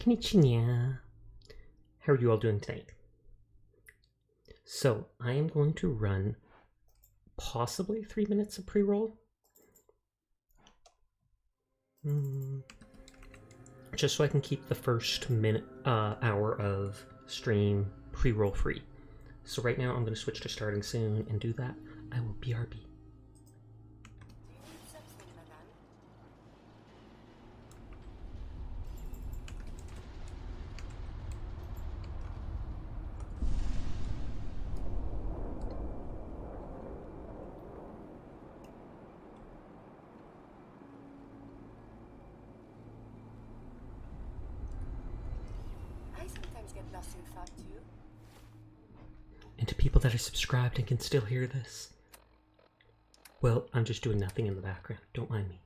Konnichiwa. How are you all doing tonight? So, I am going to run possibly 3 minutes of pre-roll. Just so I can keep the first hour of stream pre-roll free. So right now I'm going to switch to starting soon and do that. I will BRB. And to people that are subscribed and can still hear this, well, I'm just doing nothing in the background. Don't mind me.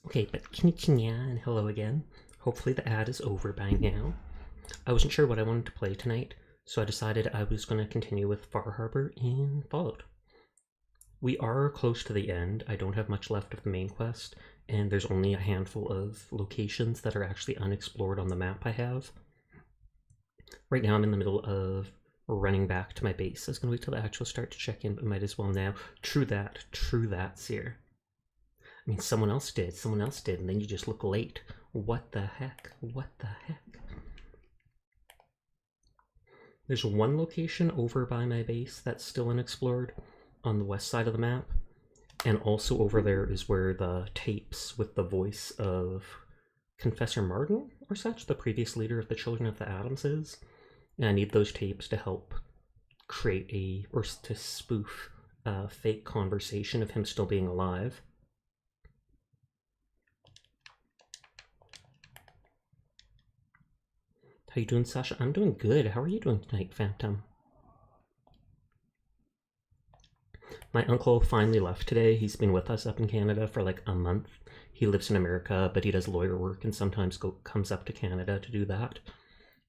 Okay, but konnichiwa and hello again. Hopefully the ad is over by now. I wasn't sure what I wanted to play tonight, so I decided I was going to continue with Far Harbor and Fallout. We are close to the end. I don't have much left of the main quest, and there's only a handful of locations that are actually unexplored on the map I have. Right now I'm in the middle of running back to my base. I was going to wait till the actual start to check in, but might as well now. True that, Seer. I mean, someone else did, and then you just look late. What the heck? There's one location over by my base that's still unexplored on the west side of the map, And also over there is where the tapes with the voice of Confessor Martin or such, the previous leader of the Children of the Atoms, is. And I need those tapes to help create or to spoof a fake conversation of him still being alive. How you doing, Sasha? I'm doing good. How are you doing tonight, Phantom? My uncle finally left today. He's been with us up in Canada for like a month. He lives in America, but he does lawyer work and sometimes comes up to Canada to do that.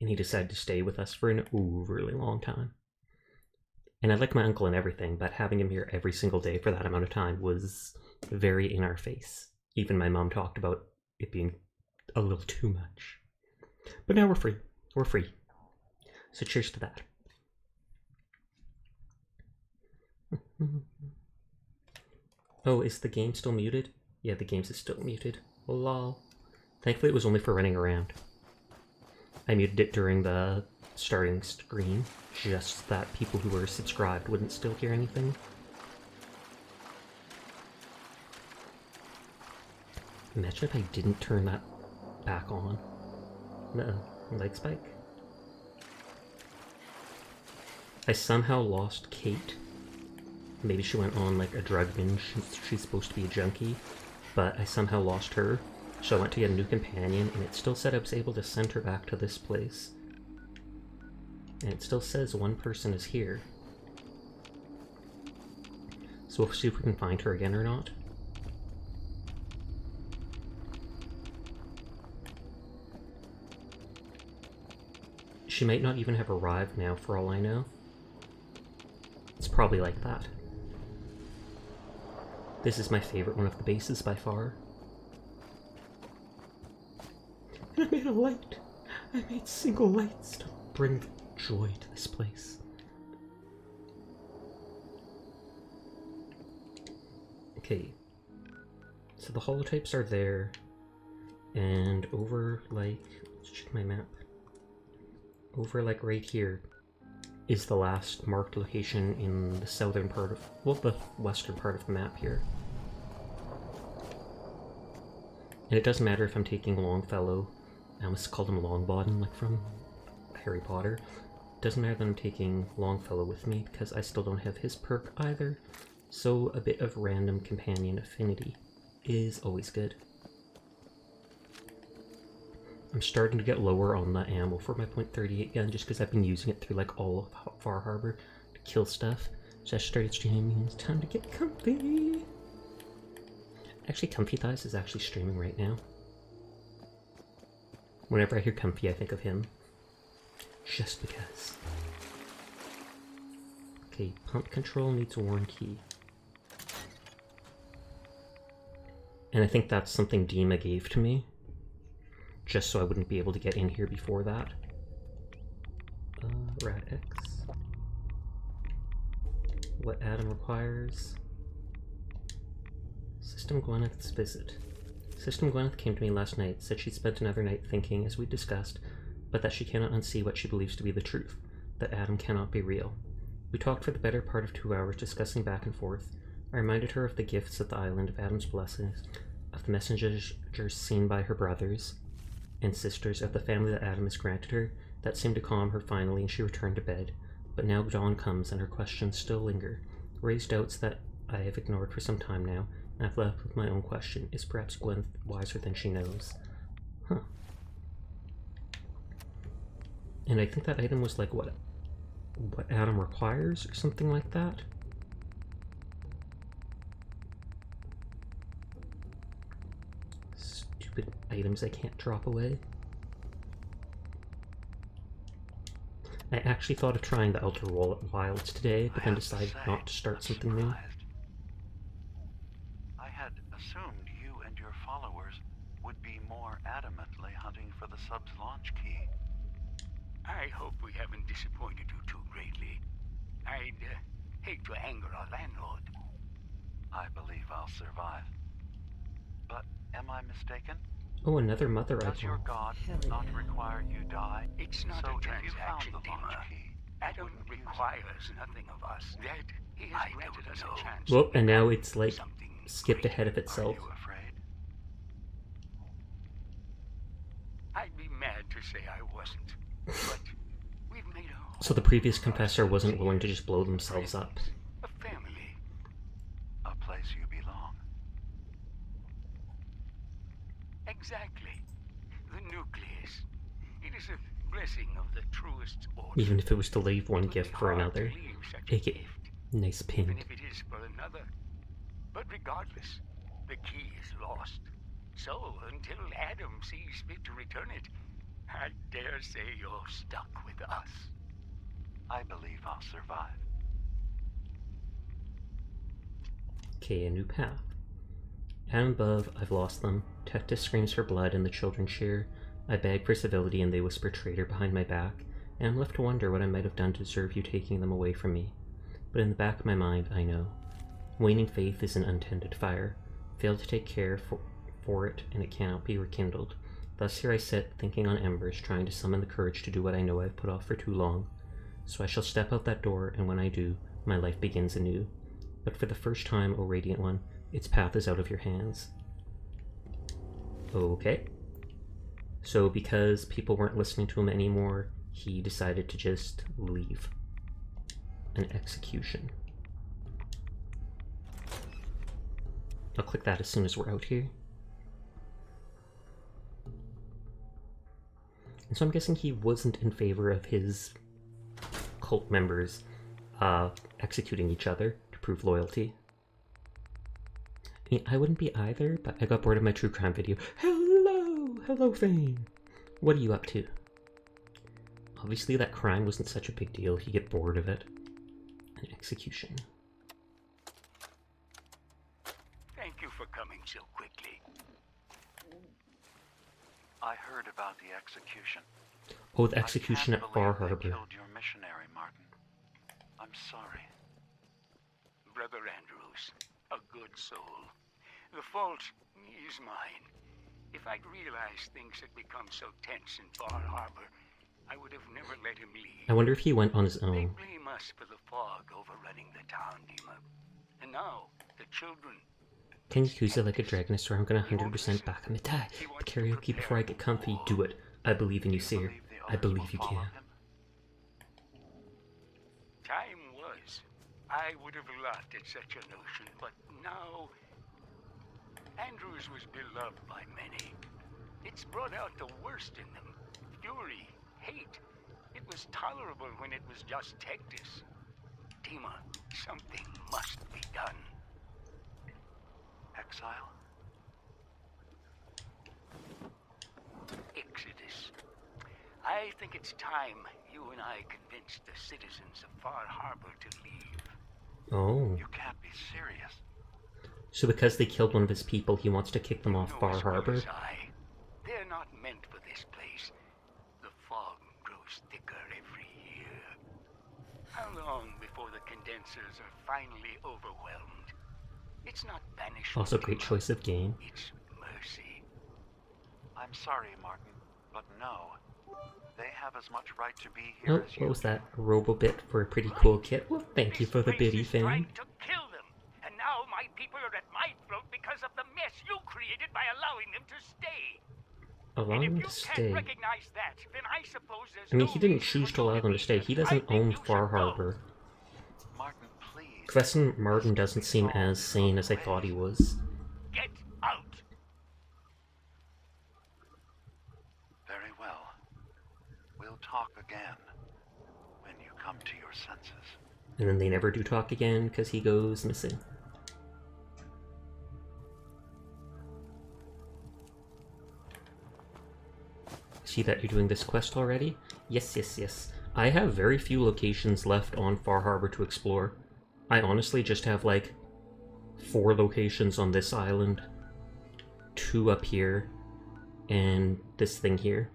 And he decided to stay with us for an overly long time. And I like my uncle and everything, but having him here every single day for that amount of time was very in our face. Even my mom talked about it being a little too much. But now we're free. We're free. So cheers to that. Oh, is the game still muted? Yeah, the game's still muted. Lol. Thankfully it was only for running around. I muted it during the starting screen, just that people who were subscribed wouldn't still hear anything. Imagine if I didn't turn that back on. Leg spike. I somehow lost Kate. Maybe she went on like a drug binge. She's supposed to be a junkie, but I somehow lost her. So I went to get a new companion, and it still said I was able to send her back to this place. And it still says one person is here. So we'll see if we can find her again or not. She might not even have arrived now, for all I know. It's probably like that. This is my favorite one of the bases by far. And I made a light. I made single lights to bring joy to this place. Okay. So the holotypes are there. And over, like, let's check my map. Over, like, right here is the last marked location in the southern part of, well, the western part of the map here. And it doesn't matter if I'm taking Longfellow. I almost called him Longbottom, like from Harry Potter. It doesn't matter that I'm taking Longfellow with me, because I still don't have his perk either. So a bit of random companion affinity is always good. I'm starting to get lower on the ammo for my .38 gun, just because I've been using it through like all of Far Harbor to kill stuff. So I started streaming, it's time to get comfy. Actually, Comfy Thighs is actually streaming right now. Whenever I hear Comfy, I think of him. Just because. Okay, pump control needs a worn key. And I think that's something Dima gave to me, just so I wouldn't be able to get in here before that. Rat X. What Adam requires. System Gwyneth's visit. System Gwyneth came to me last night, said she'd spent another night thinking, as we discussed, but that she cannot unsee what she believes to be the truth, that Adam cannot be real. We talked for the better part of 2 hours, discussing back and forth. I reminded her of the gifts at the island of Adam's blessings, of the messengers seen by her brothers and sisters, of the family that Adam has granted her. That seemed to calm her finally, and she returned to bed. But now dawn comes, and her questions still linger, raised doubts that I have ignored for some time now, and I've left with my own question. Is perhaps Gwen wiser than she knows? Huh. And I think that item was like what Adam requires, or something like that. Stupid items I can't drop away. I actually thought of trying the Outer Wilds today, but then decided not to start something new. I had assumed you and your followers would be more adamantly hunting for the sub's launch key. I hope we haven't disappointed you too greatly. I'd hate to anger our landlord. I believe I'll survive. But am I mistaken? Oh, another mother Does your icon. god not require you die? It's not So a if you found transaction, the launch Dima. key, Adam requires nothing of us. That he has granted us a chance. Well, to and now become it's like something skipped great. ahead of Are itself. you afraid? I'd be mad to say I wasn't, but we've made a So the previous confessor wasn't willing to just blow themselves up. a family. A place you belong. Exactly. The nucleus. It is a blessing of the truest order. Even if it was to leave one It would be gift for hard to another. leave such a AKA, gift, nice even pin. if it is for another. But regardless, the key is lost. So, until Adam sees fit to return it, I dare say you're stuck with us. I believe I'll survive. Okay, a new path. Down above, I've lost them. Tectus screams for blood and the children cheer. I beg for civility and they whisper traitor behind my back, and I'm left to wonder what I might have done to deserve you taking them away from me. But in the back of my mind, I know. Waning faith is an untended fire. Fail to take care for it, and it cannot be rekindled. Thus here I sit, thinking on embers, trying to summon the courage to do what I know I've put off for too long. So I shall step out that door, and when I do, my life begins anew. But for the first time, O Radiant One, its path is out of your hands. Okay. So because people weren't listening to him anymore, he decided to just leave. An execution. I'll click that as soon as we're out here. And so I'm guessing he wasn't in favor of his cult members executing each other to prove loyalty. I mean, I wouldn't be either, but I got bored of my true crime video. Hello, Fane! What are you up to? Obviously that crime wasn't such a big deal, he'd get bored of it. An execution. Thank you for coming so quickly. I heard about the execution. Oh, the execution I can't at Far believe they Harbor. killed your missionary, Martin. I'm sorry. Brother Andrews, a good soul. The fault is mine. If I'd realized things had become so tense in Far Harbor, I would have never let him leave. I wonder if he went on his They own. blame us for the fog overrunning the town, Dima. And now, the children. Can you use it like a Dragonasaur? I'm gonna 100% back him. Die. The karaoke before I get comfy. Do it. I believe in you, Seer. I believe you can. Time was. I would have laughed at such a notion, but now... Andrews was beloved by many. It's brought out the worst in them. Fury, hate. It was tolerable when it was just Tectus. Dima, something must be done. Exile? Exodus. I think it's time you and I convinced the citizens of Far Harbor to leave. Oh. You can't be serious. So because they killed one of his people, he wants to kick them off Know Far as well Harbor? as I, they're not meant for this place. The fog grows thicker every year. How long before the condensers are finally overwhelmed? It's not banishment. Also, great choice of game. It's mercy. I'm sorry, Martin, but no. They have as much right to be here Oh, as you. what was that? A robo-bit for a pretty cool kit? Well, thank you for the biddy This place is trying thing. to kill them, and now my people are at my throat because of the mess you created by allowing them to stay. Allow And him if to you stay. can't recognize that, then I suppose there's I mean, no he didn't reason choose for to you allow them to stay. be He here. doesn't I think own you Far should go. Harbor. Martin, please. Professor Martin doesn't seem as sane as I thought he was. Get out. Very well. We'll talk again when you come to your senses. And then they never do talk again because he goes missing. See that you're doing this quest already? Yes. I have very few locations left on Far Harbor to explore. I honestly just have like 4 locations on this island, 2 up here, and this thing here.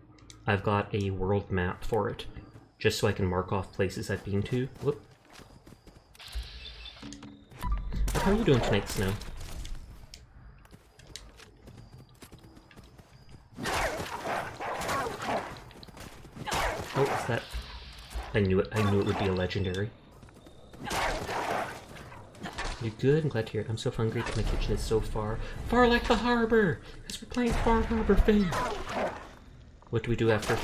I've got a world map for it, just so I can mark off places I've been to. Whoop. How are you doing tonight, Snow? Oh, is that... I knew it. I knew it would be a legendary. You're good? I'm glad to hear it. I'm so hungry, but my kitchen is so far. Far like the harbor! Because we're playing Far Harbor Fame. What do we do after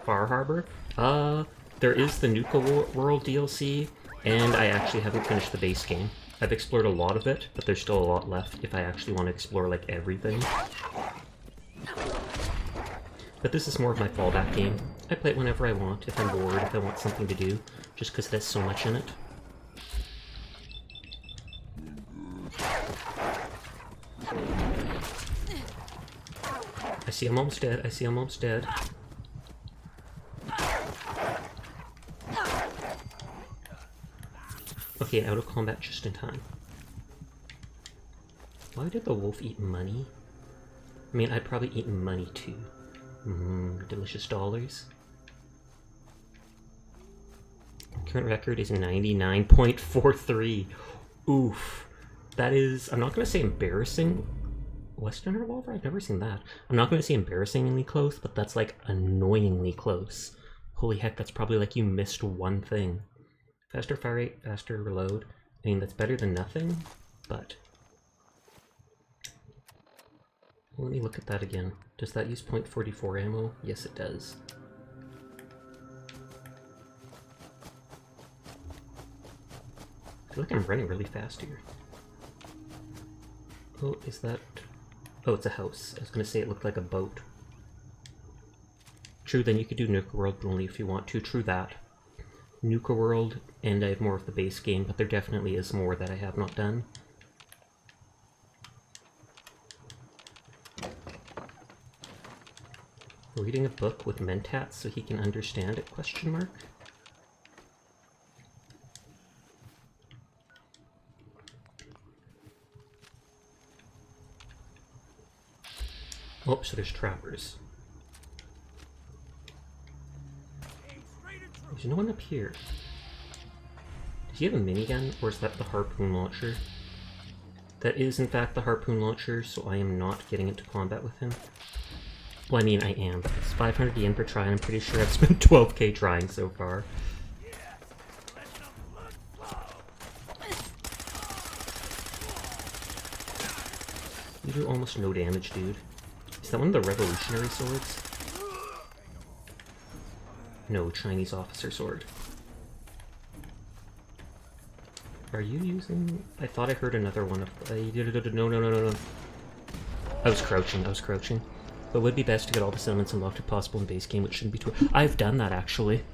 Far Harbor? There is the Nuka World DLC, and I actually haven't finished the base game. I've explored a lot of it, but there's still a lot left if I actually want to explore, like, everything. But this is more of my fallback game. I play it whenever I want, if I'm bored, if I want something to do, just because there's so much in it. I see I'm almost dead, I see I'm almost dead. Okay, out of combat just in time. Why did the wolf eat money? I mean, I'd probably eat money too. Delicious dollars. Current record is 99.43. Oof. That is, I'm not going to say embarrassing. Western Revolver? I've never seen that. I'm not going to say embarrassingly close, but that's like annoyingly close. Holy heck, that's probably like you missed one thing. Faster fire rate, faster reload. I mean, that's better than nothing, but... Let me look at that again. Does that use .44 ammo? Yes, it does. I feel like I'm running really fast here. Oh, is that... Oh, it's a house. I was gonna say it looked like a boat. True, then you could do Nuka World only if you want to. True that. Nuka World, and I have more of the base game, but there definitely is more that I have not done. Reading a book with Mentats so he can understand it, question mark? Oh, so there's trappers. There's no one up here. Does he have a minigun, or is that the harpoon launcher? That is, in fact, the harpoon launcher, so I am not getting into combat with him. Well, I mean, I am, but it's 500 yen per try, and I'm pretty sure I've spent 12k trying so far. You do almost no damage, dude. Is that one of the revolutionary swords? No, Chinese officer sword. Are you using... I thought I heard another one of... No. I was crouching. But it would be best to get all the settlements unlocked if possible in base game, which shouldn't be too... I've done that, actually.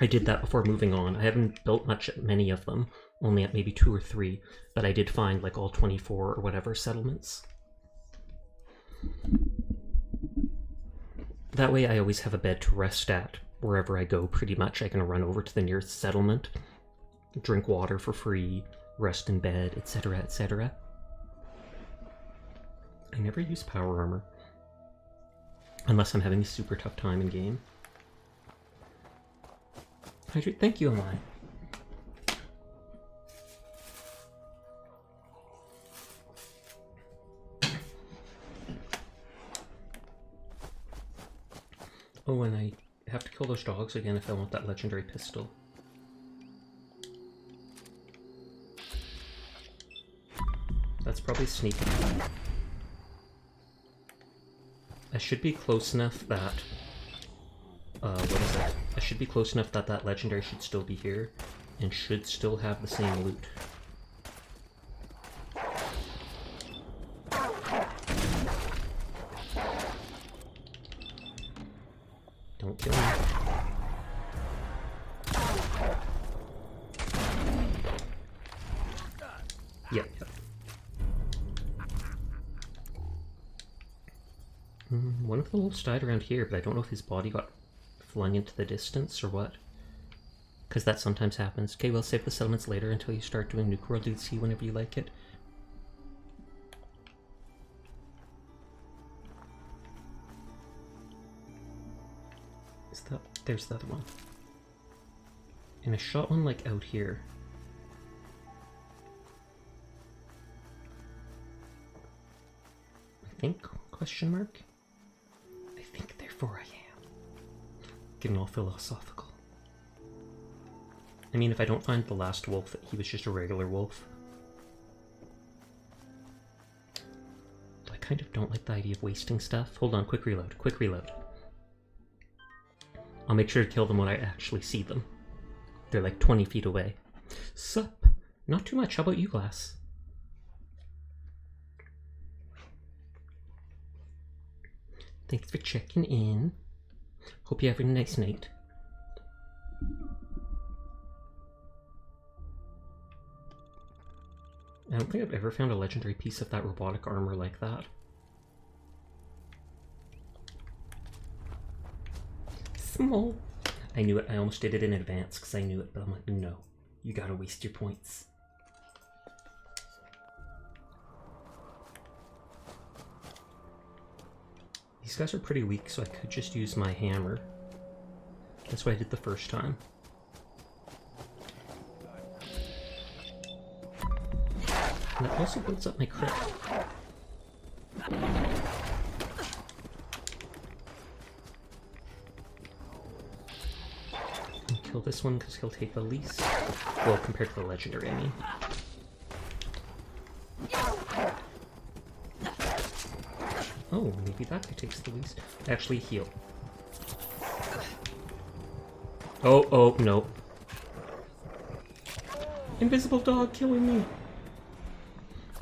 I did that before moving on. I haven't built many of them, only at maybe 2 or 3, but I did find, like, all 24 or whatever settlements. That way I always have a bed to rest at. Wherever I go, pretty much, I can run over to the nearest settlement, drink water for free, rest in bed, etc., etc. I never use power armor. Unless I'm having a super tough time in game. Hydrate, thank you, Amai. Oh, and I have to kill those dogs again if I want that legendary pistol. That's probably sneaky. I should be close enough that... what is that? I should be close enough that that legendary should still be here, and should still have the same loot. Don't kill me. Yep. One of the wolves died around here, but I don't know if his body got flung into the distance or what. Because that sometimes happens. Okay, we'll save the settlements later until you start doing Nuka World DLC whenever you like it. Is that... There's the other one. And I shot one, like, out here. I think? Question mark? I think therefore I am. Getting all philosophical. I mean, if I don't find the last wolf, he was just a regular wolf. I kind of don't like the idea of wasting stuff. Hold on, quick reload, quick reload. I'll make sure to kill them when I actually see them. They're like 20 feet away. Sup? Not too much. How about you, Glass? Thanks for checking in. Hope you're having a nice night. I don't think I've ever found a legendary piece of that robotic armor like that. Small. I knew it. I almost did it in advance because I knew it, but I'm like, no. You gotta waste your points. These guys are pretty weak, so I could just use my hammer. That's what I did the first time. And that also builds up my crit. And kill this one because he'll take the least. Well, compared to the legendary, I mean. Oh, maybe that guy takes the least. Actually, heal. Oh, no. Invisible dog killing me.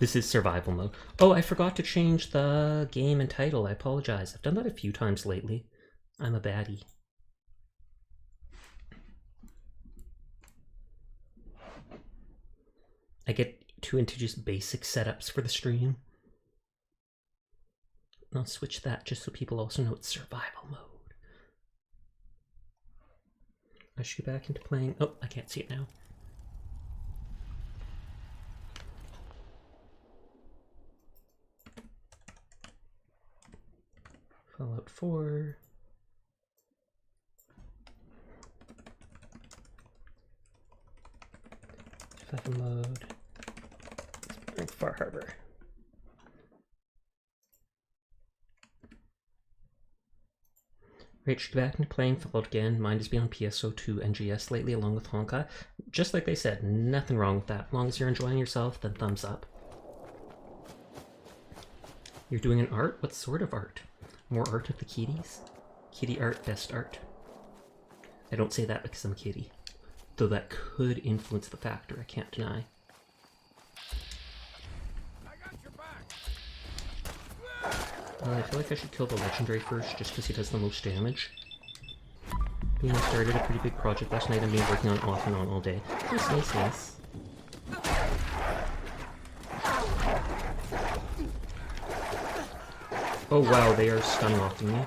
This is survival mode. Oh, I forgot to change the game and title. I apologize. I've done that a few times lately. I'm a baddie. I get too into just basic setups for the stream. I'll switch that just so people also know it's survival mode. I should get back into playing. Oh, I can't see it now. Fallout 4. Survival mode. Let's bring Far Harbor. Right, should get back into playing Fallout again. Mine has been on PSO2 and GS lately, along with Honkai. Just like they said, nothing wrong with that. As long as you're enjoying yourself, then thumbs up. You're doing an art? What sort of art? More art of the kitties? Kitty art, best art. I don't say that because I'm a kitty. Though that could influence the factor, I can't deny. I feel like I should kill the legendary first, just because he does the most damage. I started a pretty big project last night and been working on it off and on all day. Nice. Oh wow, they are stun locking me.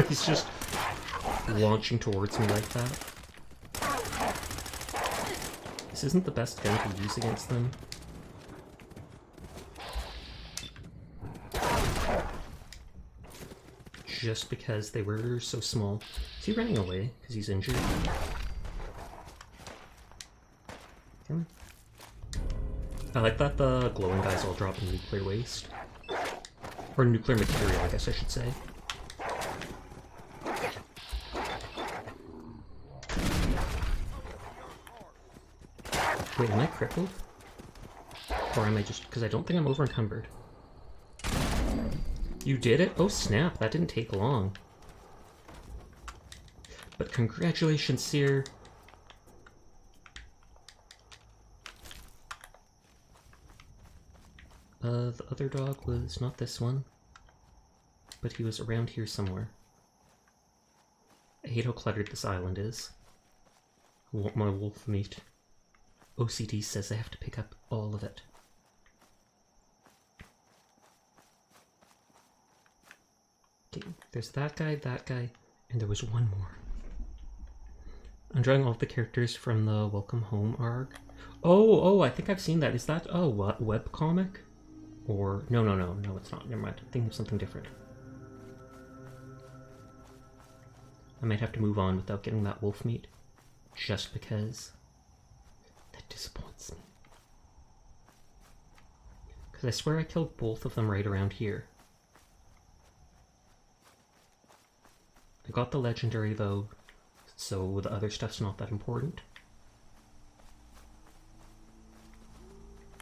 He's just launching towards me like that. This isn't the best gun to use against them. Just because they were so small. Is he running away because he's injured? Okay. I like that the glowing guys all drop nuclear waste. Or nuclear material, I guess I should say. Wait, am I crippled? Or am I just... because I don't think I'm over encumbered. You did it? Oh snap, that didn't take long. But congratulations, Seer. The other dog was not this one. But he was around here somewhere. I hate how cluttered this island is. I want my wolf meat. OCD says I have to pick up all of it. Okay, there's that guy, and there was one more. I'm drawing all of the characters from the Welcome Home arc. Oh, I think I've seen that. Is that a webcomic? Or, no, it's not. Never mind. I'm thinking of something different. I might have to move on without getting that wolf meat. Just because... that disappoints me. Because I swear I killed both of them right around here. I got the legendary though, so the other stuff's not that important.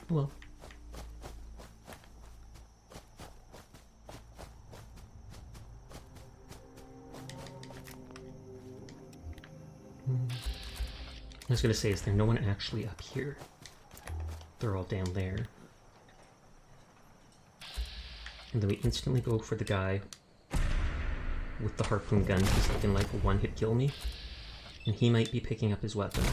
Well. I was gonna say, is there no one actually up here? They're all down there. And then we instantly go for the guy with the harpoon gun because he can like one-hit kill me. And he might be picking up his weapon.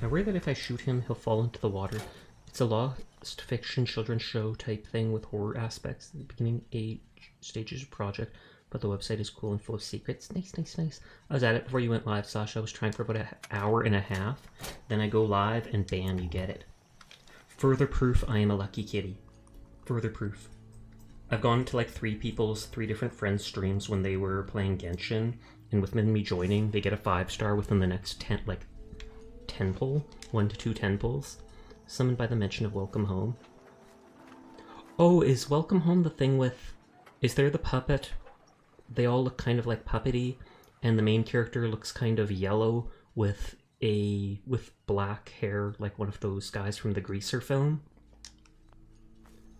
I worry that if I shoot him, he'll fall into the water. It's a Lost Fiction children's show type thing with horror aspects at the beginning stages of project, but the website is cool and full of secrets. Nice, nice, nice. I was at it before you went live, Sasha. I was trying for about an hour and a half. Then I go live and bam, you get it. Further proof I am a lucky kitty. Further proof. I've gone to like three different friends' streams when they were playing Genshin, and with me joining, they get a 5-star within the next 10 pull, 1 to 2 10 pulls. Summoned by the mention of Welcome Home. Oh, is Welcome Home the thing with... Is there the puppet? They all look kind of like puppety, and the main character looks kind of yellow with black hair, like one of those guys from the Greaser film?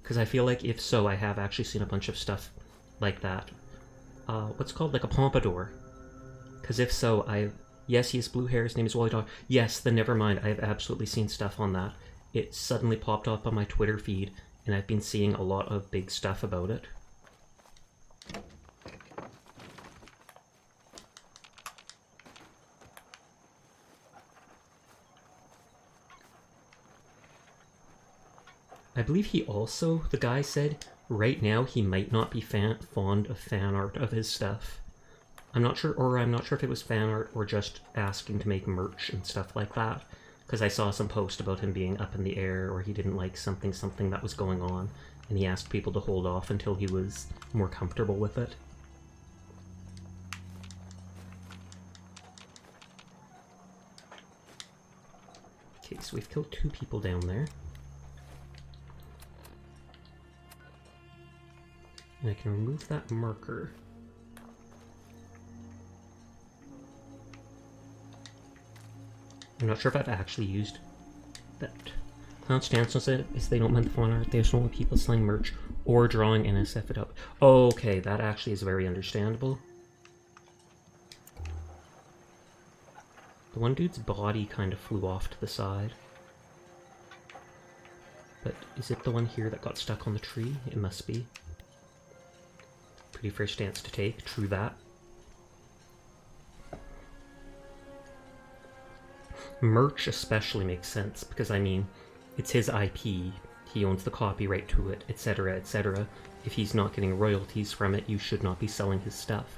Because I feel like if so, I have actually seen a bunch of stuff like that. What's called like a pompadour? Because if so, yes, he has blue hair, his name is Wally Dog. Yes, then never mind, I have absolutely seen stuff on that. It suddenly popped up on my Twitter feed, and I've been seeing a lot of big stuff about it. I believe he also, the guy said, right now he might not be fond of fan art of his stuff. I'm not sure if it was fan art or just asking to make merch and stuff like that. Because I saw some post about him being up in the air, or he didn't like something that was going on, and he asked people to hold off until he was more comfortable with it. Okay, so we've killed 2 people down there. And I can remove that marker. I'm not sure if I've actually used that. Clown stance on it is they don't mind the font art, they just don't want people selling merch or drawing NSF it up. Oh, okay, that actually is very understandable. The one dude's body kind of flew off to the side. But is it the one here that got stuck on the tree? It must be. Pretty fair stance to take, true that. Merch especially makes sense, because I mean, it's his IP, he owns the copyright to it, etc, etc. If he's not getting royalties from it, you should not be selling his stuff.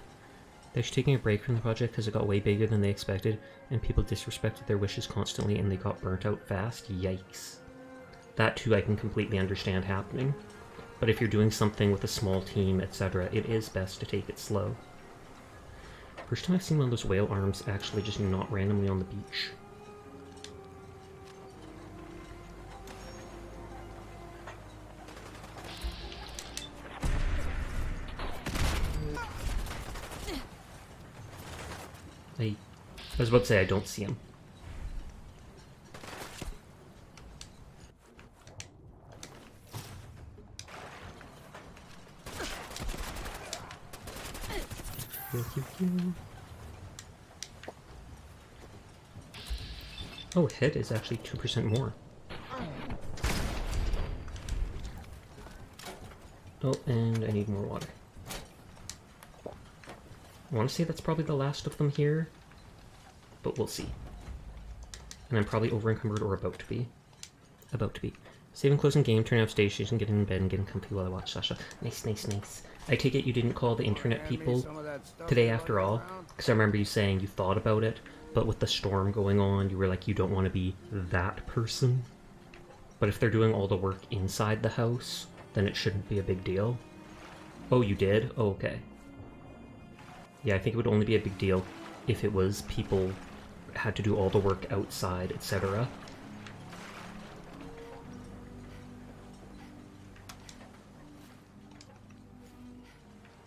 They're taking a break from the project because it got way bigger than they expected, and people disrespected their wishes constantly and they got burnt out fast. Yikes. That too I can completely understand happening. But if you're doing something with a small team, etc., it is best to take it slow. First time I've seen one of those whale arms actually just not randomly on the beach. I was about to say I don't see him. Oh, hit is actually 2% more. Oh, and I need more water. I want to say that's probably the last of them here, but we'll see. And I'm probably over-encumbered or about to be. About to be. Save and closing game, turn off stations, and get in bed and get comfy while I watch Sasha. Nice, nice, nice. I take it you didn't call the internet people today after all? Because I remember you saying you thought about it, but with the storm going on, you were like, you don't want to be that person. But if they're doing all the work inside the house, then it shouldn't be a big deal. Oh, you did? Oh, okay. Yeah, I think it would only be a big deal if it was people had to do all the work outside, etc.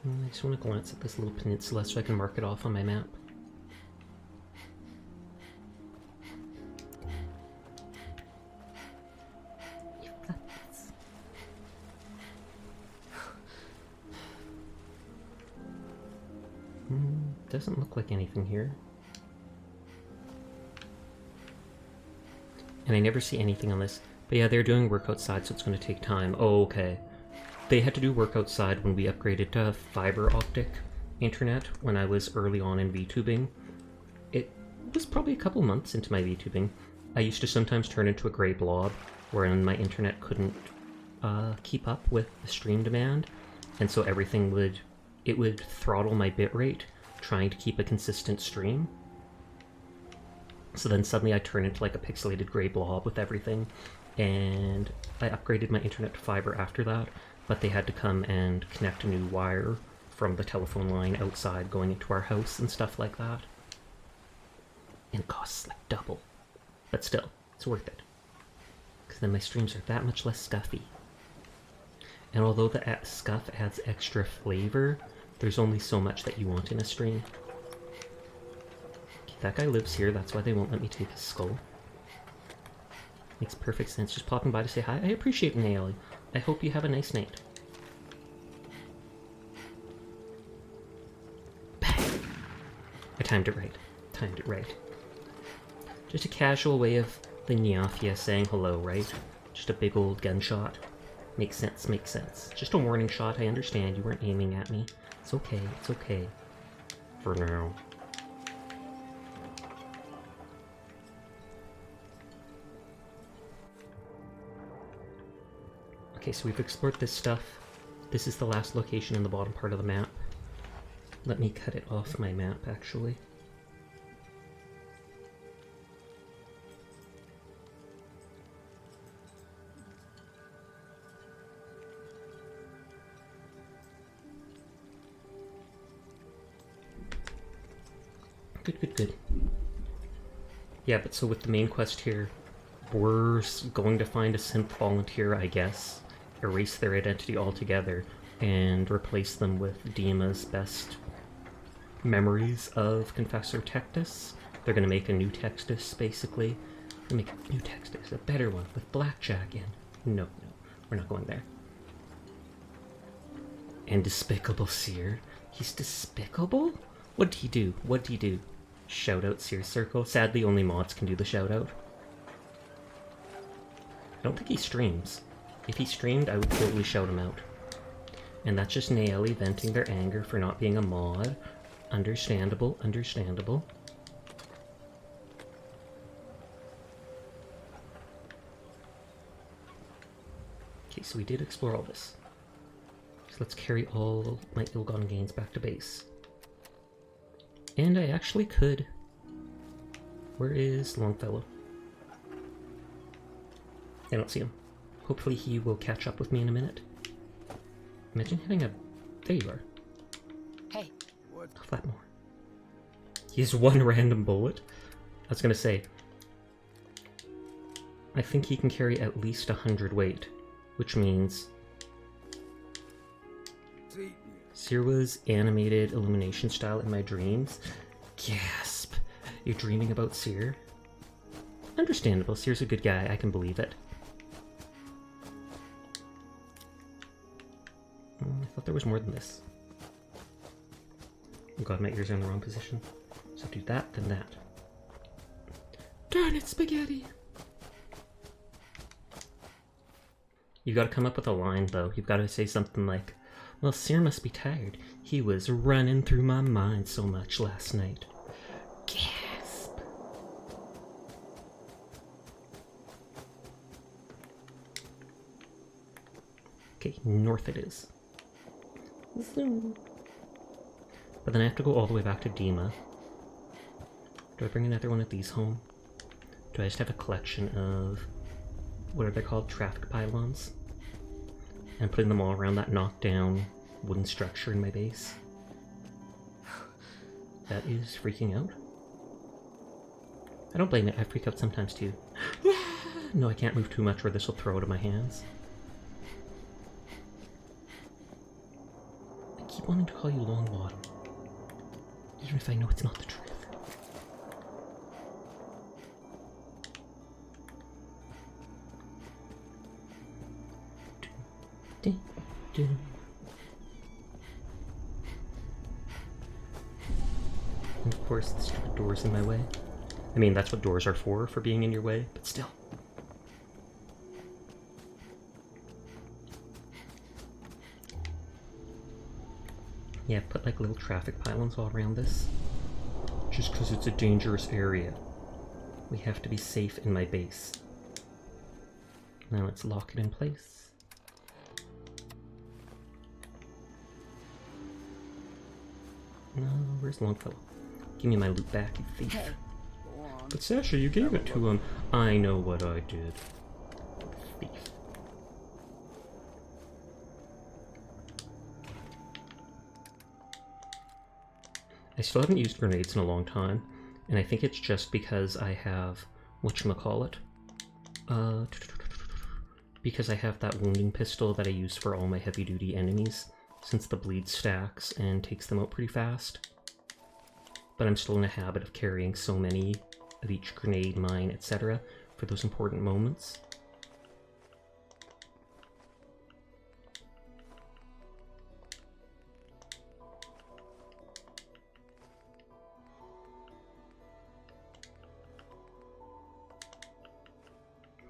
I just want to glance at this little peninsula so I can mark it off on my map. Doesn't look like anything here. And I never see anything on this. But yeah, they're doing work outside, so it's going to take time. Oh, okay. They had to do work outside when we upgraded to fiber optic internet when I was early on in VTubing. It was probably a couple months into my VTubing. I used to sometimes turn into a gray blob wherein my internet couldn't keep up with the stream demand, and so everything would throttle my bitrate trying to keep a consistent stream. So then suddenly I turned into like a pixelated gray blob with everything, and I upgraded my internet to fiber after that, but they had to come and connect a new wire from the telephone line outside going into our house and stuff like that. And it costs like double. But still, it's worth it. Because then my streams are that much less stuffy. And although the scuff adds extra flavor, there's only so much that you want in a stream. Okay, that guy lives here, that's why they won't let me take his skull. Makes perfect sense. Just popping by to say hi. I appreciate it, Naomi. I hope you have a nice night. Bang! I timed it right. Timed it right. Just a casual way of the Nyafia saying hello, right? Just a big old gunshot. Makes sense, makes sense. Just a warning shot, I understand. You weren't aiming at me. It's okay, it's okay. For now. Okay, so we've explored this stuff. This is the last location in the bottom part of the map. Let me cut it off my map, actually. Good, good, good. Yeah, but so with the main quest here, we're going to find a synth volunteer, I guess, erase their identity altogether, and replace them with Dima's best memories of Confessor Tectus. They're going to make a new Textus, basically. They're make a new Textus, a better one, with Blackjack in. No, we're not going there. And Despicable Seer. He's despicable? What did he do? What did he do? Shout out Seer Circle. Sadly, only mods can do the shout out. I don't think he streams. If he streamed, I would totally shout him out. And that's just Naeli venting their anger for not being a mod. Understandable, understandable. Okay, so we did explore all this. So let's carry all my ill-gotten gains back to base. And I actually could. Where is Longfellow? I don't see him. Hopefully he will catch up with me in a minute. Imagine having a... There you are. Hey. What? Oh, Flatmore. He has one random bullet. I was gonna say... I think he can carry at least 100 weight. Which means... Sirwa's animated illumination style in my dreams. Gasp! You're dreaming about Seer? Understandable, Seer's a good guy, I can believe it. I thought there was more than this. Oh god, my ears are in the wrong position. So do that, then that. Darn it, spaghetti! You gotta come up with a line, though. You've gotta say something like, well, Seer must be tired. He was running through my mind so much last night. Gasp! Okay, north it is. Zoom. But then I have to go all the way back to Dima. Do I bring another one of these home? Do I just have a collection of... what are they called? Traffic pylons? And putting them all around that knockdown wooden structure in my base. That is freaking out. I don't blame it, I freak out sometimes too. No, I can't move too much or this will throw out of my hands. I keep wanting to call you Longbottom, even if I know it's not the truth. And of course, the stupid door's in my way. I mean, that's what doors are for being in your way, but still. Yeah, put like little traffic pylons all around this. Just because it's a dangerous area. We have to be safe in my base. Now let's lock it in place. No, where's Longfellow? Give me my loot back, you thief. Hey, go on. But Sasha, you gave it to him. I know what I did. Thief. I still haven't used grenades in a long time, and I think it's just because I have whatchamacallit. Because I have that wounding pistol that I use for all my heavy-duty enemies, since the bleed stacks and takes them out pretty fast. But I'm still in a habit of carrying so many of each grenade, mine, etc. for those important moments.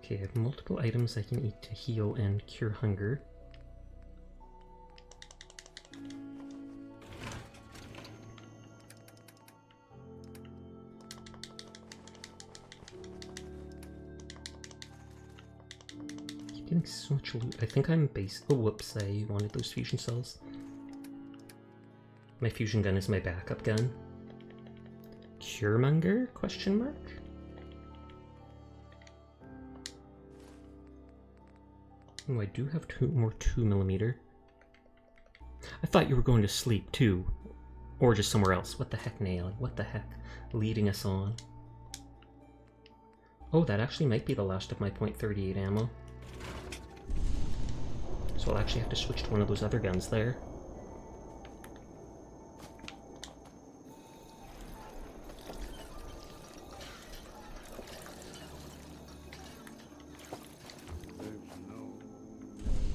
Okay, I have multiple items I can eat to heal and cure hunger. Getting so much loot. I think I'm base. Oh, whoops! I wanted those fusion cells. My fusion gun is my backup gun. Curemonger? Question mark. Oh, I do have two more 2mm. I thought you were going to sleep too, or just somewhere else. What the heck, Nail? What the heck? Leading us on. Oh, that actually might be the last of my .38 ammo. So I'll actually have to switch to one of those other guns there.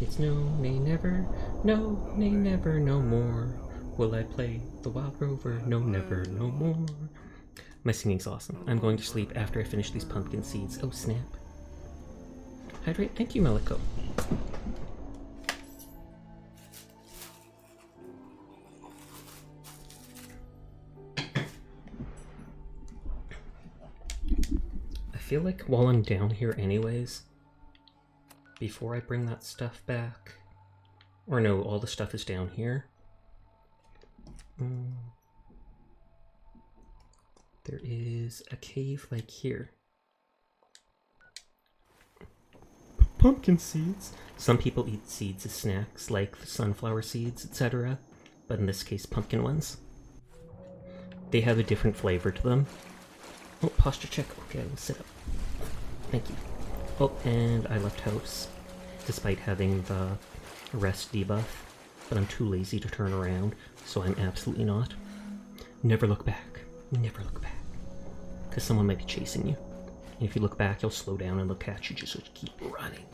It's no, nay, never, no, nay, never, no more. Will I play the Wild Rover? No, never, no more. My singing's awesome. I'm going to sleep after I finish these pumpkin seeds. Oh, snap. Hydrate. Thank you, Meliko. I feel like while I'm down here anyways, before I bring that stuff back, or no, all the stuff is down here. There is a cave like here. Pumpkin seeds. Some people eat seeds as snacks, like the sunflower seeds, etc. But in this case, pumpkin ones. They have a different flavor to them. Oh, posture check. Okay, we'll sit up. Thank you. Oh, and I left house, despite having the rest debuff, but I'm too lazy to turn around, so I'm absolutely not. Never look back. Never look back. Because someone might be chasing you. And if you look back, you'll slow down and look at you, just so you keep running.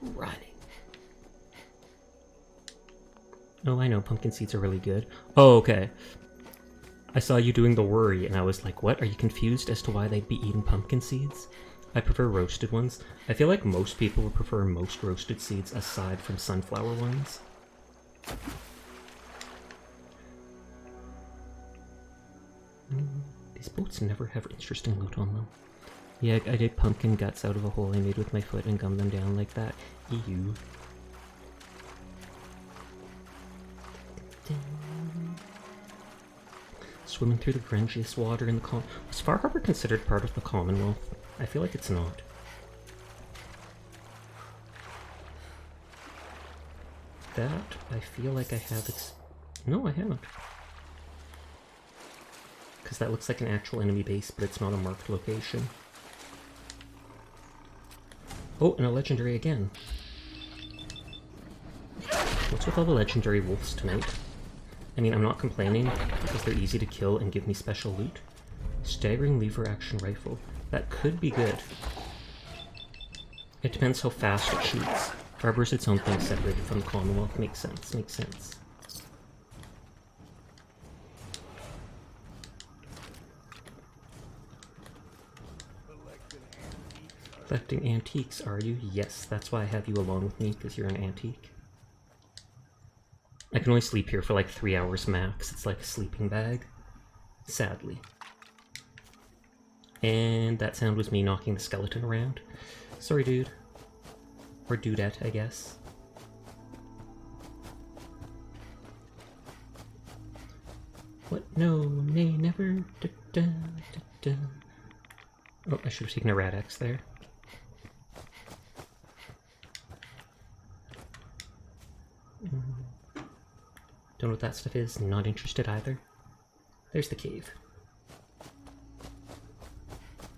Running. Oh, I know, pumpkin seeds are really good. Oh, okay. I saw you doing the worry, and I was like, what? Are you confused as to why they'd be eating pumpkin seeds? I prefer roasted ones. I feel like most people would prefer most roasted seeds aside from sunflower ones. These boats never have interesting loot on them. Yeah, I did pumpkin guts out of a hole I made with my foot and gummed them down like that. Ew. Swimming through the grungiest water in the Was Far Harbor considered part of the Commonwealth? I feel like it's not. That, I feel like I have No, I haven't. because that looks like an actual enemy base, but it's not a marked location. Oh, and a legendary again. What's with all the legendary wolves tonight? I mean, I'm not complaining, because they're easy to kill and give me special loot. Staggering lever action rifle. That could be good. It depends how fast it shoots. Harbor's its own thing separated from the Commonwealth. Makes sense, makes sense. Collecting antiques, are you? Yes, that's why I have you along with me, because you're an antique. I can only sleep here for like 3 hours max. It's like a sleeping bag. Sadly. And that sound was me knocking the skeleton around. Sorry, dude. Or dudette, I guess. What? No, nay, never. Da, da, da, da. Oh, I should have taken a Rad-X there. Don't know what that stuff is. Not interested either. There's the cave.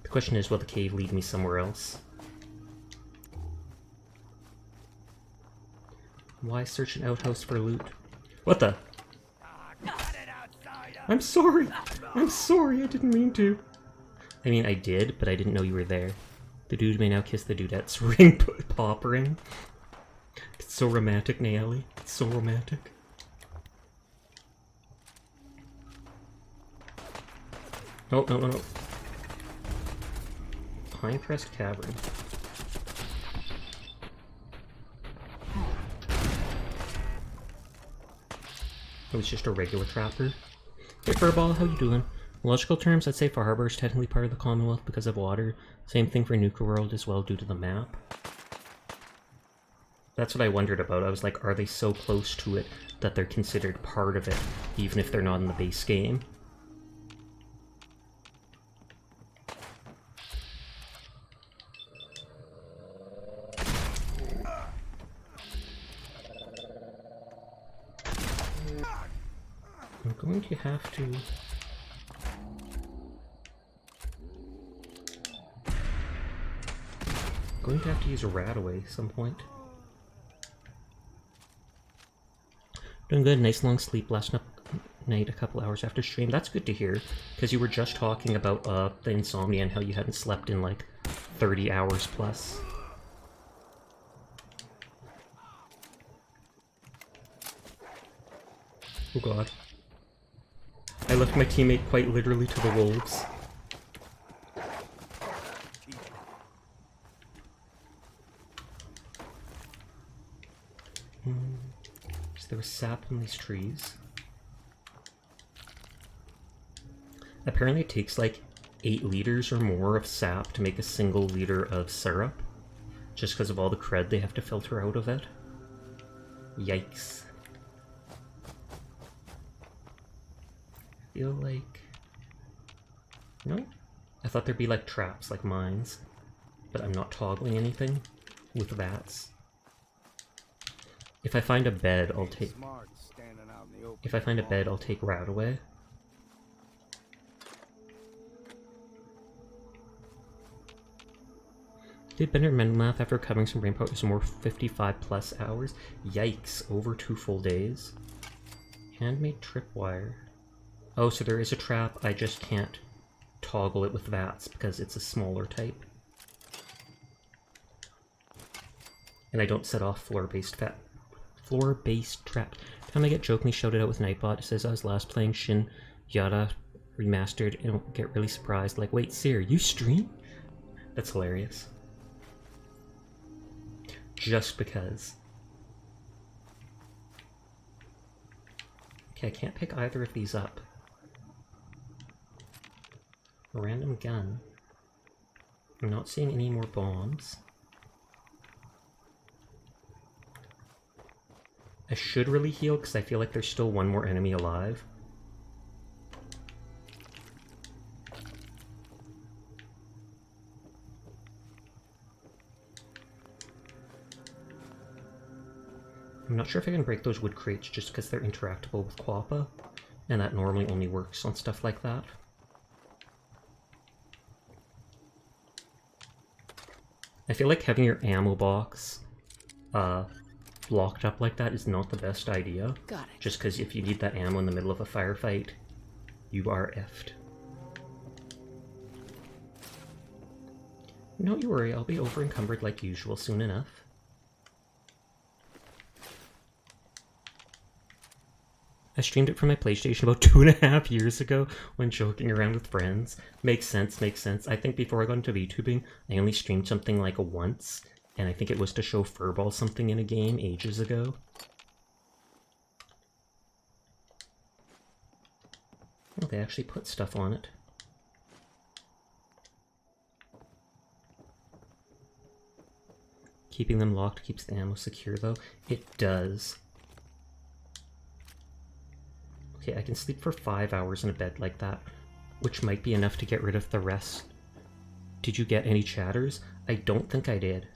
The question is, will the cave lead me somewhere else? Why search an outhouse for loot? What the? I'm sorry! I'm sorry, I didn't mean to. I mean, I did, but I didn't know you were there. The dude may now kiss the dudette's ring pop ring. It's so romantic, Naeli. It's so romantic. Oh, no, no, no. Pine Crest Cavern. Oh, it's just a regular trapper. Hey Furball, how you doing? In logical terms, I'd say Far Harbor is technically part of the Commonwealth because of water. Same thing for Nuka World as well due to the map. That's what I wondered about. I was like, are they so close to it that they're considered part of it, even if they're not in the base game? I'm going to have to... going to have to use a Radaway at some point. Doing good, nice long sleep last night, a couple hours after stream. That's good to hear, because you were just talking about the insomnia and how you hadn't slept in like 30 hours plus. Oh god. I left my teammate quite literally to the wolves. So there was sap in these trees. Apparently it takes like 8 liters or more of sap to make a single liter of syrup, just because of all the cred they have to filter out of it. Yikes. I feel like... no? I thought there'd be like traps, like mines, but I'm not toggling anything with VATS. If I find a bed, I'll take... if I find a bed, I'll take Radaway. Did Bender mental math after recovering some brain power is more 55 plus hours? Yikes, over 2 full days. Handmade tripwire. Oh, so there is a trap, I just can't toggle it with VATS because it's a smaller type. And I don't set off floor-based trap. Time I get jokingly shouted out with Nightbot, it says I was last playing Shin Yada Remastered and I'll get really surprised, like, wait, Seer, you stream? That's hilarious. Just because. Okay, I can't pick either of these up. A random gun. I'm not seeing any more bombs. I should really heal because I feel like there's still one more enemy alive. I'm not sure if I can break those wood crates just because they're interactable with Quappa, and that normally only works on stuff like that. I feel like having your ammo box locked up like that is not the best idea. Got it. Just because if you need that ammo in the middle of a firefight, you are effed. Don't you worry, I'll be over encumbered like usual soon enough. I streamed it from my PlayStation about 2.5 years ago when joking around with friends. Makes sense, makes sense. I think before I got into VTubing, I only streamed something like once, and I think it was to show Furball something in a game ages ago. Oh, they actually put stuff on it. Keeping them locked keeps the ammo secure, though. It does. Okay, I can sleep for 5 hours in a bed like that, which might be enough to get rid of the rest. Did you get any chatters? I don't think I did.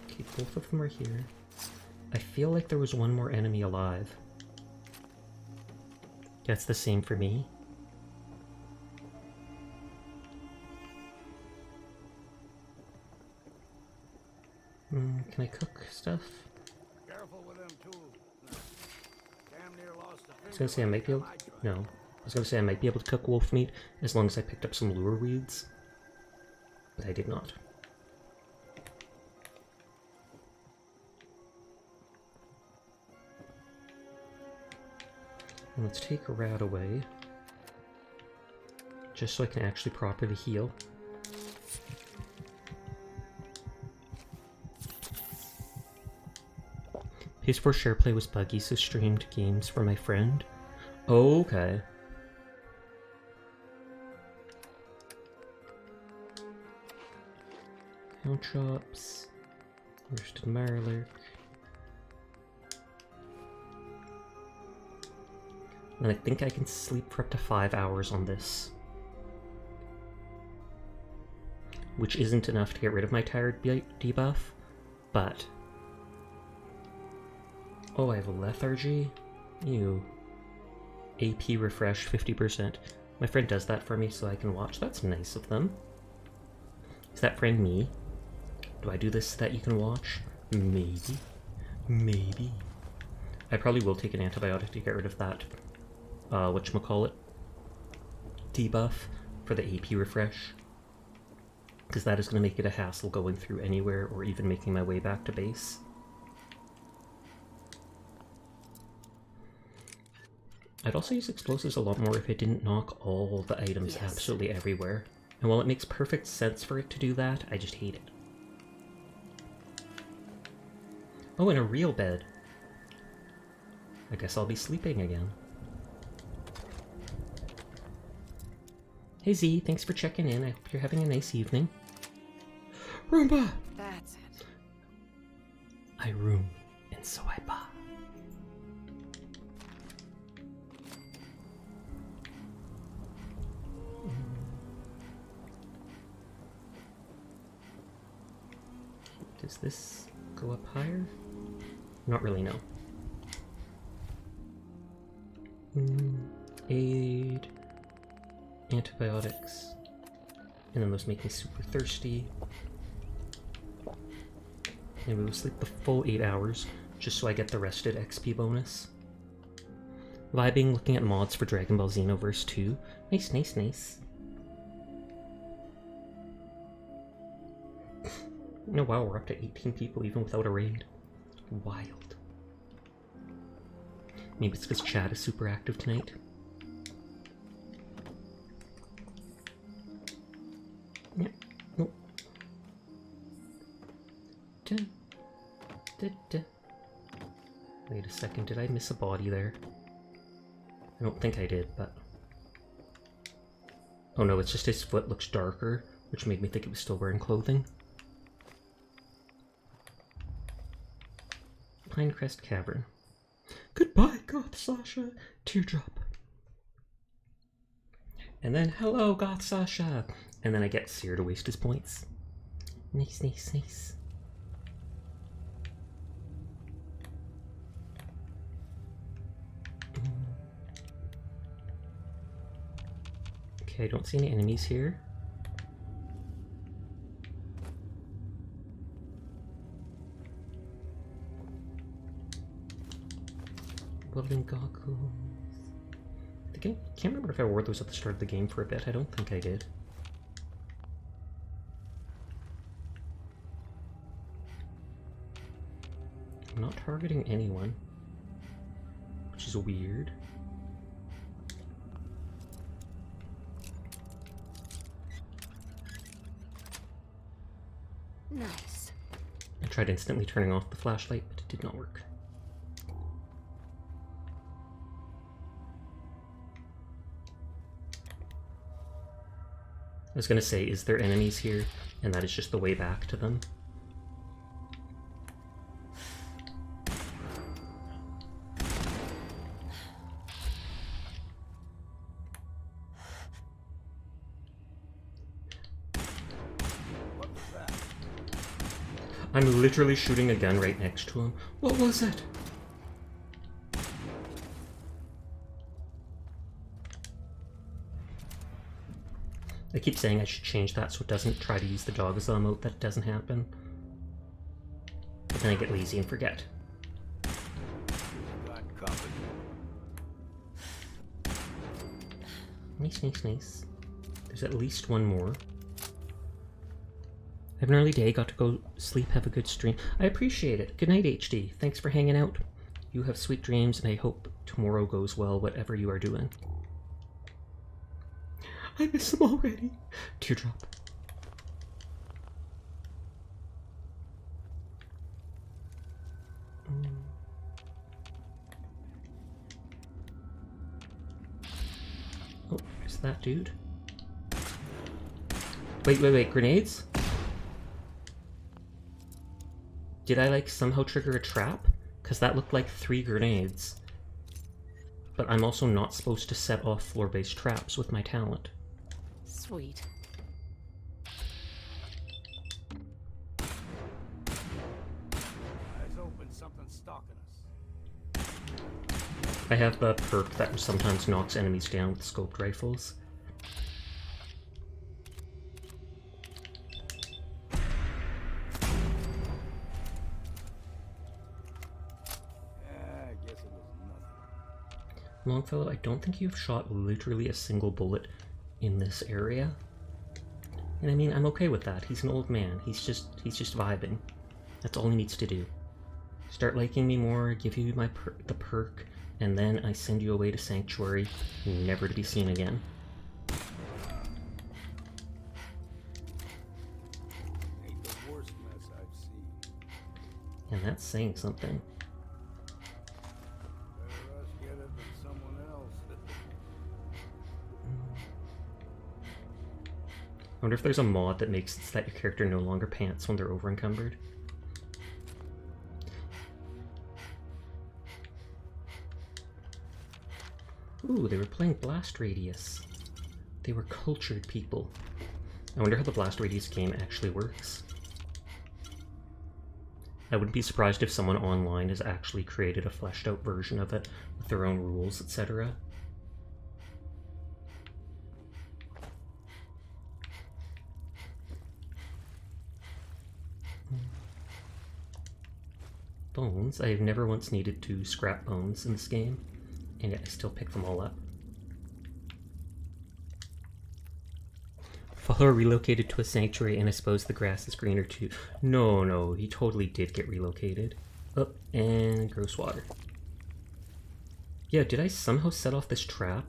Okay, both of them are here. I feel like there was one more enemy alive. That's the same for me. Can I cook stuff? Careful with them tools. Damn near lost a I was gonna say I might be able. No, I was gonna say I might be able to cook wolf meat as long as I picked up some lure weeds, but I did not. And let's take a rat away, just so I can actually properly heal. PS4 SharePlay was buggy, so streamed games for my friend. Oh, okay. Hound chops. Roasted Mirelurk. And I think I can sleep for up to 5 hours on this. Which isn't enough to get rid of my tired debuff, but... Oh, I have a lethargy? Ew. AP refresh 50%. My friend does that for me so I can watch. That's nice of them. Is that friend me? Do I do this so that you can watch? Maybe. Maybe. I probably will take an antibiotic to get rid of that, whatchamacallit, debuff for the AP refresh. Because that is going to make it a hassle going through anywhere or even making my way back to base. I'd also use explosives a lot more if it didn't knock all the items absolutely everywhere. And while it makes perfect sense for it to do that, I just hate it. Oh, and a real bed. I guess I'll be sleeping again. Hey Z, thanks for checking in. I hope you're having a nice evening. Roomba! That's it. I room, and so I buy. Does this go up higher? Not really, no. Aid. Antibiotics. And then those make me super thirsty. And we will sleep the full 8 hours, just so I get the rested XP bonus. Vibing, looking at mods for Dragon Ball Xenoverse 2. Nice, nice, nice. Oh wow, we're up to 18 people even without a raid. Wild. Maybe it's because chat is super active tonight. Yeah, nope. Wait a second, did I miss a body there? I don't think I did, but... Oh no, it's just his foot looks darker, which made me think it was still wearing clothing. Pinecrest Cavern. Goodbye, Goth Sasha. Teardrop. And then, hello, Goth Sasha. And then I get Seer to waste his points. Nice, nice, nice. Okay, I don't see any enemies here. Welding goggles. I can't remember if I wore those at the start of the game for a bit. I don't think I did. I'm not targeting anyone, which is weird. Nice. I tried instantly turning off the flashlight, but it did not work. I was gonna say, is there enemies here? And that is just the way back to them. I'm literally shooting a gun right next to him. What was it? I keep saying I should change that so it doesn't try to use the dog as the emote. That doesn't happen. But then I get lazy and forget. Nice, nice, nice. There's at least one more. I have an early day, got to go sleep, have a good stream. I appreciate it. Good night, HD. Thanks for hanging out. You have sweet dreams, and I hope tomorrow goes well, whatever you are doing. I miss him already. Teardrop. Oh, there's that dude. Wait, grenades? Did I, like, somehow trigger a trap? Because that looked like 3 grenades. But I'm also not supposed to set off floor-based traps with my talent. Sweet. Eyes open, something's stalking us. I have the perk that sometimes knocks enemies down with scoped rifles. Longfellow, I don't think you've shot literally a single bullet in this area. And I mean, I'm okay with that. He's an old man. He's just vibing. That's all he needs to do. Start liking me more, give you my the perk, and then I send you away to Sanctuary, never to be seen again. Ain't the worst mess I've seen. And that's saying something. Better us get it than someone else. I wonder if there's a mod that makes it so that your character no longer pants when they're over encumbered. Ooh, they were playing Blast Radius. They were cultured people. I wonder how the Blast Radius game actually works. I wouldn't be surprised if someone online has actually created a fleshed out version of it with their own rules, etc. Bones. I have never once needed to scrap bones in this game, and yet I still pick them all up. Follower relocated to a sanctuary, and I suppose the grass is greener too. No, he totally did get relocated. Oh, and gross water. Yeah, did I somehow set off this trap?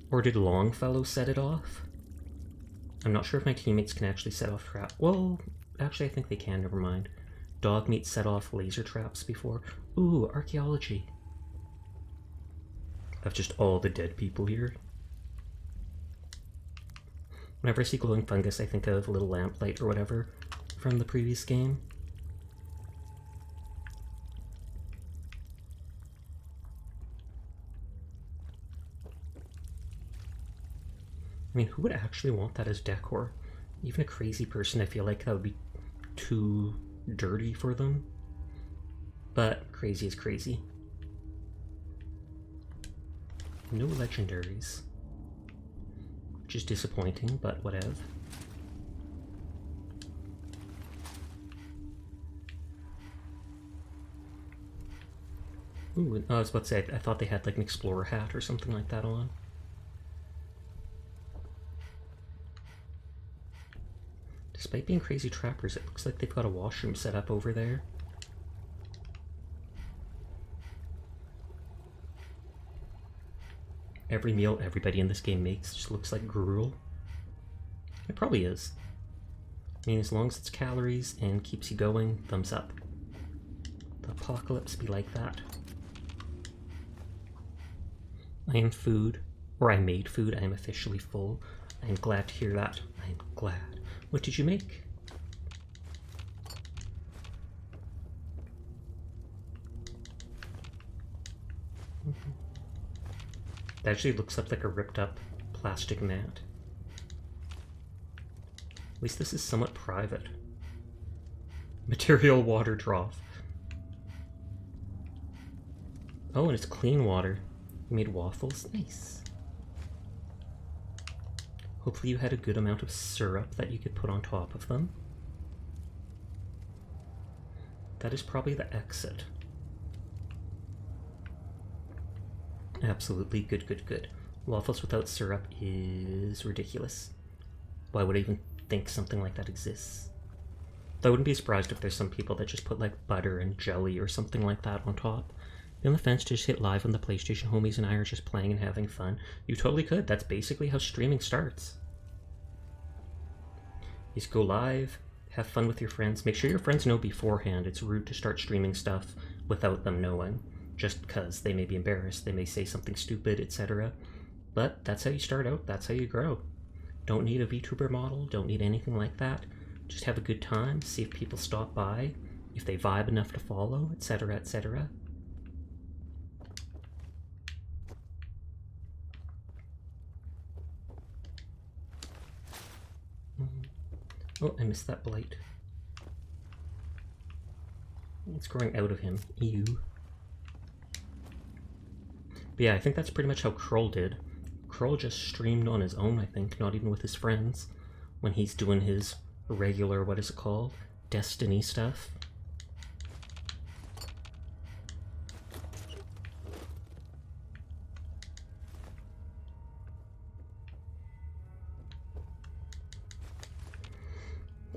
Or did Longfellow set it off? I'm not sure if my teammates can actually set off trap. Well, actually I think they can, never mind. Dogmeat set off laser traps before. Ooh, archaeology. Of just all the dead people here. Whenever I see glowing fungus, I think of Little Lamplight or whatever from the previous game. I mean, who would actually want that as decor? Even a crazy person, I feel like that would be too dirty for them. But crazy is crazy. No legendaries. which is disappointing, but whatever. Ooh, I was about to say, I thought they had like an explorer hat or something like that on. Despite being crazy trappers, it looks like they've got a washroom set up over there. Every meal everybody in this game makes just looks like gruel. It probably is. I mean, as long as it's calories and keeps you going, thumbs up. The apocalypse be like that. I am food, or I made food. I am officially full. I am glad to hear that. I am glad. What did you make? It actually looks up like a ripped up plastic mat. At least this is somewhat private. Material water trough. Oh, and it's clean water. You made waffles? Nice. Hopefully you had a good amount of syrup that you could put on top of them. That is probably the exit. Absolutely, good, good, good. Waffles without syrup is ridiculous. Why would I even think something like that exists? Though I wouldn't be surprised if there's some people that just put like butter and jelly or something like that on top. Be on the fence to just hit live when the PlayStation homies and I are just playing and having fun. You totally could. That's basically how streaming starts. You just go live, have fun with your friends. Make sure your friends know beforehand. It's rude to start streaming stuff without them knowing. Just because they may be embarrassed, they may say something stupid, etc. But that's how you start out, that's how you grow. Don't need a VTuber model, don't need anything like that. Just have a good time, see if people stop by, if they vibe enough to follow, etc, etc. Oh, I missed that blight. It's growing out of him. Ew. But yeah, I think that's pretty much how Kroll did. Kroll just streamed on his own, I think, not even with his friends, when he's doing his regular, what is it called? Destiny stuff.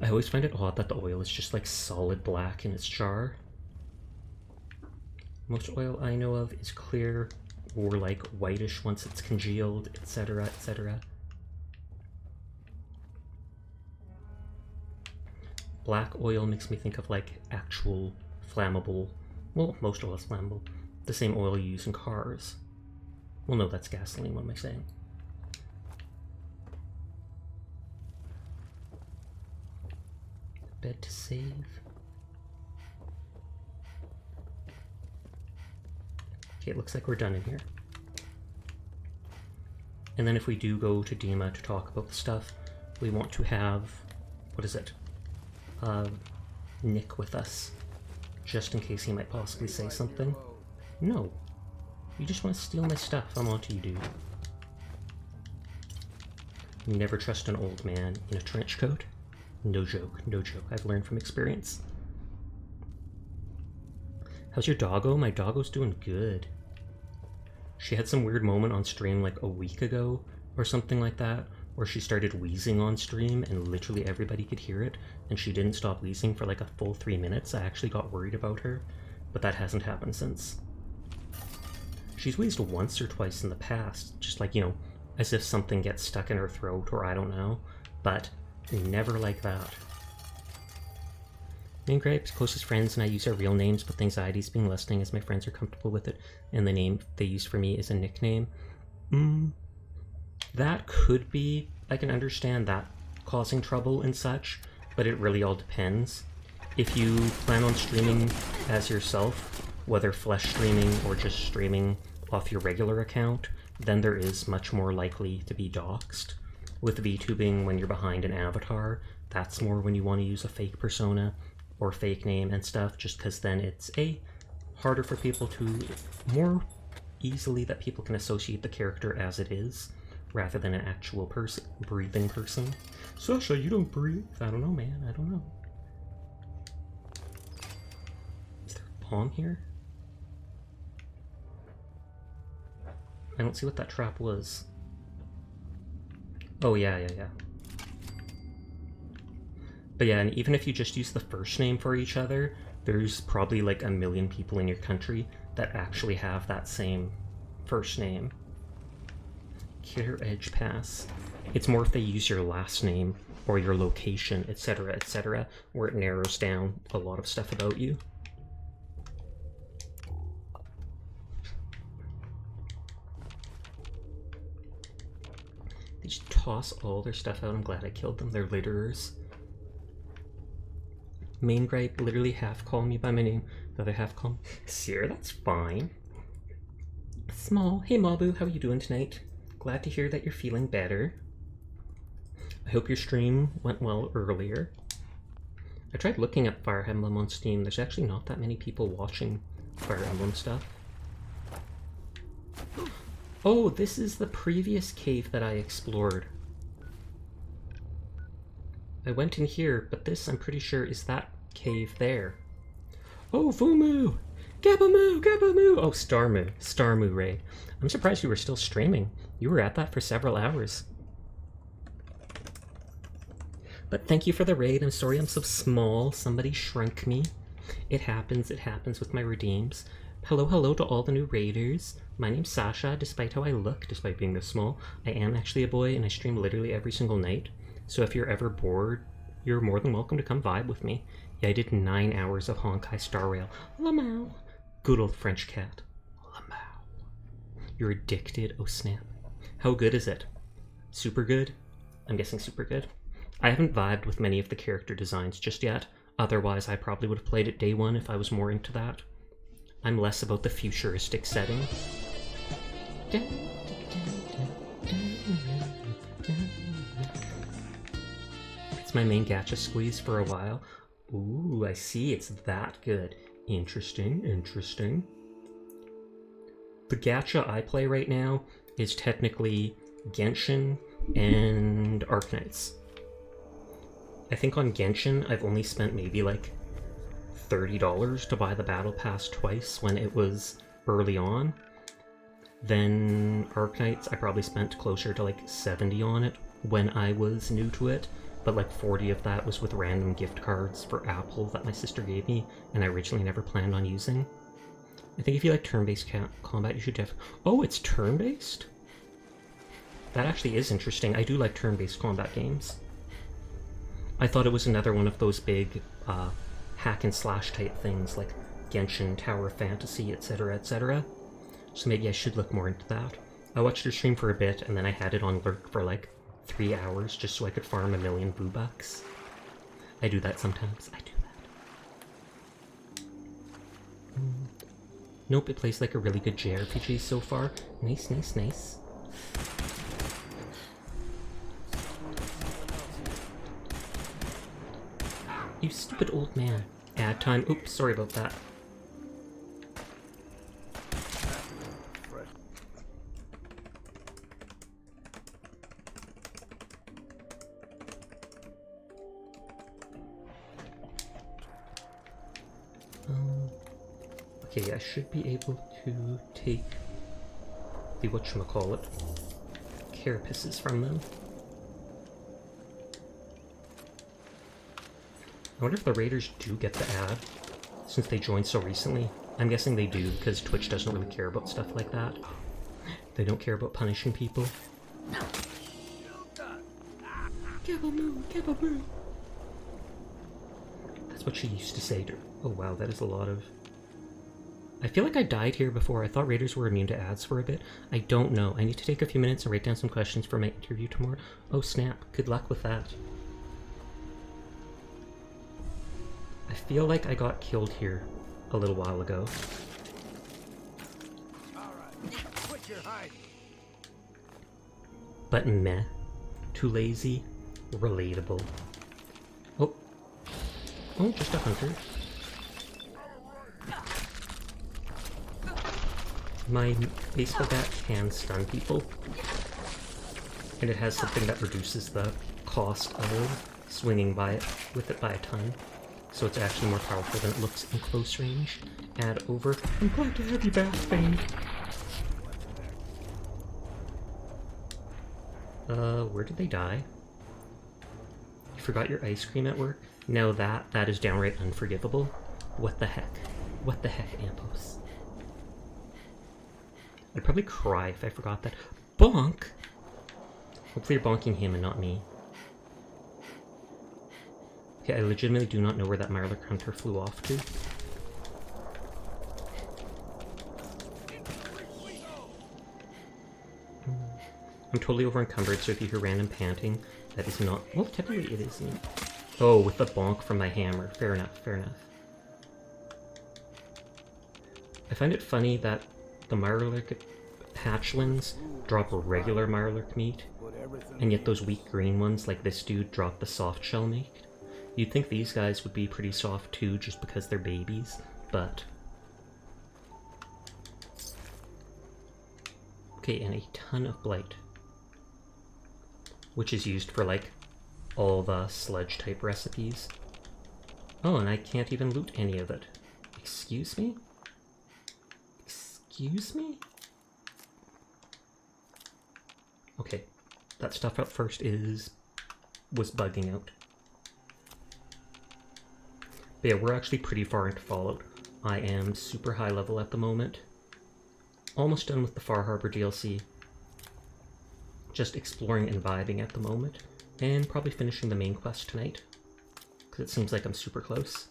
I always find it odd that the oil is just like solid black in its jar. Most oil I know of is clear or like whitish once it's congealed, etc, etc. Black oil makes me think of like actual flammable, well, most oil is flammable, the same oil you use in cars. Well, no, that's gasoline, what am I saying? Bed to save. Okay, it looks like we're done in here. And then if we do go to Dima to talk about the stuff, we want to have, what is it? Nick with us, just in case he might possibly say something. No. You just want to steal my stuff. I'm on to you, dude. You never trust an old man in a trench coat. No joke, no joke. I've learned from experience. How's your doggo? My doggo's doing good. She had some weird moment on stream like a week ago or something like that, where she started wheezing on stream and literally everybody could hear it, and she didn't stop wheezing for like a full 3 minutes. I actually got worried about her, but that hasn't happened since. She's wheezed once or twice in the past, just like, you know, as if something gets stuck in her throat or I don't know, but never like that. Me and Grape's closest friends and I use our real names, but the anxiety is being lessening as my friends are comfortable with it, and the name they used for me is a nickname. That could be, I can understand that causing trouble and such, but it really all depends. If you plan on streaming as yourself, whether flesh streaming or just streaming off your regular account, then there is much more likely to be doxed. With VTubing, when you're behind an avatar, that's more when you want to use a fake persona or fake name and stuff, just because then it's harder for people to, more easily that people can associate the character as it is, rather than an actual person, breathing person. Sasha, you don't breathe. I don't know, man. I don't know. Is there a bomb here? I don't see what that trap was. Oh, yeah. But yeah, and even if you just use the first name for each other, there's probably like 1 million people in your country that actually have that same first name. Killer Edge Pass. It's more if they use your last name or your location, etc., where it narrows down a lot of stuff about you. They just toss all their stuff out. I'm glad I killed them. They're litterers. Main gripe, literally half call me by my name, the other half call me Sierra. That's fine. Small. Hey Mabu, how are you doing tonight? Glad to hear that you're feeling better. I hope your stream went well earlier. I tried looking up Fire Emblem on Steam. There's actually not that many people watching Fire Emblem stuff. Oh, this is the previous cave that I explored. I went in here, but this, I'm pretty sure, is that cave there. Oh, Fumu! Gabamoo! Gabamoo! Oh, Starmu raid. I'm surprised you were still streaming. You were at that for several hours. But thank you for the raid. I'm sorry I'm so small. Somebody shrunk me. It happens with my redeems. Hello to all the new raiders. My name's Sasha. Despite how I look, despite being this small, I am actually a boy and I stream literally every single night. So if you're ever bored, you're more than welcome to come vibe with me. Yeah, I did 9 hours of Honkai Star Rail. Lamau. Good old French cat. Lamau. You're addicted. Oh snap. How good is it? Super good? I'm guessing super good. I haven't vibed with many of the character designs just yet. Otherwise, I probably would have played it day one if I was more into that. I'm less about the futuristic setting. It's my main gacha squeeze for a while. Ooh, I see, it's that good. Interesting. The gacha I play right now is technically Genshin and Arknights. I think on Genshin I've only spent maybe like $30 to buy the battle pass twice when it was early on. Then Arknights I probably spent closer to like 70 on it when I was new to it, but like 40 of that was with random gift cards for Apple that my sister gave me and I originally never planned on using. I think if you like turn-based combat, you should Oh, it's turn-based? That actually is interesting. I do like turn-based combat games. I thought it was another one of those big hack and slash type things like Genshin, Tower of Fantasy, etc., etc. So maybe I should look more into that. I watched your stream for a bit and then I had it on lurk for like 3 hours just so I could farm 1 million Boo-Bucks. I do that sometimes. I do that. Nope, it plays like a really good JRPG so far. Nice. You stupid old man. Ad time. Oops, sorry about that. Okay, I should be able to take the whatchamacallit carapaces from them. I wonder if the raiders do get the ad, since they joined so recently. I'm guessing they do, because Twitch doesn't really care about stuff like that. They don't care about punishing people. Gabamoo. That's what she used to say to her. Oh wow, that is a lot of... I feel like I died here before. I thought raiders were immune to ads for a bit. I don't know. I need to take a few minutes and write down some questions for my interview tomorrow. Oh snap, good luck with that. I feel like I got killed here a little while ago. But meh. Too lazy. Relatable. Oh, just a hunter. My baseball bat can stun people. And it has something that reduces the cost of swinging with it by a ton. So it's actually more powerful than it looks in close range. Add over. I'm glad to have you back, Fane. Where did they die? You forgot your ice cream at work? No, that is downright unforgivable. What the heck? What the heck, Ampos? I'd probably cry if I forgot that. Bonk! Hopefully you're bonking him and not me. Okay, I legitimately do not know where that Mirelurk Hunter flew off to. I'm totally over encumbered, so if you hear random panting, that is not... Well, technically it is me. Oh, with the bonk from my hammer. Fair enough, fair enough. I find it funny that the Mirelurk hatchlings drop regular Mirelurk meat, and yet those weak green ones, like this dude, drop the soft shell meat. You'd think these guys would be pretty soft too, just because they're babies, but... Okay, and a ton of blight. Which is used for, like, all the sludge-type recipes. Oh, and I can't even loot any of it. Excuse me? Excuse me? Okay, that stuff up first was bugging out. But yeah, we're actually pretty far into Fallout. I am super high level at the moment. Almost done with the Far Harbor DLC. Just exploring and vibing at the moment. And probably finishing the main quest tonight. Because it seems like I'm super close.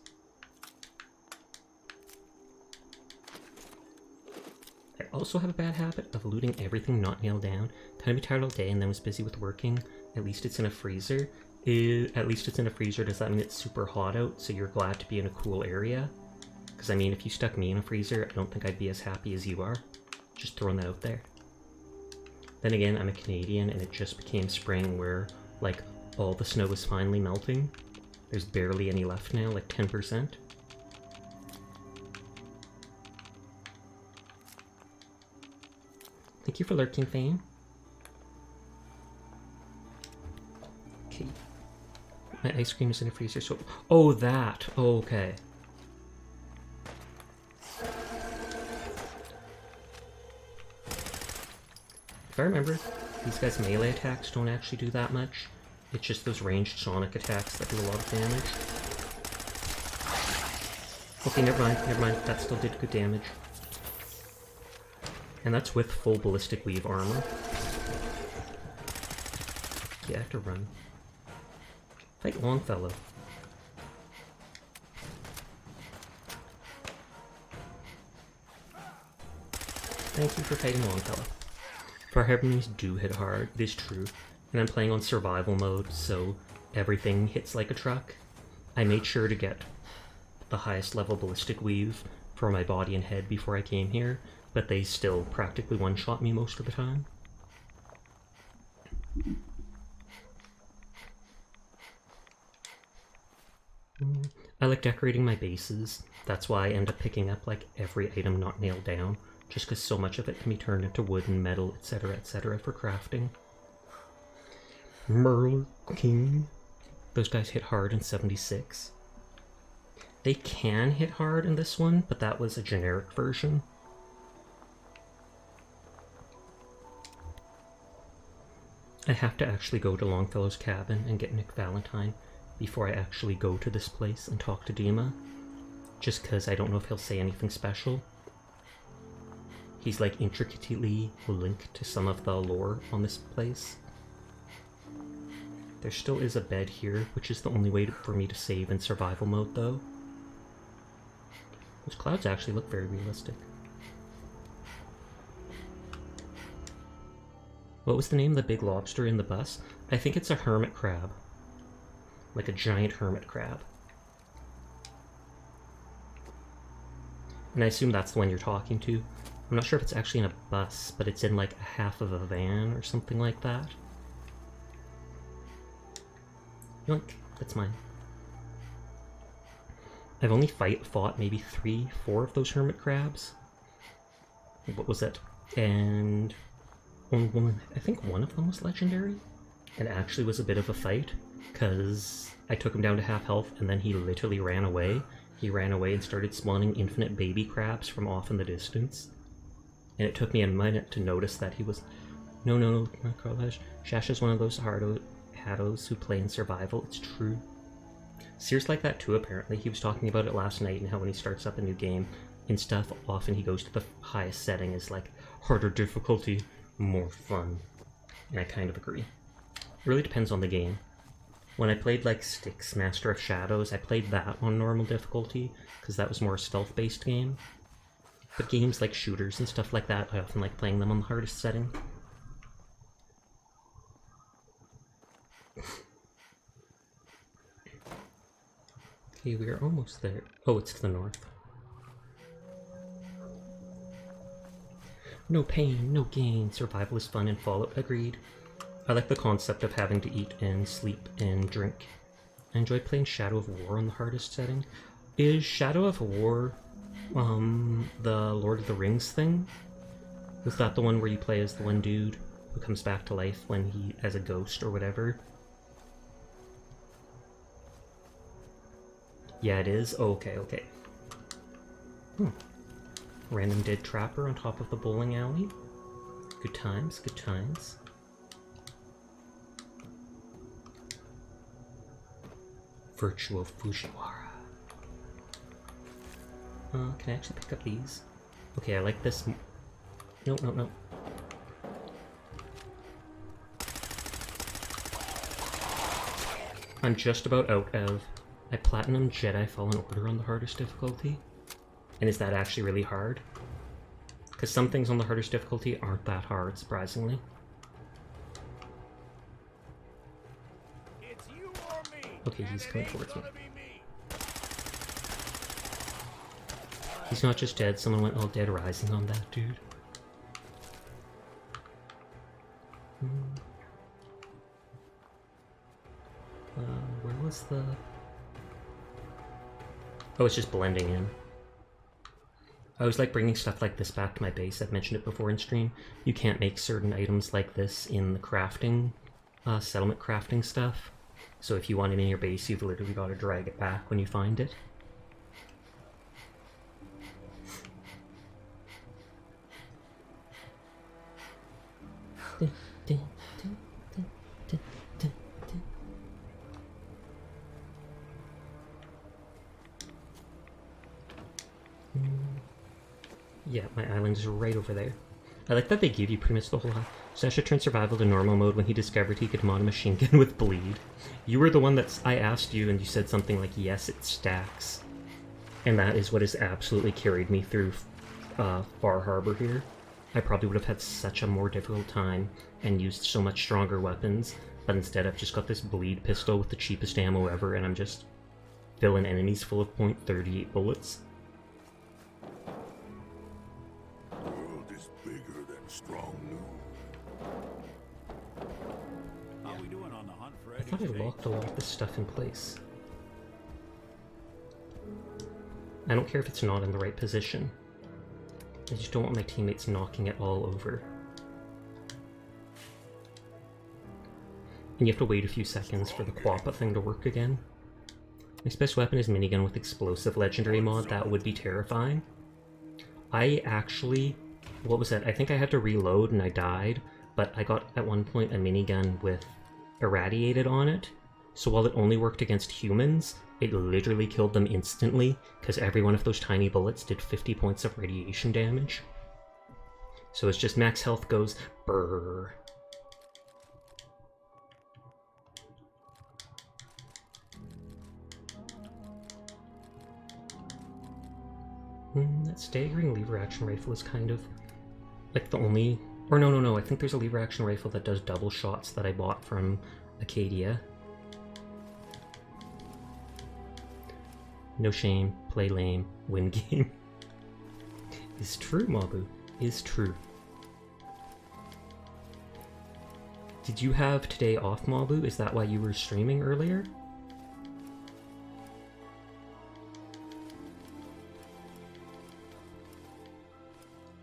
I also have a bad habit of looting everything not nailed down. Kind of be tired all day and then was busy with working. At least it's in a freezer. At least it's in a freezer. Does that mean it's super hot out, so you're glad to be in a cool area? Because I mean, if you stuck me in a freezer, I don't think I'd be as happy as you are. Just throwing that out there. Then again, I'm a Canadian and it just became spring where, like, all the snow is finally melting. There's barely any left now, like 10%. Thank you for lurking, Fane. Okay. My ice cream is in a freezer, so... Oh, that! Oh, okay. If I remember, these guys' melee attacks don't actually do that much. It's just those ranged sonic attacks that do a lot of damage. Okay, never mind. That still did good damage. And that's with full ballistic weave armor. Yeah, I have to run. Fight Longfellow. Thank you for fighting Longfellow. Far enemies do hit hard, it is true. And I'm playing on survival mode, so everything hits like a truck. I made sure to get the highest level ballistic weave for my body and head before I came here, but they still practically one-shot me most of the time. I like decorating my bases. That's why I end up picking up like every item not nailed down, just because so much of it can be turned into wood and metal, etc., for crafting. Mirelurk King. Those guys hit hard in 76. They can hit hard in this one, but that was a generic version. I have to actually go to Longfellow's cabin and get Nick Valentine before I actually go to this place and talk to Dima. Just because I don't know if he'll say anything special. He's like intricately linked to some of the lore on this place. There still is a bed here, which is the only way for me to save in survival mode though. Those clouds actually look very realistic. What was the name of the big lobster in the bus? I think it's a hermit crab. Like a giant hermit crab. And I assume that's the one you're talking to. I'm not sure if it's actually in a bus, but it's in like a half of a van or something like that. Yoink, that's mine. I've only fought maybe 3-4 of those hermit crabs. What was it? And I think one of them was legendary, and actually was a bit of a fight, because I took him down to half health, and then he literally ran away. He ran away and started spawning infinite baby crabs from off in the distance. And it took me a minute to notice that he was... No, not Carlash. Shasha's one of those hardos who play in survival, it's true. Seer's like that too, apparently. He was talking about it last night and how when he starts up a new game and stuff, often he goes to the highest setting as like harder difficulty, more fun. And I kind of agree. It really depends on the game. When I played like Styx, Master of Shadows, I played that on normal difficulty because that was more a stealth-based game. But games like shooters and stuff like that, I often like playing them on the hardest setting. Okay, we are almost there. Oh, it's to the north. No pain, no gain. Survival is fun and Fallout. Agreed. I like the concept of having to eat and sleep and drink. I enjoy playing Shadow of War on the hardest setting. Is Shadow of War the Lord of the Rings thing? Was that the one where you play as the one dude who comes back to life when he as a ghost or whatever? Yeah, it is. Oh, okay. Random dead trapper on top of the bowling alley. Good times, good times. Virtual Fujiwara. Can I actually pick up these? Okay, I like this. No. I'm just about out of... I Platinum Jedi Fallen Order on the hardest difficulty. And is that actually really hard? Because some things on the hardest difficulty aren't that hard, surprisingly. It's you or me. Okay, he's coming towards me. He's not just dead, someone went all Dead Rising on that dude. Where was the... Oh, it's just blending in. I always like bringing stuff like this back to my base. I've mentioned it before in stream. You can't make certain items like this in the crafting, settlement crafting stuff. So if you want it in your base, you've literally got to drag it back when you find it. Yeah, my island is right over there. I like that they give you pretty much the whole... Sasha turned survival to normal mode when he discovered he could mod a machine gun with bleed. You were the one that I asked you and you said something like, yes, it stacks. And that is what has absolutely carried me through Far Harbor here. I probably would have had such a more difficult time and used so much stronger weapons, but instead I've just got this bleed pistol with the cheapest ammo ever and I'm just filling enemies full of .38 bullets. Strong new. How we doing on the hunt for I thought I locked a lot of this stuff in place. I don't care if it's not in the right position. I just don't want my teammates knocking it all over. And you have to wait a few seconds for the Quappa thing to work again. My special weapon is minigun with explosive legendary mod. That would be terrifying. I actually... What was that? I think I had to reload and I died, but I got at one point a minigun with irradiated on it. So while it only worked against humans, it literally killed them instantly, because every one of those tiny bullets did 50 points of radiation damage. So it's just max health goes brrr. That staggering lever action rifle is kind of like the only... Or no, I think there's a lever action rifle that does double shots that I bought from Acadia. No shame, play lame, win game. Is true, Mabu. Is true. Did you have today off, Mabu? Is that why you were streaming earlier?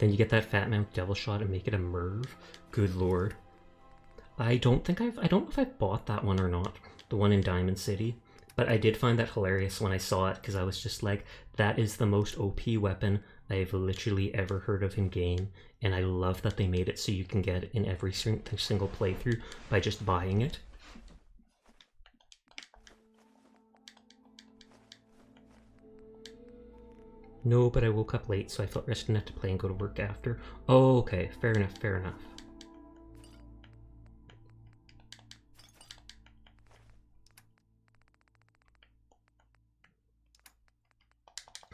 Then you get that Fat Mouth Devil Shot and make it a Merv. Good lord. I don't know if I've bought that one or not, the one in Diamond City, but I did find that hilarious when I saw it, because I was just like, that is the most OP weapon I've literally ever heard of in game, and I love that they made it so you can get it in every single playthrough by just buying it. No, but I woke up late, so I felt rested enough to play and go to work after. Oh, okay, fair enough, fair enough.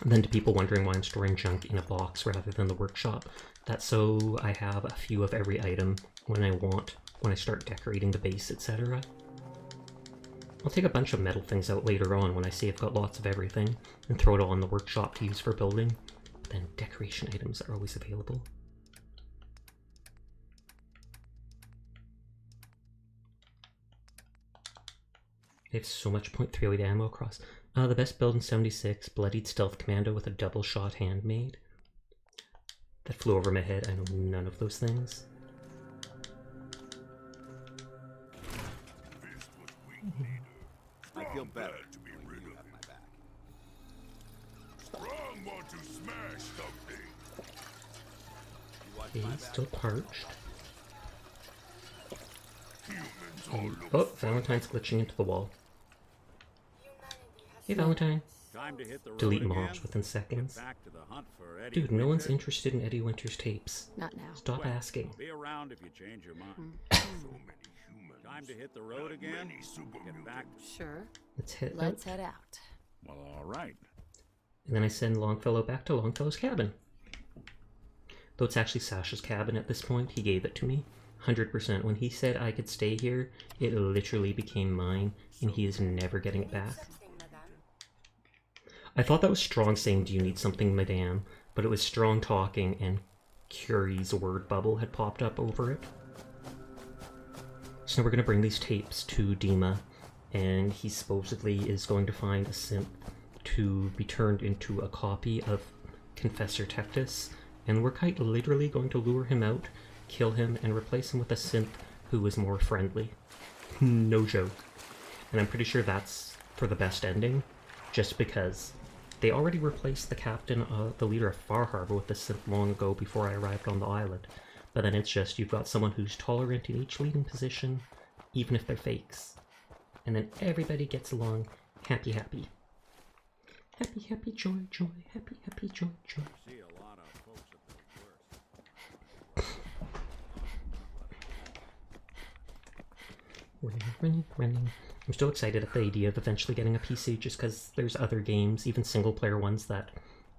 And then to people wondering why I'm storing junk in a box rather than the workshop, that's so I have a few of every item when I start decorating the base, etc. I'll take a bunch of metal things out later on when I see I've got lots of everything and throw it all in the workshop to use for building, but then decoration items are always available. I have so much .38 ammo across. The best build in 76, Bloodied Stealth Commando with a double shot handmade. That flew over my head. I know none of those things. I feel better to be rid of my back. Strong want to smash something. Okay, still parched. Humans all look Oh, Valentine's glitching into the wall. Hey Valentine. time to hit the road Delete again. mobs within seconds. Back to the hunt for Eddie Dude, no one's Winter. interested in Eddie Winter's tapes. Not now. Stop Well, asking. I'll be around if you change your mind. Hmm. So many humans. Time to hit the road again. Get back. Sure. Let's hit Let's out. head out. Well, all right. And then I send Longfellow back to Longfellow's cabin. Though it's actually Sasha's cabin at this point, he gave it to me. 100%. When he said I could stay here, it literally became mine, and he is never getting it back. I thought that was strong saying, "Do you need something, madame?" But it was strong talking, and Curie's word bubble had popped up over it. So now we're going to bring these tapes to Dima, and he supposedly is going to find a synth to be turned into a copy of Confessor Tectus, and we're quite literally going to lure him out, kill him, and replace him with a synth who is more friendly. No joke. And I'm pretty sure that's for the best ending, just because they already replaced the captain, the leader of Far Harbor with the synth long ago before I arrived on the island. But then it's just, you've got someone who's tolerant in each leading position, even if they're fakes. And then everybody gets along happy, happy. Happy, happy, joy, joy, happy, happy, joy, joy. See a lot of folks at the worst. Running. I'm still excited at the idea of eventually getting a PC, just because there's other games, even single-player ones, that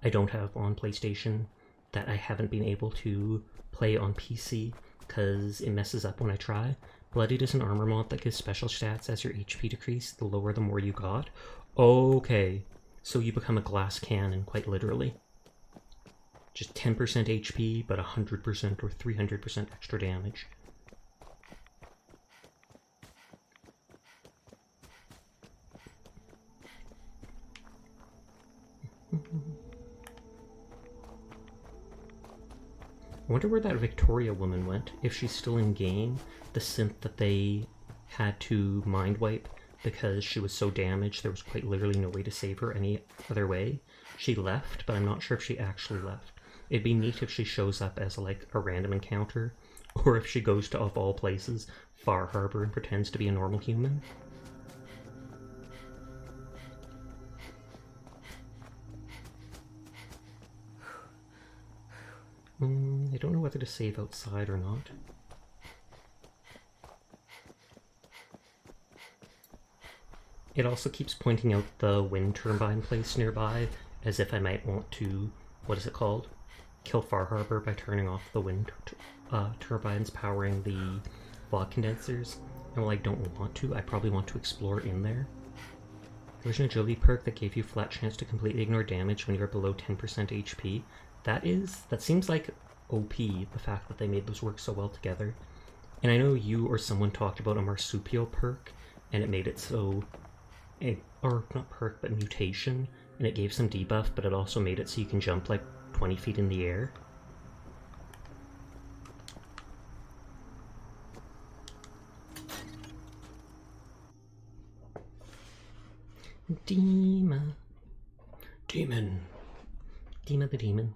I don't have on PlayStation, that I haven't been able to play on PC, because it messes up when I try. Bloodied is an armor mod that gives special stats as your HP decrease, the lower the more you got. Okay, so you become a glass cannon, quite literally. Just 10% HP, but 100% or 300% extra damage. I wonder where that Victoria woman went, if she's still in game, the synth that they had to mind wipe because she was so damaged there was quite literally no way to save her any other way. She left, but I'm not sure if she actually left. It'd be neat if she shows up as like a random encounter, or if she goes to, of all places, Far Harbor and pretends to be a normal human. I don't know whether to save outside or not. It also keeps pointing out the wind turbine place nearby, as if I might want to, what is it called? Kill Far Harbor by turning off the wind turbines powering the fog condensers. And while I don't want to, I probably want to explore in there. There's an agility perk that gave you flat chance to completely ignore damage when you're below 10% HP. That seems like OP, the fact that they made those work so well together. And I know you or someone talked about a marsupial perk, and it made it so, or not perk, but mutation, and it gave some debuff, but it also made it so you can jump like 20 feet in the air. Dima. Demon. Dima the Demon.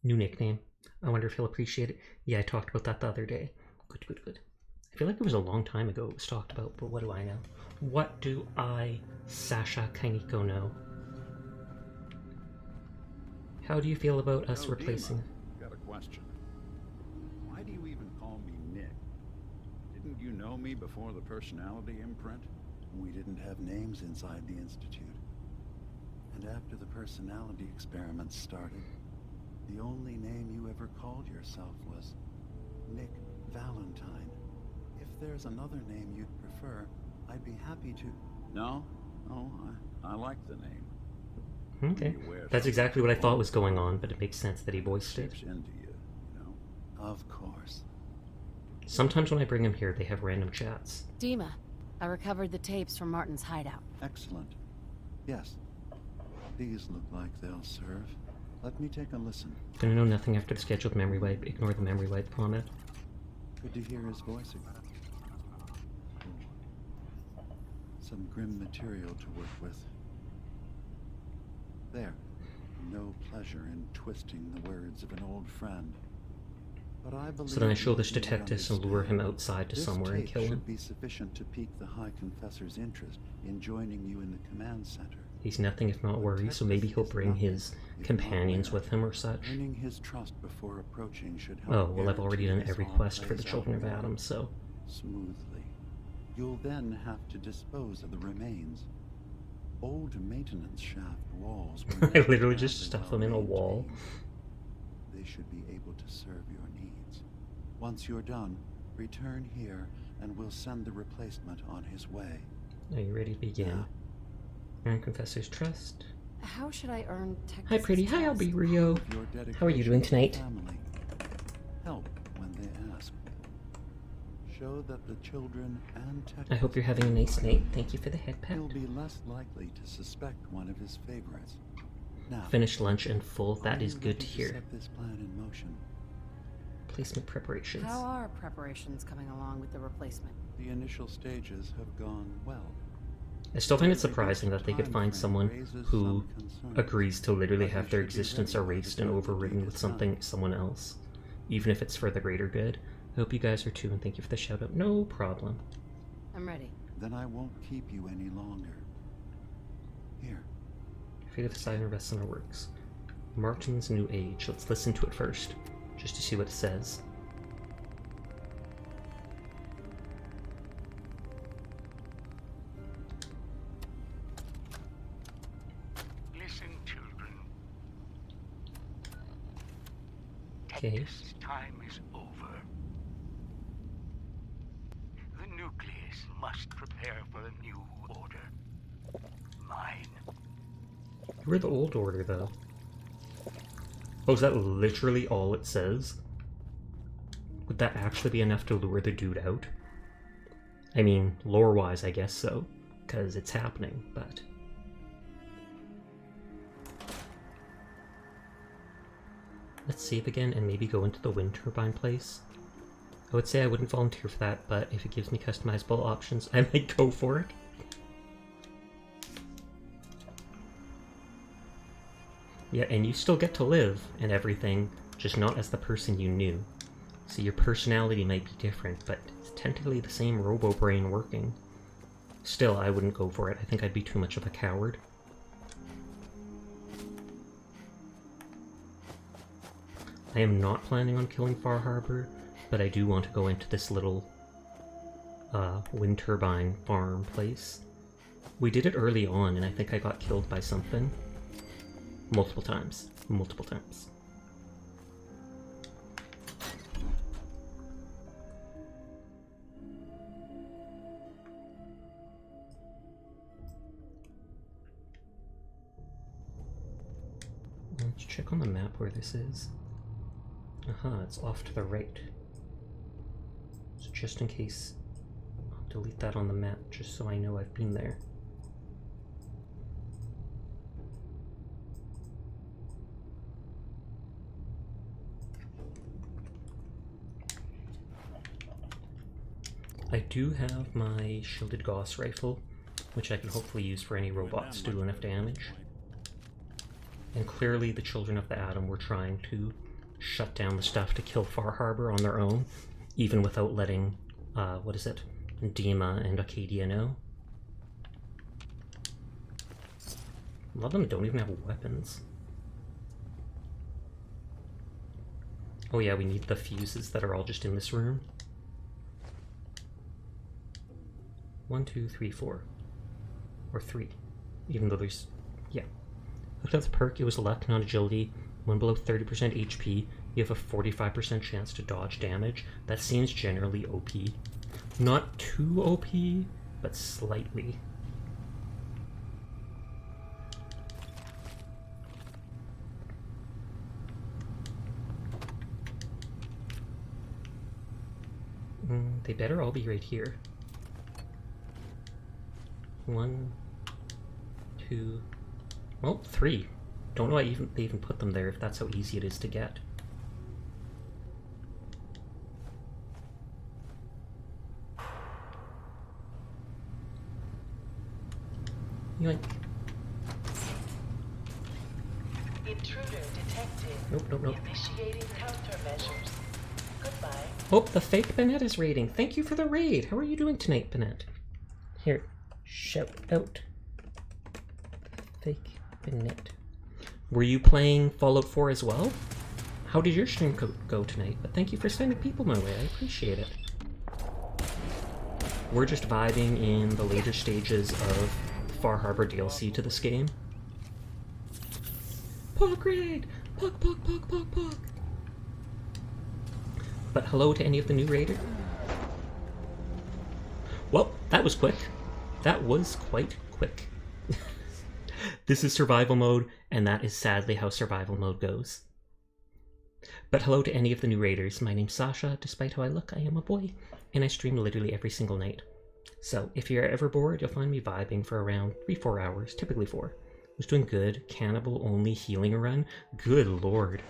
New nickname. I wonder if he'll appreciate it. Yeah, I talked about that the other day. Good, good, good. I feel like it was a long time ago it was talked about, but what do I know? What do I, Sasha Kainiko, know? How do you feel about us Hello, replacing... Dima. Got a question. Why do you even call me Nick? Didn't you know me before the personality imprint? We didn't have names inside the Institute. And after the personality experiments started, the only name you ever called yourself was Nick Valentine. If there's another name you'd prefer, I'd be happy to... No? Oh, I like the name. Okay. That's exactly what I thought was going on, but it makes sense that he voiced it. Seeps into you know? Of course. Sometimes when I bring him here, they have random chats. Dima, I recovered the tapes from Martin's hideout. Excellent. Yes. These look like they'll serve. Let me take a listen. Gonna know nothing after the scheduled memory wipe. Ignore the memory wipe comment. Good to hear his voice again. Some grim material to work with. There. No pleasure in twisting the words of an old friend. But I believe So then I show this to you will Tectis and lure him understand. outside to This somewhere and tape kill him. should be sufficient to pique the High Confessor's interest in joining you in the command center. He's nothing if not worried, so maybe he'll bring his companions with him or such. Earning his trust before approaching should help. Oh, well, I've already done guarantee every this all quest for the plays Children of out Adam, so... smoothly. You'll then have to dispose of the remains. Old maintenance shaft walls were I literally never just badly stuff them in a wall. maintained. They should be able to serve your needs. Once you're done, return here and we'll send the replacement on his way. Are you ready to begin? Earn Confessor's trust. How should I earn Texas? Hi, pretty. Hi, I'll be Rio. Prove your dedication How are you doing to tonight? family. Help when they ask. Show that the children and I hope you're having a nice night. Thank you for the head pat. He'll be less likely to suspect one of his favorites. Now, Finished lunch in full. That are is you good to ready hear. Set this plan in motion. Placement preparations. How are preparations coming along with the replacement? The initial stages have gone well. I still find it surprising that they could find Timeframe someone raises who some concern. agrees to literally But you have their should be existence ready by the erased and time the overridden deed with is something done. someone else, even if it's for the greater good. I hope you guys are too, and thank you for the shout out. No problem. I'm ready. Then I won't keep you any longer. Here. Fate of the Siren rests on our works. Martin's New Age. Let's listen to it first, just to see what it says. Listen, children. Okay. Tectis' time is over. The nucleus must prepare for a new order. Mine. We're the old order, though. Oh, is that literally all it says? Would that actually be enough to lure the dude out? I mean, lore-wise, I guess so, because it's happening, but... Let's save again and maybe go into the wind turbine place. I would say I wouldn't volunteer for that, but if it gives me customizable options, I might go for it. Yeah, and you still get to live and everything, just not as the person you knew. So your personality might be different, but it's technically the same robo-brain working. Still, I wouldn't go for it. I think I'd be too much of a coward. I am not planning on killing Far Harbor, but I do want to go into this little wind turbine farm place. We did it early on, and I think I got killed by something. Multiple times. Multiple times. Let's check on the map where this is. Aha, it's off to the right. So just in case, I'll delete that on the map just so I know I've been there. I do have my shielded Gauss rifle, which I can hopefully use for any robots to do enough damage. And clearly the Children of the Atom were trying to shut down the stuff to kill Far Harbor on their own, even without letting, what is it, Dima and Acadia know. A lot of them don't even have weapons. Oh yeah, we need the fuses that are all just in this room. 1, 2, 3, 4. Or 3. Even though there's... yeah. Looked at the perk, it was luck, not agility. When below 30% HP, you have a 45% chance to dodge damage. That seems generally OP. Not too OP, but slightly. They better all be right here. 1, 2, well, 3. Don't know why they even put them there if that's how easy it is to get. Yoink. Intruder detected. Nope, nope, nope. Initiating countermeasures. Goodbye. Oh, the fake Bennett is raiding. Thank you for the raid. How are you doing tonight, Bennett? Here, shout out. Fake Bennett. Were you playing Fallout 4 as well? How did your stream go tonight? But thank you for sending people my way. I appreciate it. We're just vibing in the later stages of Far Harbor DLC to this game. Pog raid! Pog, pog, pog, pog, pog! But hello to any of the new raiders. Well, that was quick. That was quite quick. This is survival mode, and that is sadly how survival mode goes. But hello to any of the new raiders. My name's Sasha. Despite how I look, I am a boy, and I stream literally every single night. So if you're ever bored, you'll find me vibing for around 3-4 hours, typically 4. I was doing good, cannibal only healing a run. Good lord.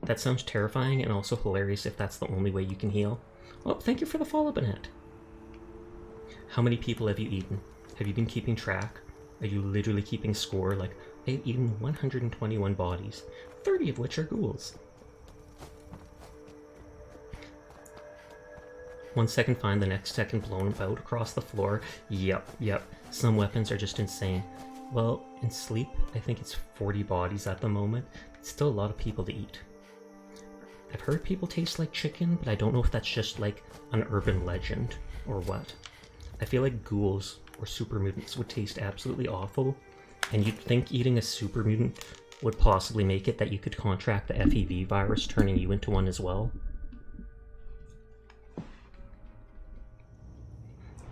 That sounds terrifying and also hilarious if that's the only way you can heal. Well, thank you for the follow, Bennett. How many people have you eaten? Have you been keeping track? Are you literally keeping score? Like, I've eaten 121 bodies, 30 of which are ghouls. 1 second fine, the next second blown about across the floor. Yep. Some weapons are just insane. Well, in sleep, I think it's 40 bodies at the moment. It's still a lot of people to eat. I've heard people taste like chicken, but I don't know if that's just like an urban legend or what. I feel like ghouls or super mutants would taste absolutely awful, and you'd think eating a super mutant would possibly make it that you could contract the FEV virus, turning you into one as well.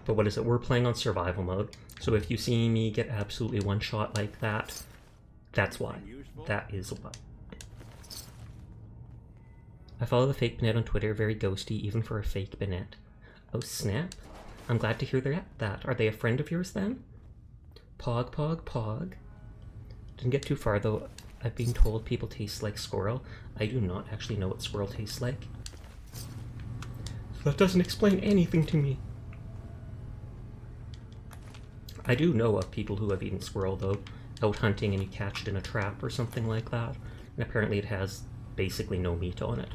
But what is it? We're playing on survival mode, so if you see me get absolutely one shot like that, that's why. That is why. I follow the fake Bennett on Twitter, very ghosty, even for a fake Bennett. Oh snap. I'm glad to hear that. Are they a friend of yours then? Pog, pog, pog. Didn't get too far though. I've been told people taste like squirrel. I do not actually know what squirrel tastes like. That doesn't explain anything to me. I do know of people who have eaten squirrel though, out hunting and you catch it in a trap or something like that. And apparently it has basically no meat on it.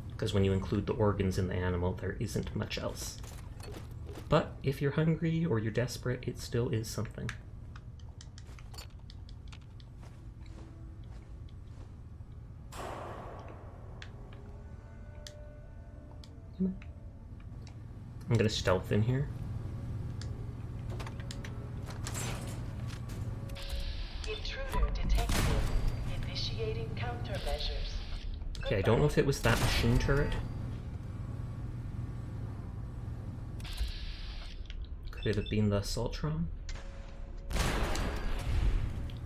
Because when you include the organs in the animal, there isn't much else. But if you're hungry or you're desperate, it still is something. I'm gonna stealth in here. Intruder detected. Initiating countermeasures. Okay, I don't know if it was that machine turret. Could it have been the Assaultron?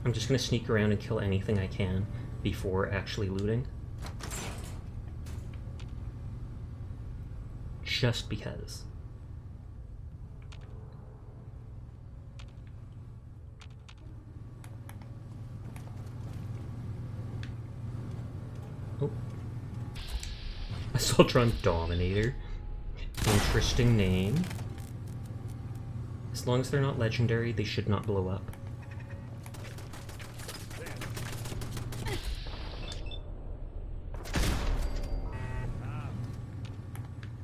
I'm just gonna sneak around and kill anything I can before actually looting. Just because. Oh. Assaultron Dominator. Interesting name. As long as they're not legendary, they should not blow up.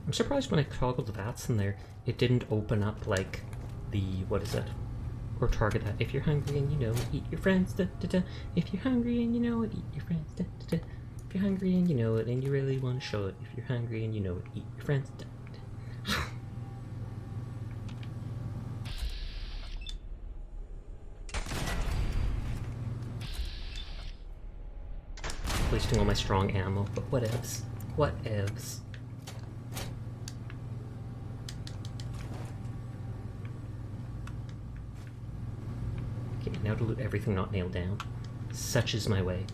I'm surprised when I toggled the VATS in there, it didn't open up like the, what is it? Or target that. If you're hungry and you know it, eat your friends, da da da. If you're hungry and you know it, eat your friends, da da da. If you're hungry and you know it and you really want to show it, if you're hungry and you know it, eat your friends, da da da. Wasting all my strong ammo, but whatevs. Whatevs. Okay, now to loot everything not nailed down. Such is my way.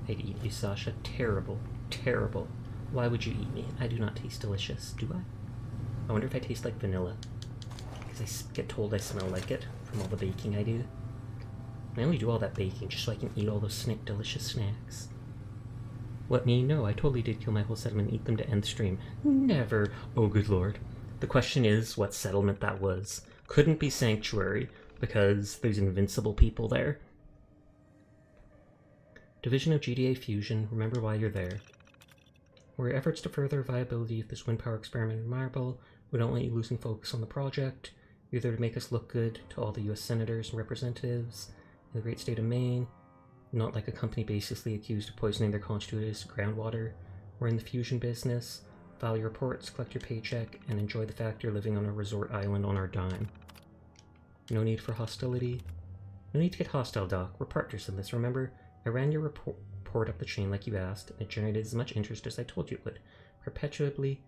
I'd eat you, Sasha. Terrible. Terrible. Why would you eat me? I do not taste delicious, do I? I wonder if I taste like vanilla. Because I get told I smell like it from all the baking I do. I only do all that baking just so I can eat all those delicious snacks. What, me? No, I totally did kill my whole settlement and eat them to end the stream. Never. Oh, good lord. The question is what settlement that was. Couldn't be Sanctuary, because there's invincible people there. Division of GDA Fusion, remember why you're there. Were your efforts to further viability of this wind power experiment admirable? We don't want you losing focus on the project. You're there to make us look good to all the US senators and representatives in the great state of Maine, not like a company basically accused of poisoning their constituents' groundwater. We're in the fusion business. File your reports, collect your paycheck, and enjoy the fact you're living on a resort island on our dime. No need for hostility. No need to get hostile, Doc. We're partners in this, remember? I ran your report up the chain like you asked, and it generated as much interest as I told you it would. Perpetually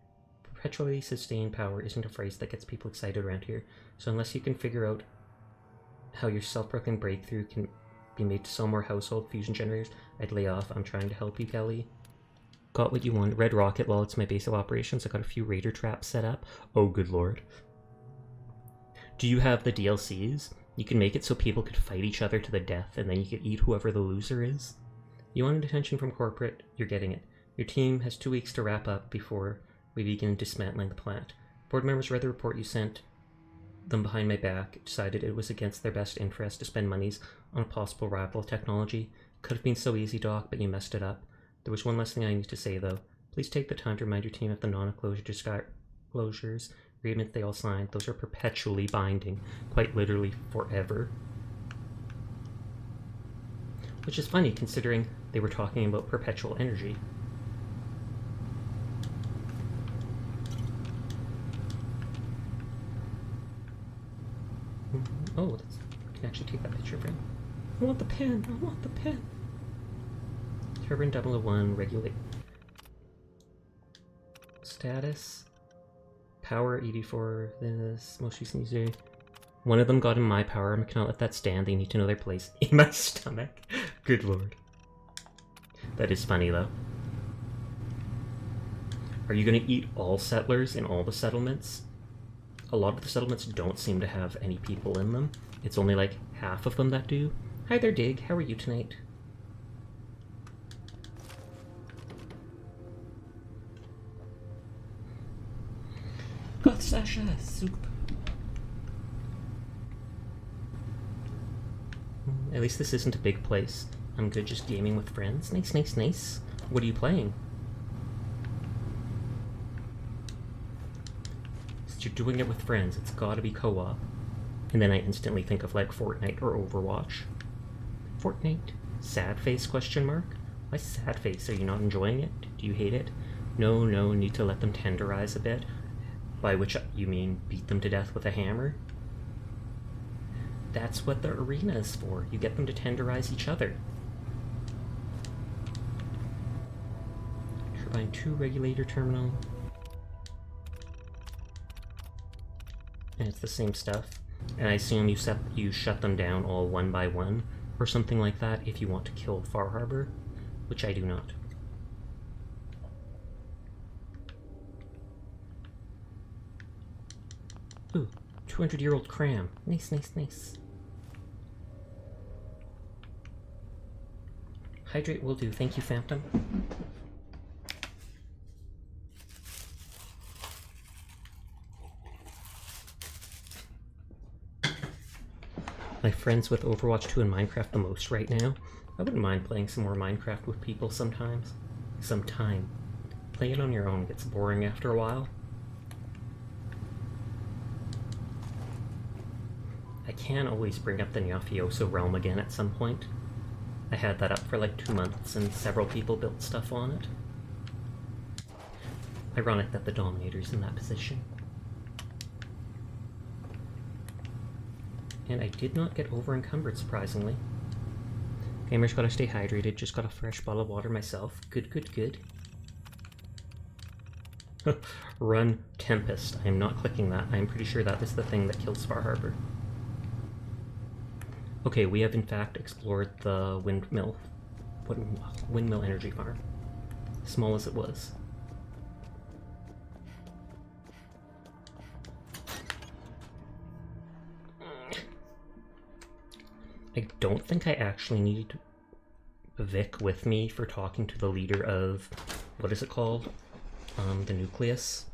sustained power isn't a phrase that gets people excited around here, so unless you can figure out how your self-proclaimed breakthrough can be made to sell more household fusion generators, I'd lay off. I'm trying to help you, Kelly. Got what you want. Red Rocket, while it's my base of operations, I got a few raider traps set up. Oh, good lord. Do you have the DLCs? You can make it so people could fight each other to the death, and then you could eat whoever the loser is. You wanted attention from corporate, you're getting it. Your team has 2 weeks to wrap up before we begin dismantling the plant. Board members read the report you sent them behind my back, decided it was against their best interest to spend monies on a possible rival technology. Could have been so easy, Doc, but you messed it up. There was one last thing I need to say, though. Please take the time to remind your team of the non-disclosures agreements they all signed. Those are perpetually binding, quite literally forever. Which is funny, considering they were talking about perpetual energy. Oh, I can actually take that picture frame. I want the pen! I want the pen! Turbine 001, regulate. Status. Power 84, this most recent user. One of them got in my power. I cannot let that stand. They need to know their place in my stomach. Good lord. That is funny, though. Are you going to eat all settlers in all the settlements? A lot of the settlements don't seem to have any people in them. It's only like half of them that do. Hi there, Dig. How are you tonight? Got Sasha soup. At least this isn't a big place. I'm good just gaming with friends. Nice, nice, nice. What are you playing? Since you're doing it with friends, it's gotta be co-op. And then I instantly think of like Fortnite or Overwatch. Fortnite? Sad face question mark? Why sad face? Are you not enjoying it? Do you hate it? No, need to let them tenderize a bit. By which you mean beat them to death with a hammer? That's what the arena is for. You get them to tenderize each other. Turbine 2 regulator terminal. And it's the same stuff. And I assume you shut them down all one by one, or something like that, if you want to kill Far Harbor, which I do not. Ooh, 200-year-old cram. Nice, nice, nice. Hydrate will do. Thank you, Phantom. my friends with Overwatch 2 and Minecraft the most right now. I wouldn't mind playing some more Minecraft with people sometimes. Sometime. Playing it on your own gets boring after a while. I can always bring up the Nyafioso realm again at some point. I had that up for like 2 months and several people built stuff on it. Ironic that the Dominator's in that position. And I did not get over-encumbered, surprisingly. Gamers gotta stay hydrated, just got a fresh bottle of water myself. Good, good, good. Run Tempest. I am not clicking that. I am pretty sure that is the thing that kills Far Harbor. Okay, we have in fact explored the windmill energy farm. Small as it was. I don't think I actually need Vic with me for talking to the leader of, what is it called? The Nucleus.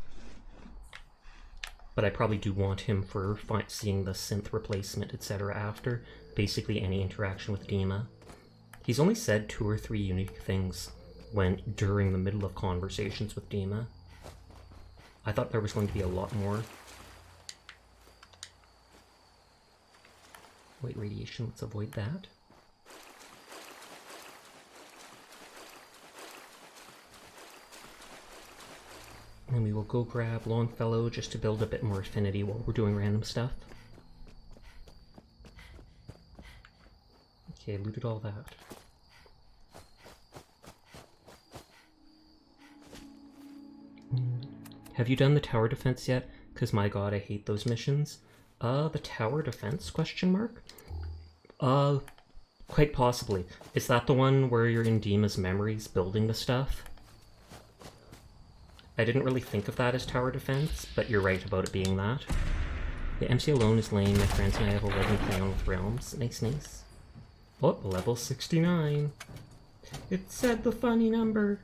But I probably do want him for seeing the synth replacement, etc. after. Basically any interaction with Dima. He's only said 2 or 3 unique things during the middle of conversations with Dima. I thought there was going to be a lot more. Wait, radiation, let's avoid that. And we will go grab Longfellow just to build a bit more affinity while we're doing random stuff. Okay, looted all that. Have you done the tower defense yet? Because my god, I hate those missions. The tower defense, question mark? Quite possibly. Is that the one where you're in Dima's memories building the stuff? I didn't really think of that as tower defense, but you're right about it being that. The MC alone is lame. My friends and I have already played on with Realms. Nice, nice. Oh, level 69. It said the funny number.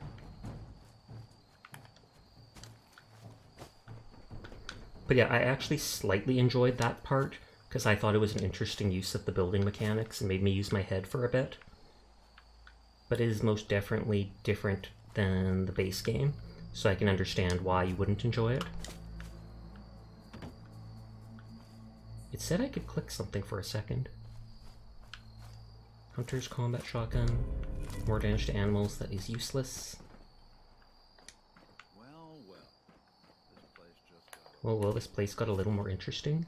But yeah, I actually slightly enjoyed that part, because I thought it was an interesting use of the building mechanics and made me use my head for a bit. But it is most definitely different than the base game, so I can understand why you wouldn't enjoy it. It said I could click something for a second. Hunter's combat shotgun. More damage to animals, that is useless. Well, this place got a little more interesting.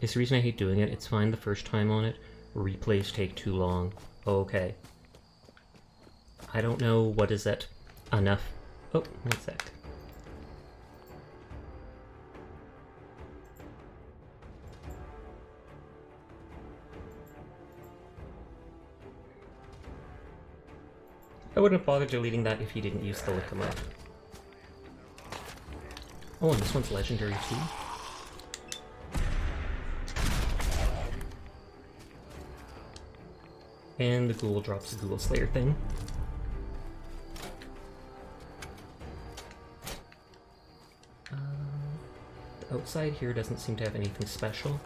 It's the reason I hate doing it. It's fine the first time on it. Replays take too long. Okay. I don't know, what is it? Enough. Oh, 1 sec. I wouldn't have bothered deleting that if you didn't use the lick 'em up. Oh, and this one's legendary too. And the ghoul drops the Ghoul Slayer thing. The outside here doesn't seem to have anything special.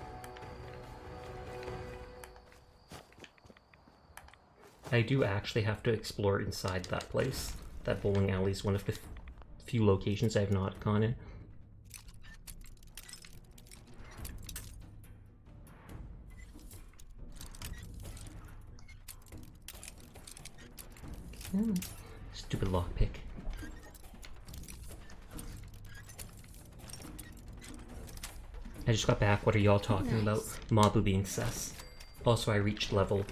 I do actually have to explore inside that place. That bowling alley is one of the few locations I have not gone in. Stupid lockpick. I just got back. What are y'all talking about? Mabu being sus. Also, I reached level...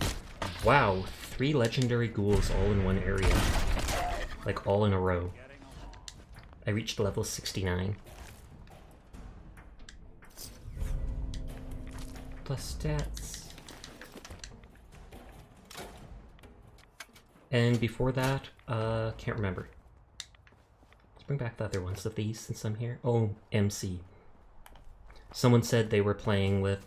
Wow, 3 legendary ghouls all in one area. Like, all in a row. I reached level 69. Plus stats. And before that, can't remember. Let's bring back the other ones of these since I'm here. Oh, MC. Someone said they were playing with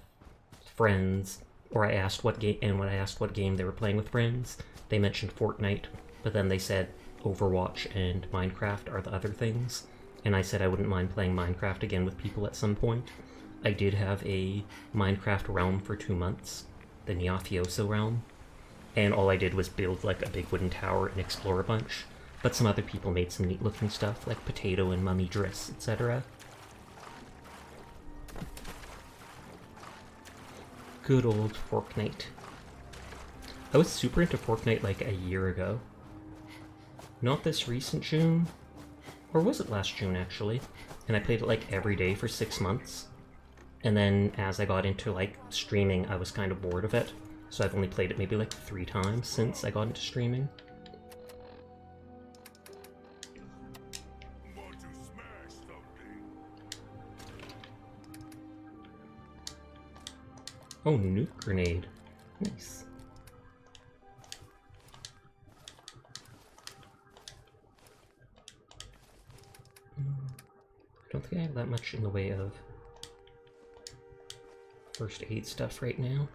friends, or I asked what game, and when I asked what game they were playing with friends, they mentioned Fortnite, but then they said Overwatch and Minecraft are the other things, and I said I wouldn't mind playing Minecraft again with people at some point. I did have a Minecraft realm for 2 months, the Neofioso realm, and all I did was build like a big wooden tower and explore a bunch. But some other people made some neat looking stuff, like Potato and Mummy Driss, etc. Good old Fortnite. I was super into Fortnite like a year ago. Not this recent June, or was it last June actually? And I played it like every day for 6 months. And then as I got into like streaming, I was kind of bored of it. So I've only played it maybe like 3 times since I got into streaming. Oh, nuke grenade. Nice. I don't think I have that much in the way of first aid stuff right now.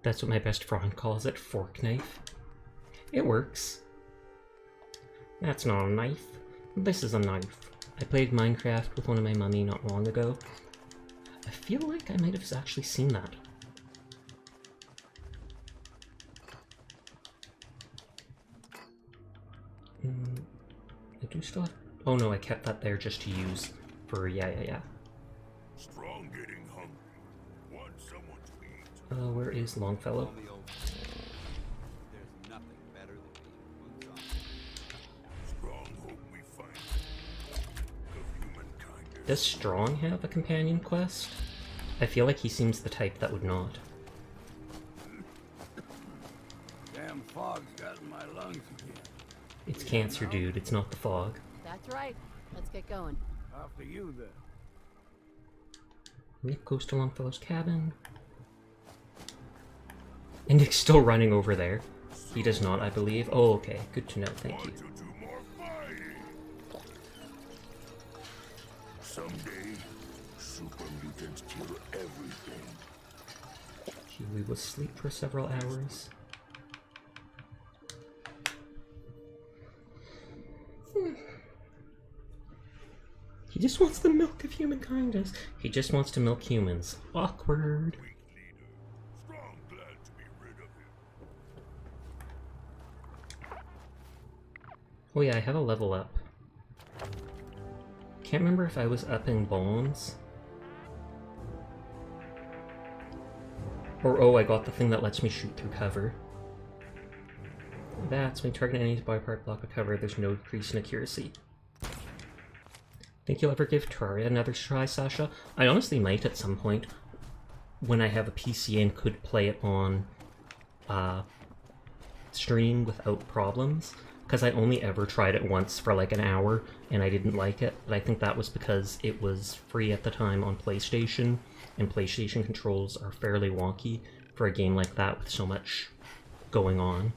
That's what my best friend calls it, fork knife. It works. That's not a knife. This is a knife. I played Minecraft with one of my mummy not long ago. I feel like I might have actually seen that. I do still have... Oh no, I kept that there just to use for... Yeah. Strong getting hungry. Want someone to eat. Where is Longfellow? There's nothing better than being boots on. Strong hope we find of humankind. Does Strong have a companion quest? I feel like he seems the type that would not. Damn fog's got in my lungs again. It's cancer, dude. It's not the fog. That's right. Let's get going. After you, then. Nick goes to Longfellow's cabin. And Nick's still running over there. He does not, I believe. Oh, okay. Good to know. Thank you. To do more fighting. Someday, super mutants kill everything. Huey will sleep for several hours. He just wants the milk of humankind. He just wants to milk humans. Awkward. Weak leader. Strong glad to be rid of him. Oh yeah, I have a level up. Can't remember if I was upping bombs. Or, oh, I got the thing that lets me shoot through cover. That's when target enemies by part block of cover, there's no decrease in accuracy. Think you'll ever give Terraria another try, Sasha? I honestly might at some point when I have a PC and could play it on stream without problems. Because I only ever tried it once for like an hour and I didn't like it. But I think that was because it was free at the time on PlayStation, and PlayStation controls are fairly wonky for a game like that with so much going on.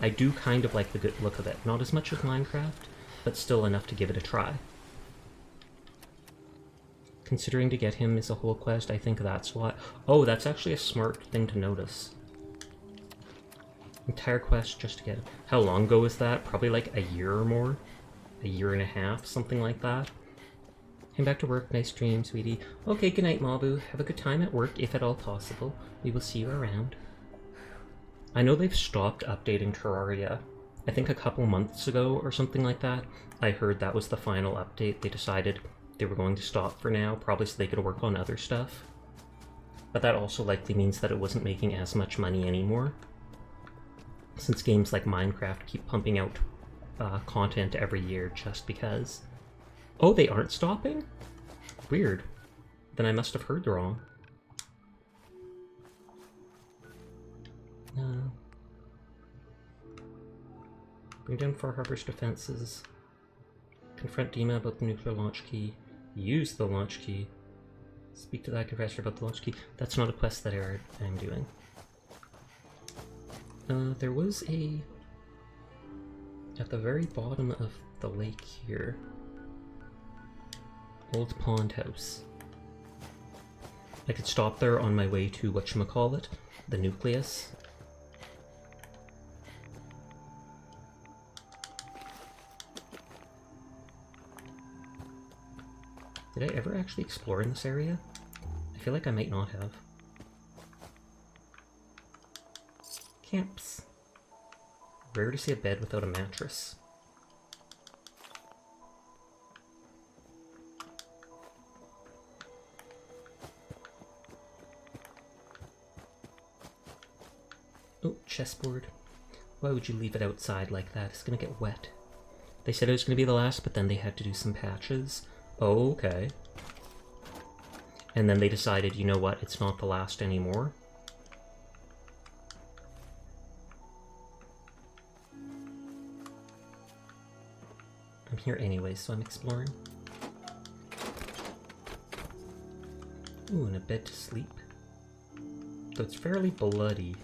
I do kind of like the good look of it. Not as much as Minecraft, but still enough to give it a try. Considering to get him is a whole quest, I think that's what... Oh, that's actually a smart thing to notice. Entire quest just to get him. How long ago was that? Probably like a year or more? A year and a half, something like that. Came back to work, nice dream, sweetie. Okay, good night, Mabu. Have a good time at work, if at all possible. We will see you around. I know they've stopped updating Terraria. I think a couple months ago or something like that, I heard that was the final update. They decided they were going to stop for now, probably so they could work on other stuff. But that also likely means that it wasn't making as much money anymore, since games like Minecraft keep pumping out content every year just because. Oh, they aren't stopping? Weird. Then I must have heard wrong. Bring down Far Harbor's defenses. Confront Dima about the nuclear launch key. Use the launch key. Speak to that professor about the launch key. That's not a quest that I'm doing. There was a... At the very bottom of the lake here. Old Pond House. I could stop there on my way to whatchamacallit, the nucleus. Did I ever actually explore in this area? I feel like I might not have. Camps. Rare to see a bed without a mattress. Oh, chessboard. Why would you leave it outside like that? It's gonna get wet. They said it was gonna be the last, but then they had to do some patches. Oh, okay. And then they decided, you know what, it's not the last anymore. I'm here anyway, so I'm exploring. Ooh, and a bed to sleep. Though it's fairly bloody.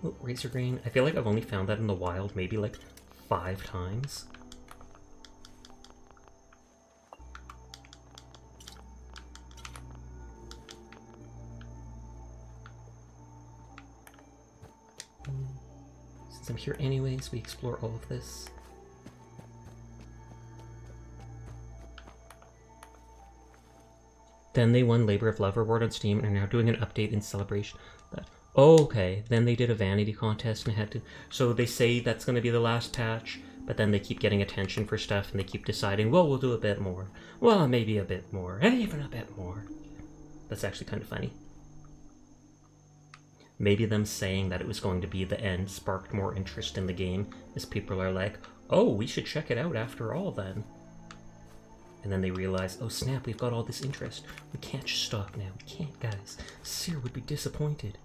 Oh, razor grain. I feel like I've only found that in the wild maybe like 5 times. Since I'm here anyways, we explore all of this. Then they won Labor of Love Award on Steam and are now doing an update in celebration of that. Oh, okay. Then they did a vanity contest and had to... So they say that's going to be the last patch, but then they keep getting attention for stuff and they keep deciding, well, we'll do a bit more. Well, maybe a bit more. And even a bit more. That's actually kind of funny. Maybe them saying that it was going to be the end sparked more interest in the game, as people are like, oh, we should check it out after all then. And then they realize, oh snap, we've got all this interest. We can't just stop now. We can't, guys. Seer would be disappointed.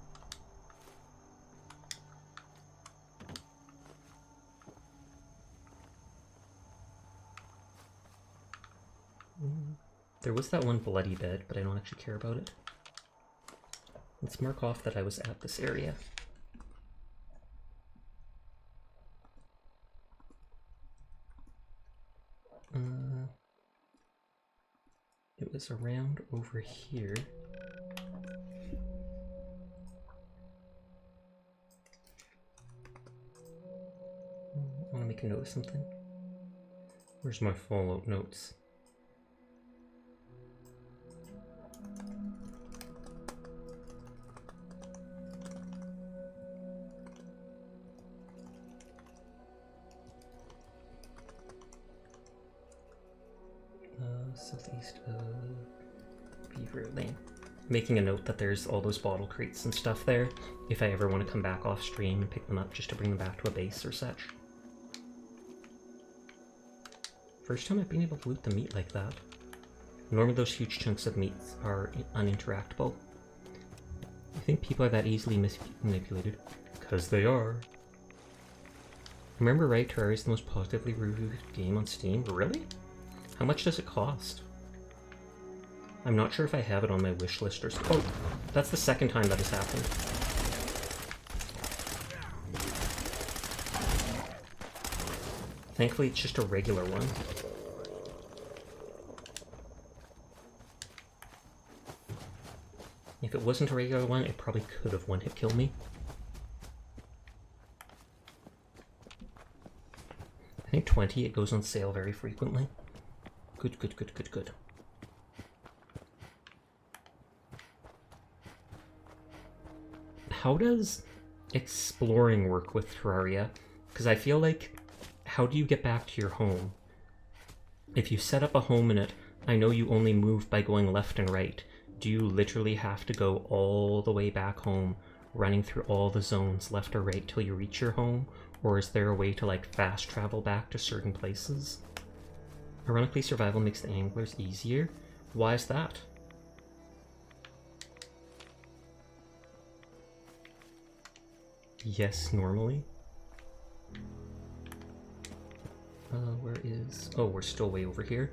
There was that one bloody bed, but I don't actually care about it. Let's mark off that I was at this area. It was around over here. I want to make a note of something. Where's my Fallout notes? Southeast of Beaver Lane. Making a note that there's all those bottle crates and stuff there, if I ever want to come back off stream and pick them up just to bring them back to a base or such. First time I've been able to loot the meat like that. Normally those huge chunks of meat are uninteractable. I think people are that easily manipulated. Because they are. Remember right, Terraria is the most positively reviewed game on Steam? Really? How much does it cost? I'm not sure if I have it on my wish list or... Oh, that's the second time that has happened. Thankfully, it's just a regular one. If it wasn't a regular one, it probably could have one-hit killed me. I think 20, it goes on sale very frequently. Good, good, good, good, good. How does exploring work with Terraria? Because I feel like, how do you get back to your home? If you set up a home in it, I know you only move by going left and right. Do you literally have to go all the way back home, running through all the zones left or right till you reach your home? Or is there a way to like fast travel back to certain places? Ironically, survival makes the anglers easier. Why is that? Yes, normally. Where is... Oh, we're still way over here.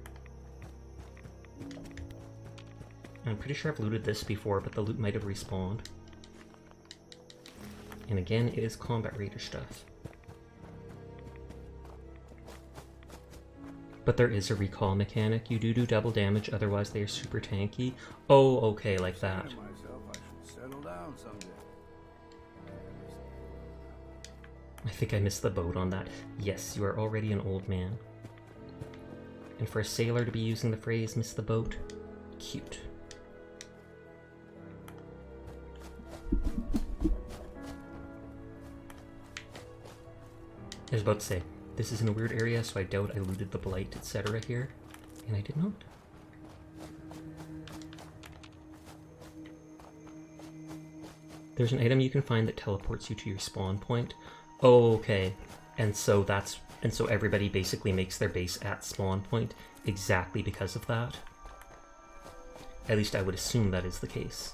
I'm pretty sure I've looted this before, but the loot might have respawned. And again, it is Combat Raider stuff. But there is a recall mechanic. You do double damage, otherwise they are super tanky. Oh, okay, like that. I think I missed the boat on that. Yes, you are already an old man. And for a sailor to be using the phrase miss the boat, cute. I was about to say, this is in a weird area, so I doubt I looted the blight, etc. here. And I did not. There's an item you can find that teleports you to your spawn point. Oh, okay. And so everybody basically makes their base at spawn point exactly because of that. At least I would assume that is the case.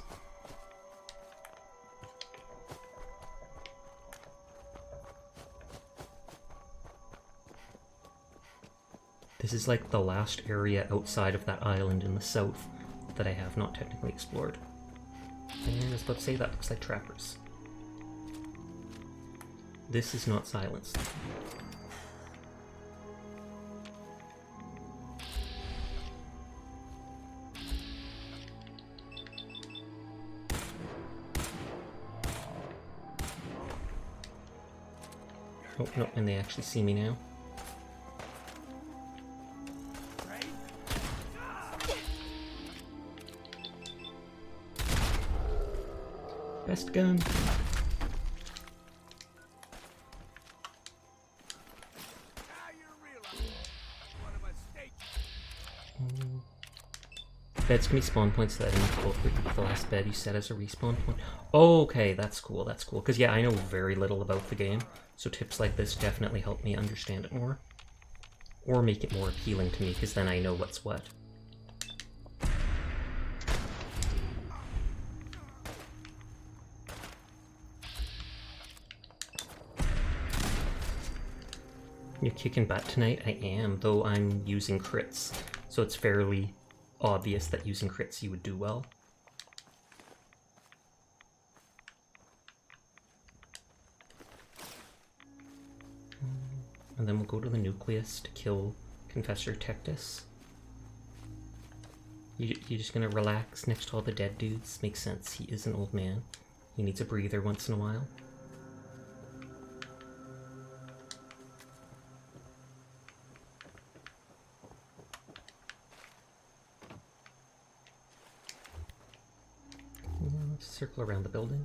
This is like the last area outside of that island in the south that I have not technically explored. And I was about to say, that looks like trappers. This is not silenced. Oh, no, and they actually see me now. Best gun. Beds can be spawn points that the last bed you set as a respawn point. Oh, okay, that's cool, that's cool. Because yeah, I know very little about the game, so tips like this definitely help me understand it more. Or make it more appealing to me, because then I know what's what. You're kicking butt tonight? I am, though I'm using crits, so it's fairly obvious that using crits you would do well. And then we'll go to the nucleus to kill Confessor Tectus. You're just gonna relax next to all the dead dudes? Makes sense, he is an old man. He needs a breather once in a while. Circle around the building.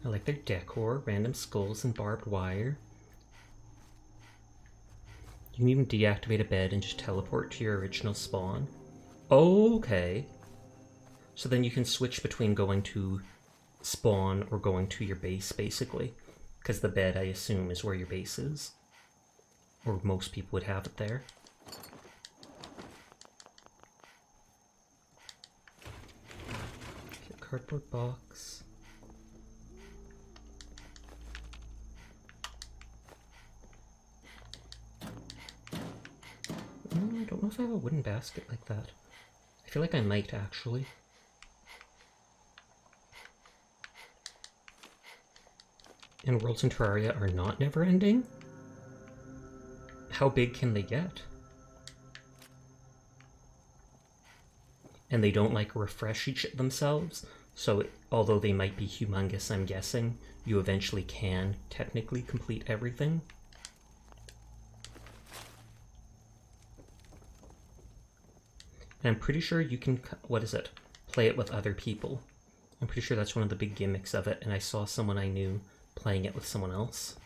I like their decor, random skulls and barbed wire. You can even deactivate a bed and just teleport to your original spawn. Oh, okay. So then you can switch between going to spawn or going to your base, basically. Because the bed, I assume, is where your base is. Or most people would have it there. Cardboard box. I don't know if I have a wooden basket like that. I feel like I might, actually. And Worlds in Terraria are not never-ending? How big can they get? And they don't, like, refresh themselves? So, although they might be humongous, I'm guessing, you eventually can technically complete everything. And I'm pretty sure you can, play it with other people. I'm pretty sure that's one of the big gimmicks of it, and I saw someone I knew playing it with someone else.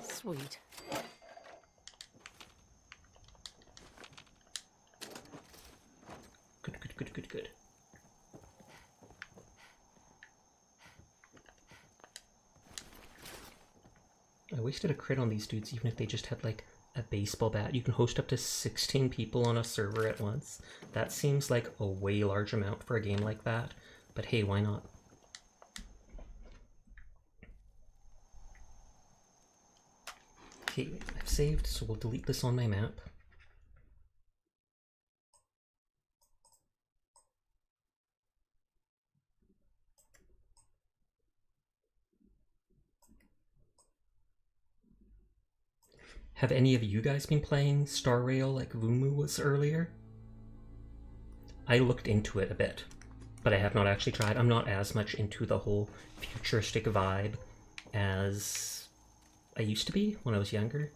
Sweet. Good. I wasted a crit on these dudes even if they just had like a baseball bat. You can host up to 16 people on a server at once. That seems like a way large amount for a game like that, but hey, why not? Okay, I've saved, so we'll delete this on my map. Have any of you guys been playing Star Rail like Vumu was earlier? I looked into it a bit, but I have not actually tried. I'm not as much into the whole futuristic vibe as I used to be when I was younger.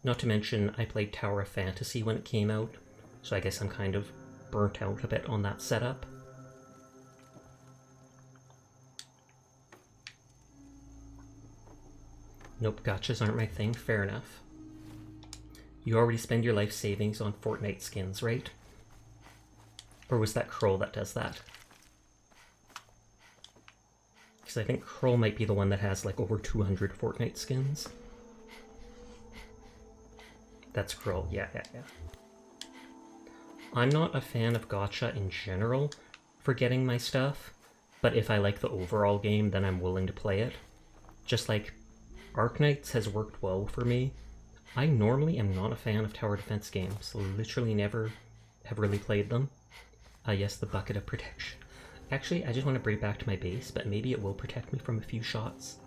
Not to mention, I played Tower of Fantasy when it came out, so I guess I'm kind of burnt out a bit on that setup. Nope, gotchas aren't my thing, fair enough. You already spend your life savings on Fortnite skins, right? Or was that Kroll that does that? Because I think Kroll might be the one that has like over 200 Fortnite skins. That's Kroll, yeah. I'm not a fan of gacha in general for getting my stuff, but if I like the overall game, then I'm willing to play it. Just like Arknights has worked well for me. I normally am not a fan of tower defense games, literally never have really played them. Yes, the bucket of protection. Actually, I just want to bring it back to my base, but maybe it will protect me from a few shots.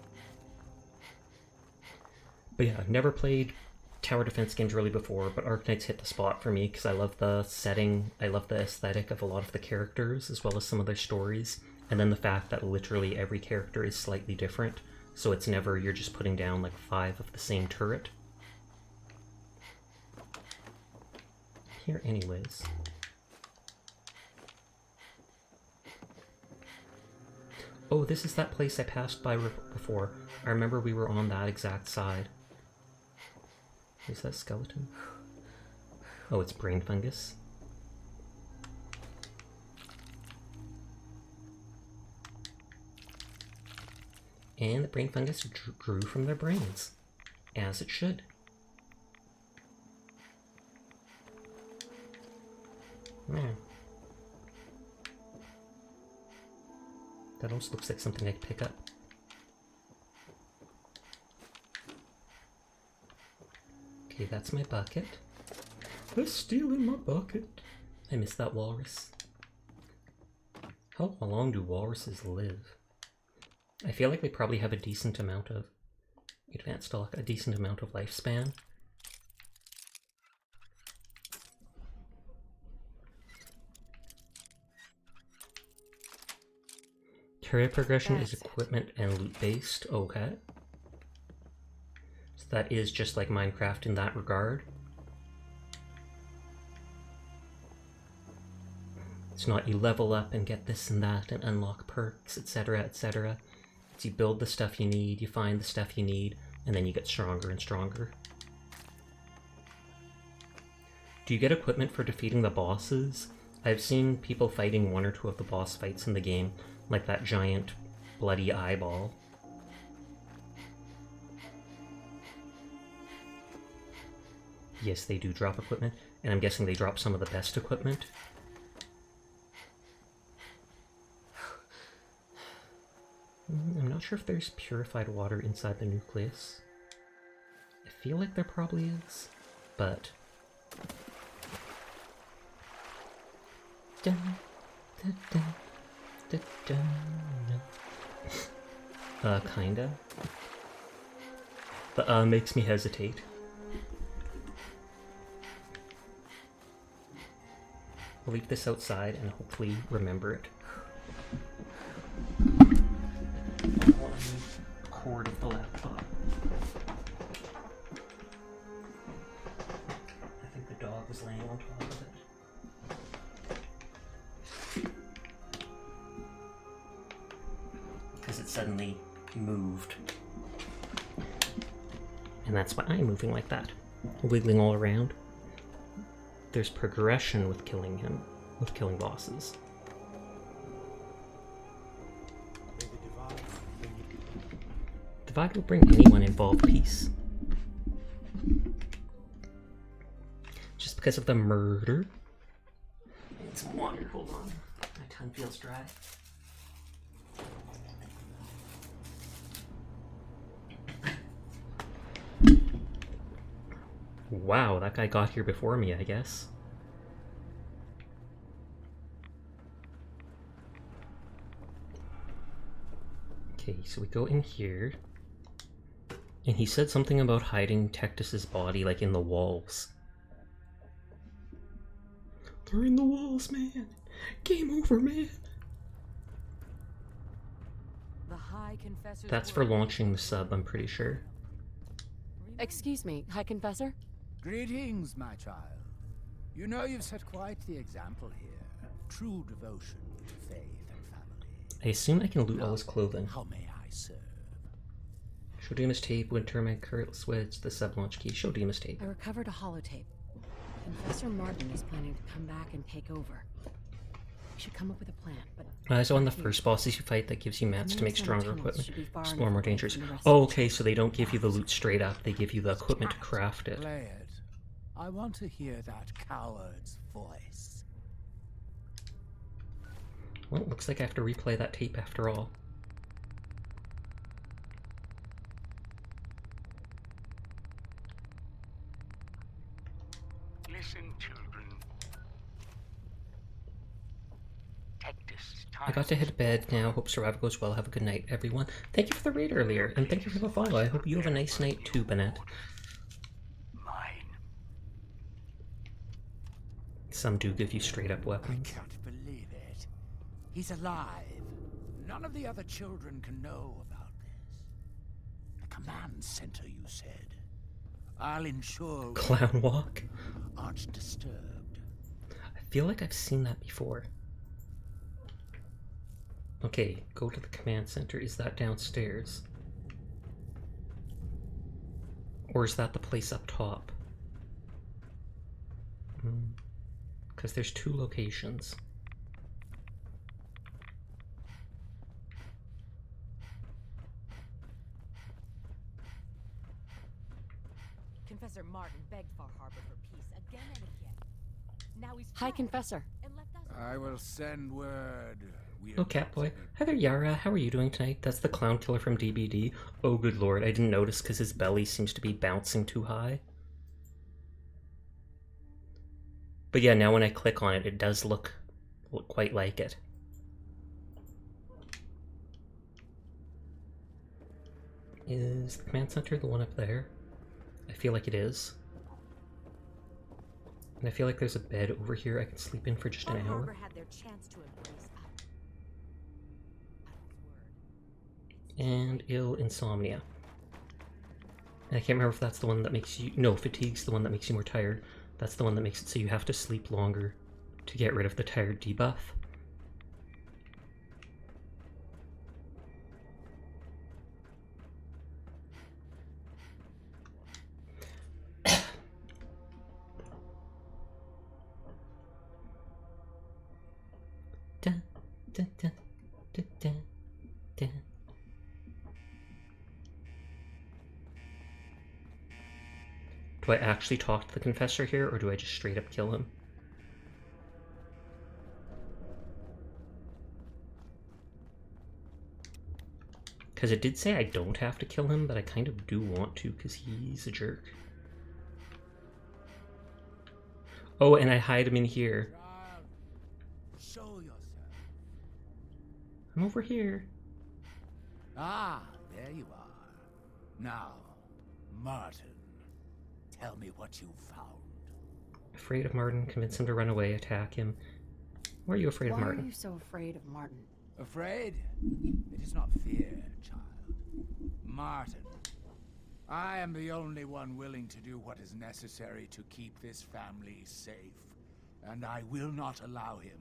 But yeah, I've never played tower defense games really before, but Arknights hit the spot for me because I love the setting, I love the aesthetic of a lot of the characters, as well as some of their stories, and then the fact that literally every character is slightly different, so it's never you're just putting down like 5 of the same turret. Here anyways. Oh, this is that place I passed by before. I remember we were on that exact side. Is that skeleton? Oh, it's brain fungus. And the brain fungus grew from their brains, as it should. Man. That almost looks like something I'd pick up. Okay, that's my bucket. They're stealing my bucket. I missed that walrus. How long do walruses live? I feel like they probably have a decent amount of advanced stock, a decent amount of lifespan. Career progression is equipment and loot based. Okay. So that is just like Minecraft in that regard. It's not you level up and get this and that and unlock perks, etc., etc. It's you build the stuff you need, you find the stuff you need, and then you get stronger and stronger. Do you get equipment for defeating the bosses? I've seen people fighting 1 or 2 of the boss fights in the game, like that giant bloody eyeball. Yes, they do drop equipment, and I'm guessing they drop some of the best equipment. I'm not sure if there's purified water inside the nucleus. I feel like there probably is, but... Dun, dun, dun, dun, dun. Kinda. But, makes me hesitate. I'll leave this outside and hopefully remember it. Cord of the laptop. I think the dog was laying on top of it. Because it suddenly moved. And that's why I'm moving like that. Wiggling all around. There's progression with killing him, with killing bosses. Divide will bring anyone involved peace. Just because of the murder. I need some water, hold on. My tongue feels dry. Wow, that guy got here before me, I guess. Okay, so we go in here. And he said something about hiding Tectus's body, like, in the walls. They're in the walls, man. Game over, man. The High Confessor's That's for word. launching the sub, I'm pretty sure. Excuse me, High Confessor? Greetings, my child. You know you've set quite the example here. True devotion to faith and family. I assume I can loot all his clothing. How may I serve? Show Demas tape, Wintermag, current switch, the sub launch key. Show Demas tape. I recovered a holotape. Confessor Martin is planning to come back and take over. We should come up with a plan, but... So on the first bosses you fight, that gives you mats to make stronger tunnels equipment. should be far Explore enough more away dangerous. from the rest Oh, of the okay, so they don't give you the loot straight up, they give you the equipment to craft it. Play it. I want to hear that coward's voice. Well, it looks like I have to replay that tape after all. Listen, children. Tectus, I got to head to bed now. Hope survival goes well. Have a good night, everyone. Thank you for the raid earlier, and thank you for the follow. I hope you have a nice night too, Bennett. Mine. Some do give you straight up I weapons. can't believe it. He's alive. None of the other children can know about this. The command center, you said. I'll ensure Clown walk? aren't disturbed. I feel like I've seen that before. Okay, go to the command center. Is that downstairs? Or is that the place up top? Because there's two locations. Confessor Martin begged Far Harbor for peace again and again. Now he's High fled Confessor. and left us. I will send word. We Oh, Catboy. Hi there, Yara. How are you doing tonight? That's the clown killer from DBD. Oh, good lord. I didn't notice because his belly seems to be bouncing too high. But yeah, now when I click on it, it does look quite like it. Is the command center the one up there? I feel like it is. And I feel like there's a bed over here I can sleep in for just an Far hour. Harbor had their chance to embrace us. And ill insomnia. And I can't remember if that's the one that makes you... No, fatigue's the one that makes you more tired. That's the one that makes it so you have to sleep longer to get rid of the tired debuff. Dun, dun, dun, dun, dun, dun. Do I actually talk to the confessor here, or do I just straight up kill him? Because it did say I don't have to kill him, but I kind of do want to, because he's a jerk. Oh, and I hide him in here. Child, show yourself. I'm over here. Ah, there you are. Now, Martin, tell me what you found. Afraid of Martin, convince him to run away, attack him. Why are you afraid of Why are Martin? you so afraid of Martin? Afraid? It is not fear, child. Martin. I am the only one willing to do what is necessary to keep this family safe. And I will not allow him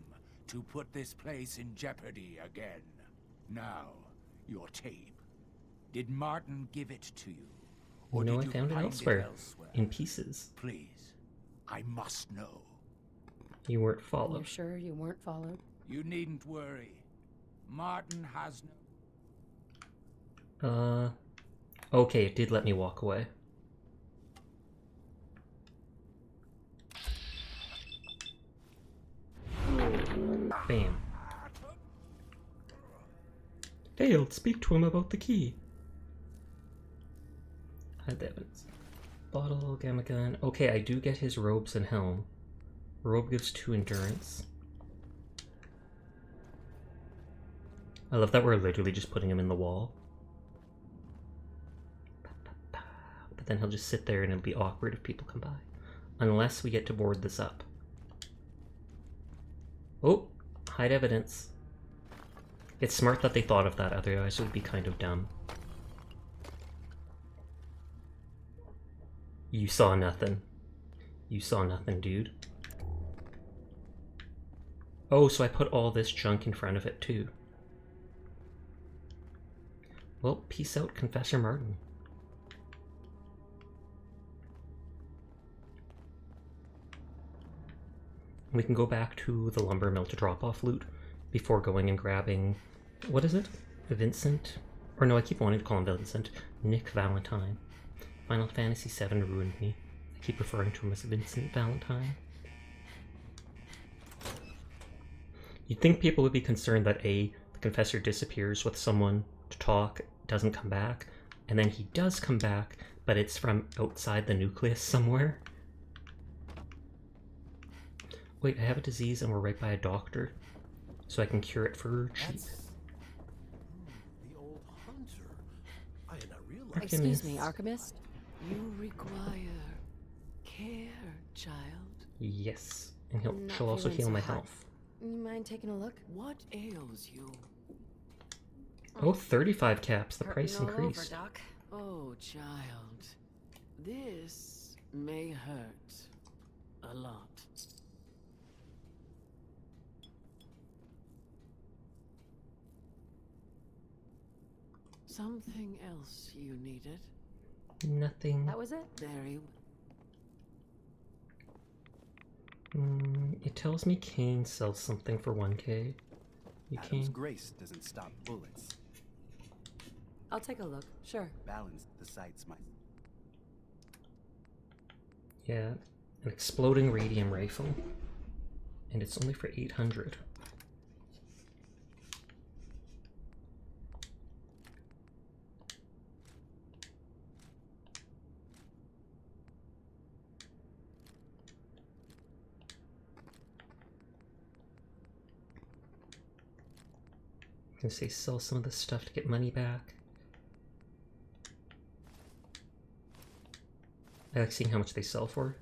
to put this place in jeopardy again. Now, your tape. Did Martin give it to you? Or No, did I you found it find elsewhere. elsewhere? In pieces. Please, I must know. You weren't You're followed. sure you weren't followed? You needn't worry. Martin has no... Okay, it did let me walk away. Bam. Failed. Speak to him about the key. Hide the evidence. Bottle, gamma gun. Okay, I do get his robes and helm. Robe gives 2 endurance. I love that we're literally just putting him in the wall. then he'll just sit there and it'll be awkward if people come by. Unless we get to board this up. Oh, hide evidence. It's smart that they thought of that, otherwise it would be kind of dumb. You saw nothing. You saw nothing, dude. Oh, so I put all this junk in front of it too. Well, peace out, Confessor Martin. We can go back to the lumber mill to drop off loot before going and grabbing, what is it? Vincent? Or no, I keep wanting to call him Vincent. Nick Valentine. Final Fantasy VII ruined me. I keep referring to him as Vincent Valentine. You'd think people would be concerned that the Confessor disappears with someone to talk, doesn't come back, and then he does come back, but it's from outside the nucleus somewhere. Wait, I have a disease and we're right by a doctor, so I can cure it for cheap. The old hunter. I had not realized. Excuse me, Archivist? You require care, child. Yes, and Not she'll also feeling heal so my hot. health. You mind taking a look? What ails you? Oh, 35 caps, the Hurting price all over, increased. Doc. Oh, child. This may hurt a lot. Something else you needed? Nothing. That was it? Very It tells me Kane sells something for 1k. You Adam's can. grace doesn't stop bullets. I'll take a look. Sure. Balance the sights, my... Yeah, an exploding radium rifle. And it's only for 800. I can say sell some of this stuff to get money back. I like seeing how much they sell for.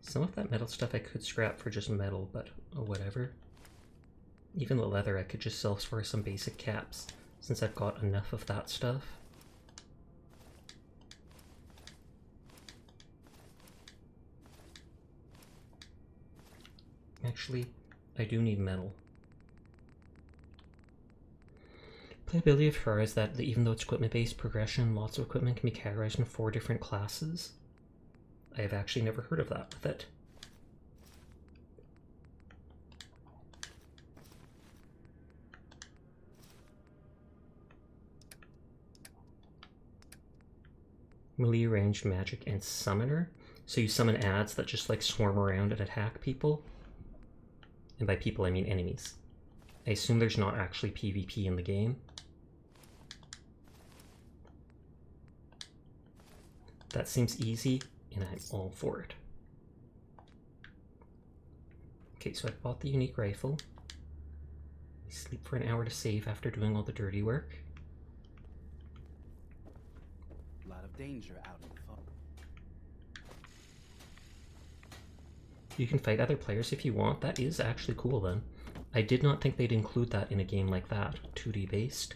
Some of that metal stuff I could scrap for just metal, but oh, whatever. Even the leather I could just sell for some basic caps, since I've got enough of that stuff. Actually, I do need metal. Playability of her is that even though it's equipment-based progression, lots of equipment can be categorized in 4 different classes. I have actually never heard of that with it. Melee ranged magic and summoner. So you summon ads that just like swarm around and attack people. And by people I mean enemies. I assume there's not actually PvP in the game. That seems easy, and I'm all for it. Okay, so I bought the unique rifle. I sleep for an hour to save after doing all the dirty work. A lot of danger out in the fog. You can fight other players if you want. That is actually cool then. I did not think they'd include that in a game like that, 2D based.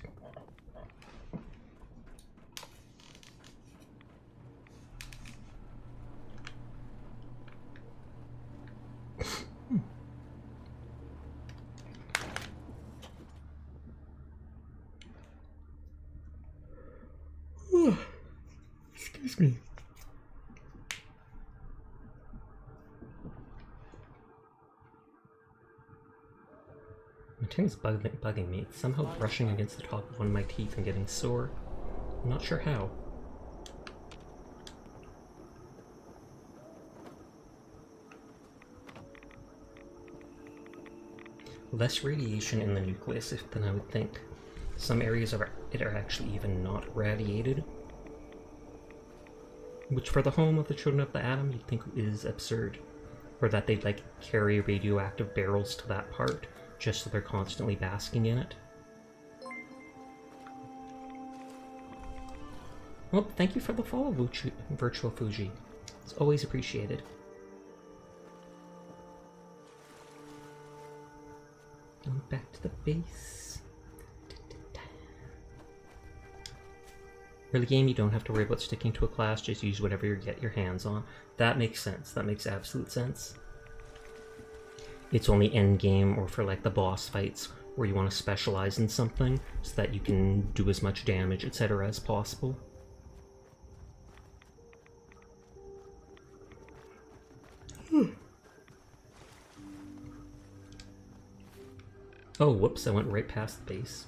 Excuse me. My tongue is bugging me. It's somehow brushing against the top of one of my teeth and getting sore. I'm not sure how. Less radiation in the nucleus than I would think. Some areas of it are actually even not radiated. Which for the home of the Children of the Atom you'd think is absurd. Or that they'd like carry radioactive barrels to that part just so they're constantly basking in it. Well, thank you for the follow, Virtual Fuji. It's always appreciated. Going back to the base. Early game, you don't have to worry about sticking to a class, just use whatever you get your hands on. That makes sense. That makes absolute sense. It's only end game or for like the boss fights where you want to specialize in something so that you can do as much damage, etc. as possible. Oh, whoops, I went right past the base.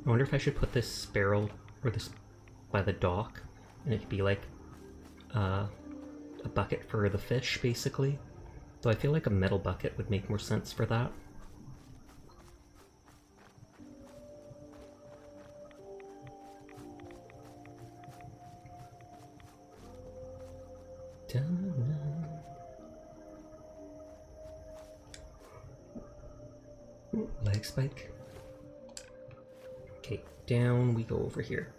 I wonder if I should put this barrel, or this, by the dock, and it could be like a bucket for the fish, basically. Though I feel like a metal bucket would make more sense for that. Ooh, lag spike. Okay, down we go over here.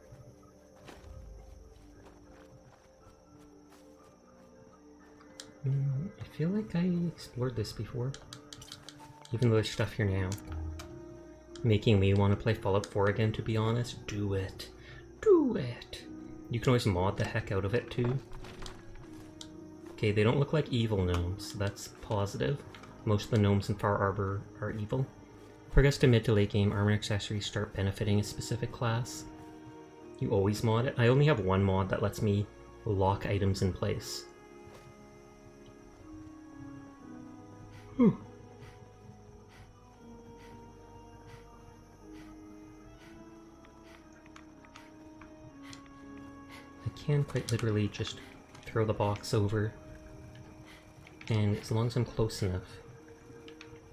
I feel like I explored this before. Even though there's stuff here now. Making me want to play Fallout 4 again, to be honest. Do it. Do it! You can always mod the heck out of it, too. Okay, they don't look like evil gnomes, so that's positive. Most of the gnomes in Far Harbor are evil. Progress to mid to late game, armor and accessories start benefiting a specific class. You always mod it. I only have one mod that lets me lock items in place. Whew. I can quite literally just throw the box over. And as long as I'm close enough.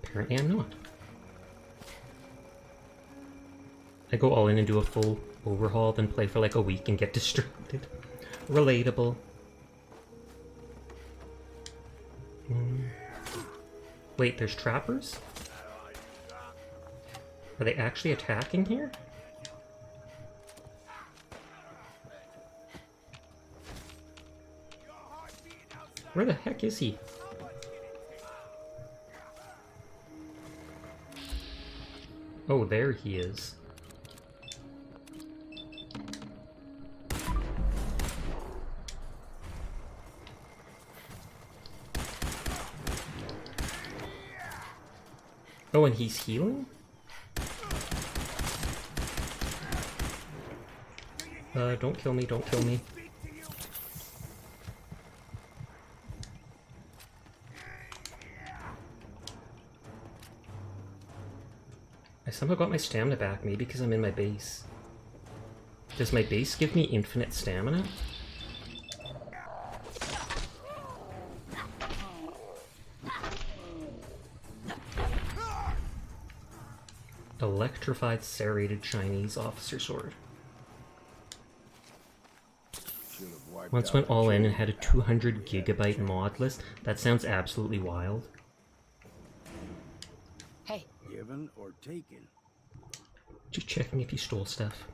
Apparently I'm not. I go all in and do a full overhaul, then play for like a week and get distracted. Relatable. Wait, there's trappers? Are they actually attacking here? Where the heck is he? Oh, there he is. Oh, and he's healing? Don't kill me, don't kill me. I somehow got my stamina back, maybe because I'm in my base. Does my base give me infinite stamina? Electrified serrated Chinese officer sword. Once went all in and had a 200 gigabyte mod list. That sounds absolutely wild. Hey. Given or taken? Just checking if you stole stuff.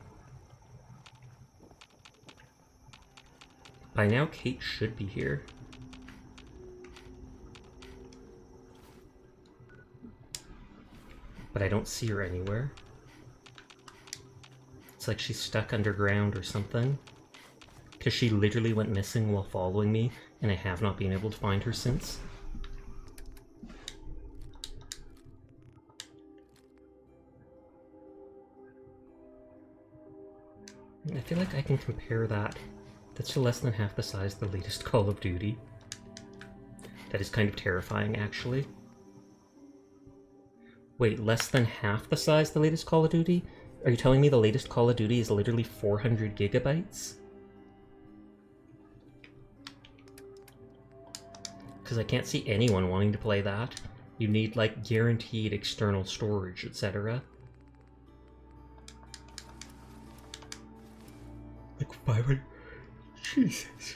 By now, Kate should be here. But I don't see her anywhere. It's like she's stuck underground or something. Because she literally went missing while following me, and I have not been able to find her since. I feel like I can compare that. That's to less than half the size of the latest Call of Duty. That is kind of terrifying, actually. Wait, less than half the size of the latest Call of Duty? Are you telling me the latest Call of Duty is literally 400 gigabytes? Because I can't see anyone wanting to play that. You need, like, guaranteed external storage, etc. 500. Jesus.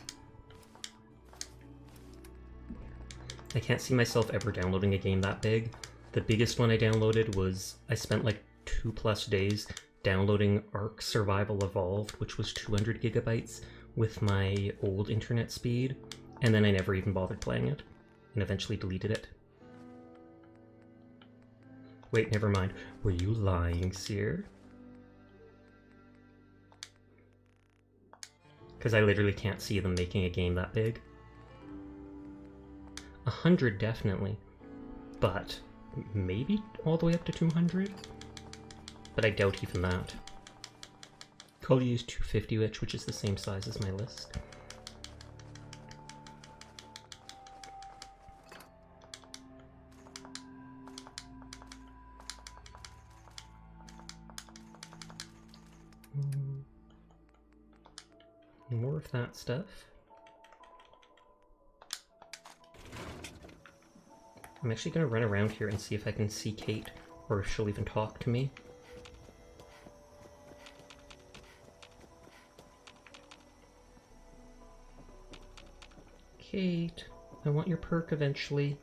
I can't see myself ever downloading a game that big. The biggest one I downloaded was, I spent like 2+ days downloading Ark Survival Evolved, which was 200 gigabytes with my old internet speed, and then I never even bothered playing it, and eventually deleted it. Wait, never mind. Were you lying, Seer? Because I literally can't see them making a game that big. 100 definitely, but maybe all the way up to 200? But I doubt even that. I'll use 250 which is the same size as my list. More of that stuff. I'm actually going to run around here and see if I can see Kate, or if she'll even talk to me. Kate, I want your perk eventually.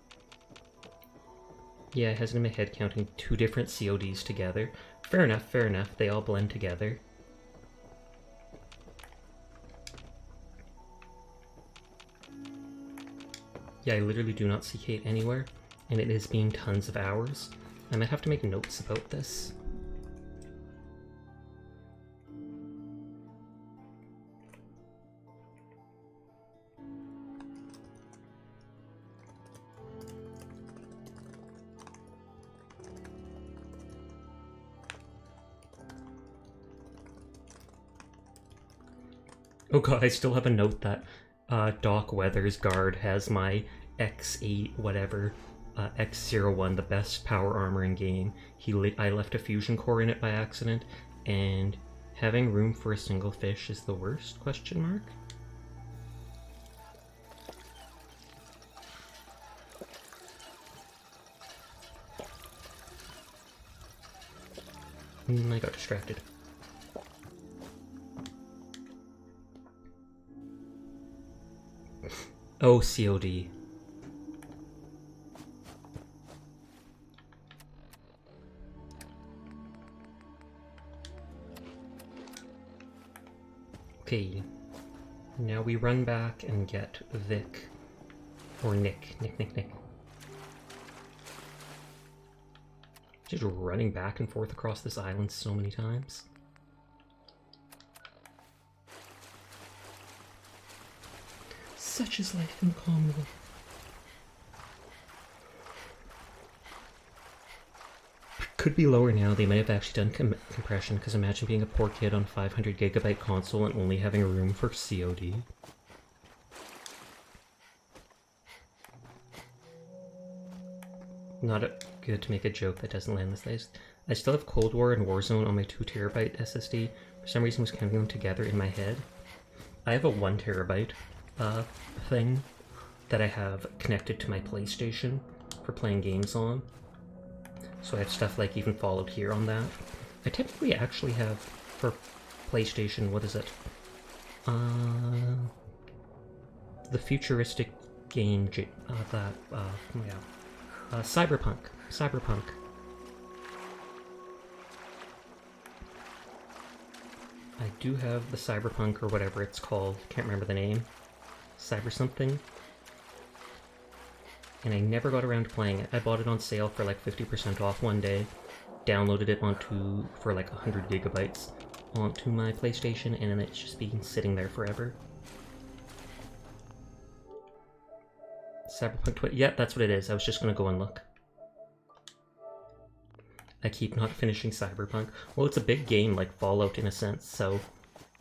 Yeah, it has in my head counting 2 different CODs together. Fair enough, fair enough. They all blend together. Yeah, I literally do not see Kate anywhere, and it is being tons of hours. I might have to make notes about this. Oh god, I still have a note that Doc Weathers guard has my X8 whatever, X01, the best power armor in game. I left a fusion core in it by accident, and having room for a single fish is the worst, question mark? I got distracted. Oh, COD. Okay, now we run back and get Vic, or Nick. Just running back and forth across this island so many times. Such is life in Commonwealth. Could be lower now. They might have actually done compression, because imagine being a poor kid on 500 gigabyte console and only having room for COD. Not good to make a joke that doesn't land these days. I still have Cold War and Warzone on my 2 terabyte SSD. For some reason I was counting them together in my head. I have a 1 terabyte thing that I have connected to my PlayStation for playing games on. So I have stuff like even Fallout here on that. I technically actually have, for PlayStation, what is it? The futuristic game, Cyberpunk. I do have the Cyberpunk, or whatever it's called, can't remember the name. Cyber something. And I never got around to playing it. I bought it on sale for like 50% off one day, downloaded it for like 100 gigabytes onto my PlayStation, and then it's just been sitting there forever. Cyberpunk 20, yeah, that's what it is. I was just gonna go and look. I keep not finishing Cyberpunk. Well, it's a big game like Fallout in a sense, so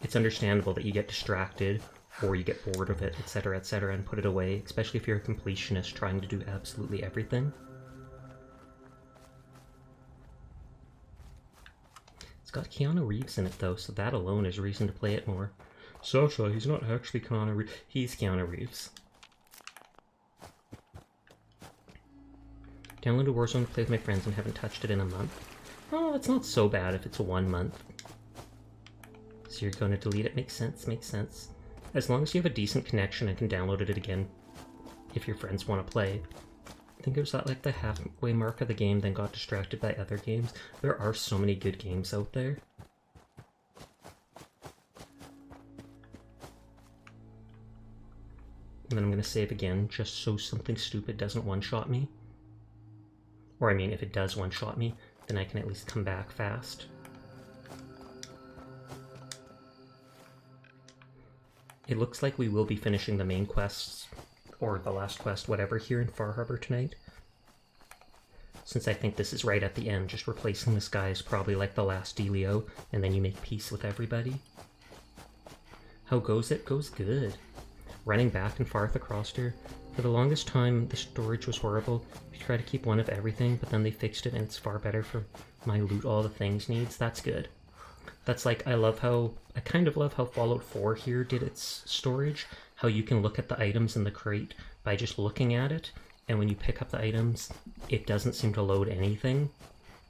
it's understandable that you get distracted or you get bored of it, etc., etc., and put it away, especially if you're a completionist trying to do absolutely everything. It's got Keanu Reeves in it though, so that alone is reason to play it more. Sasha, he's not actually Keanu Reeves. He's Keanu Reeves. Downloaded Warzone to play with my friends and haven't touched it in a month. Oh, it's not so bad if it's 1 month. So you're going to delete it. Makes sense, makes sense. As long as you have a decent connection and can download it again if your friends want to play. I think it was at like the halfway mark of the game, then got distracted by other games. There are so many good games out there. And then I'm going to save again, just so something stupid doesn't one-shot me. Or I mean, if it does one-shot me, then I can at least come back fast. It looks like we will be finishing the main quests, or the last quest, whatever, here in Far Harbor tonight. Since I think this is right at the end, just replacing this guy is probably like the last dealio, and then you make peace with everybody. How goes it? Goes good. Running back and forth across here. For the longest time, the storage was horrible. You try to keep one of everything, but then they fixed it and it's far better for my loot all the things needs. That's good. That's like, I kind of love how Fallout 4 here did its storage. How you can look at the items in the crate by just looking at it, and when you pick up the items, it doesn't seem to load anything.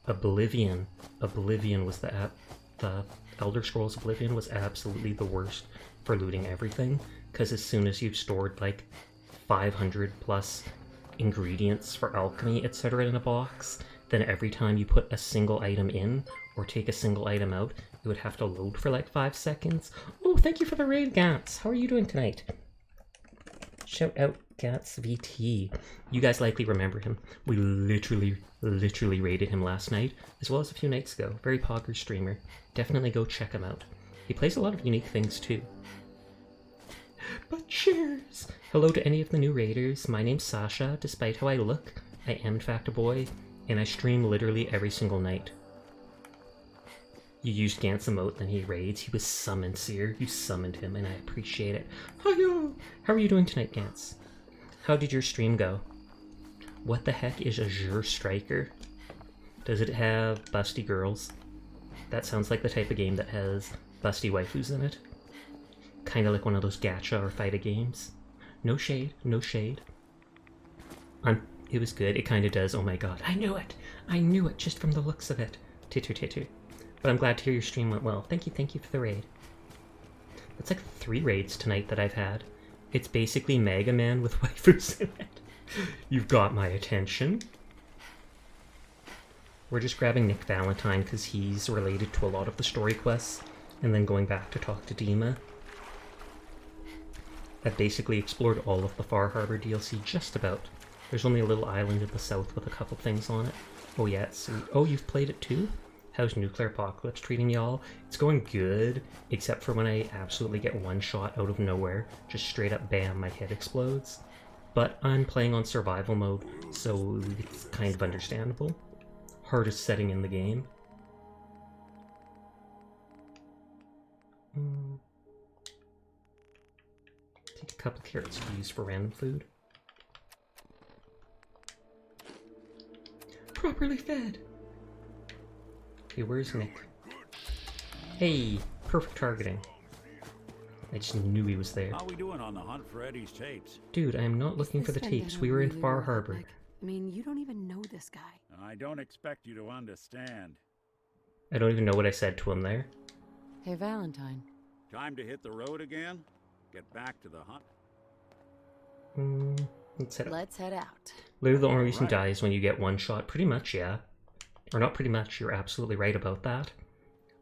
Oblivion was the Elder Scrolls Oblivion was absolutely the worst for looting everything, because as soon as you've stored like 500 plus ingredients for alchemy, etc. in a box, then every time you put a single item in or take a single item out, it would have to load for like 5 seconds. Oh, thank you for the raid, Gats. How are you doing tonight? Shout out Gats VT. You guys likely remember him. We literally raided him last night, as well as a few nights ago. Very pogger streamer. Definitely go check him out. He plays a lot of unique things too. But cheers! Hello to any of the new raiders. My name's Sasha. Despite how I look, I am in fact a boy, and I stream literally every single night. You used Gant's emote, then he raids. He was summoned, Seer. You summoned him, and I appreciate it. Hiyo! How are you doing tonight, Gantz? How did your stream go? What the heck is Azure Striker? Does it have busty girls? That sounds like the type of game that has busty waifus in it. Kind of like one of those gacha or fighter games. No shade, no shade. It was good. It kind of does. Oh my god. I knew it! I knew it just from the looks of it. Titter titter. But I'm glad to hear your stream went well. Thank you for the raid. That's like 3 raids tonight that I've had. It's basically Mega Man with waifus in it. You've got my attention. We're just grabbing Nick Valentine because he's related to a lot of the story quests, and then going back to talk to Dima. I've basically explored all of the Far Harbor DLC, just about. There's only a little island in the south with a couple things on it. Oh yeah, it's sweet. Oh, you've played it too? How's Nuclear Apocalypse treating y'all? It's going good, except for when I absolutely get one shot out of nowhere. Just straight up bam, my head explodes. But I'm playing on survival mode, so it's kind of understandable. Hardest setting in the game. Take a couple carrots to use for random food. Properly fed! Okay, where's Nick? Hey, perfect targeting. I just knew he was there. How we doing on the hunt for Eddie's tapes? Dude, I am not looking for the tapes. We were in Far Harbor. I mean, you don't even know this guy. I don't expect you to understand. I don't even know what I said to him there. Hey, Valentine. Time to hit the road again? Get back to the hunt? Let's head out. Literally the only reason you die is when you get one shot. Pretty much, yeah. Or not pretty much, you're absolutely right about that.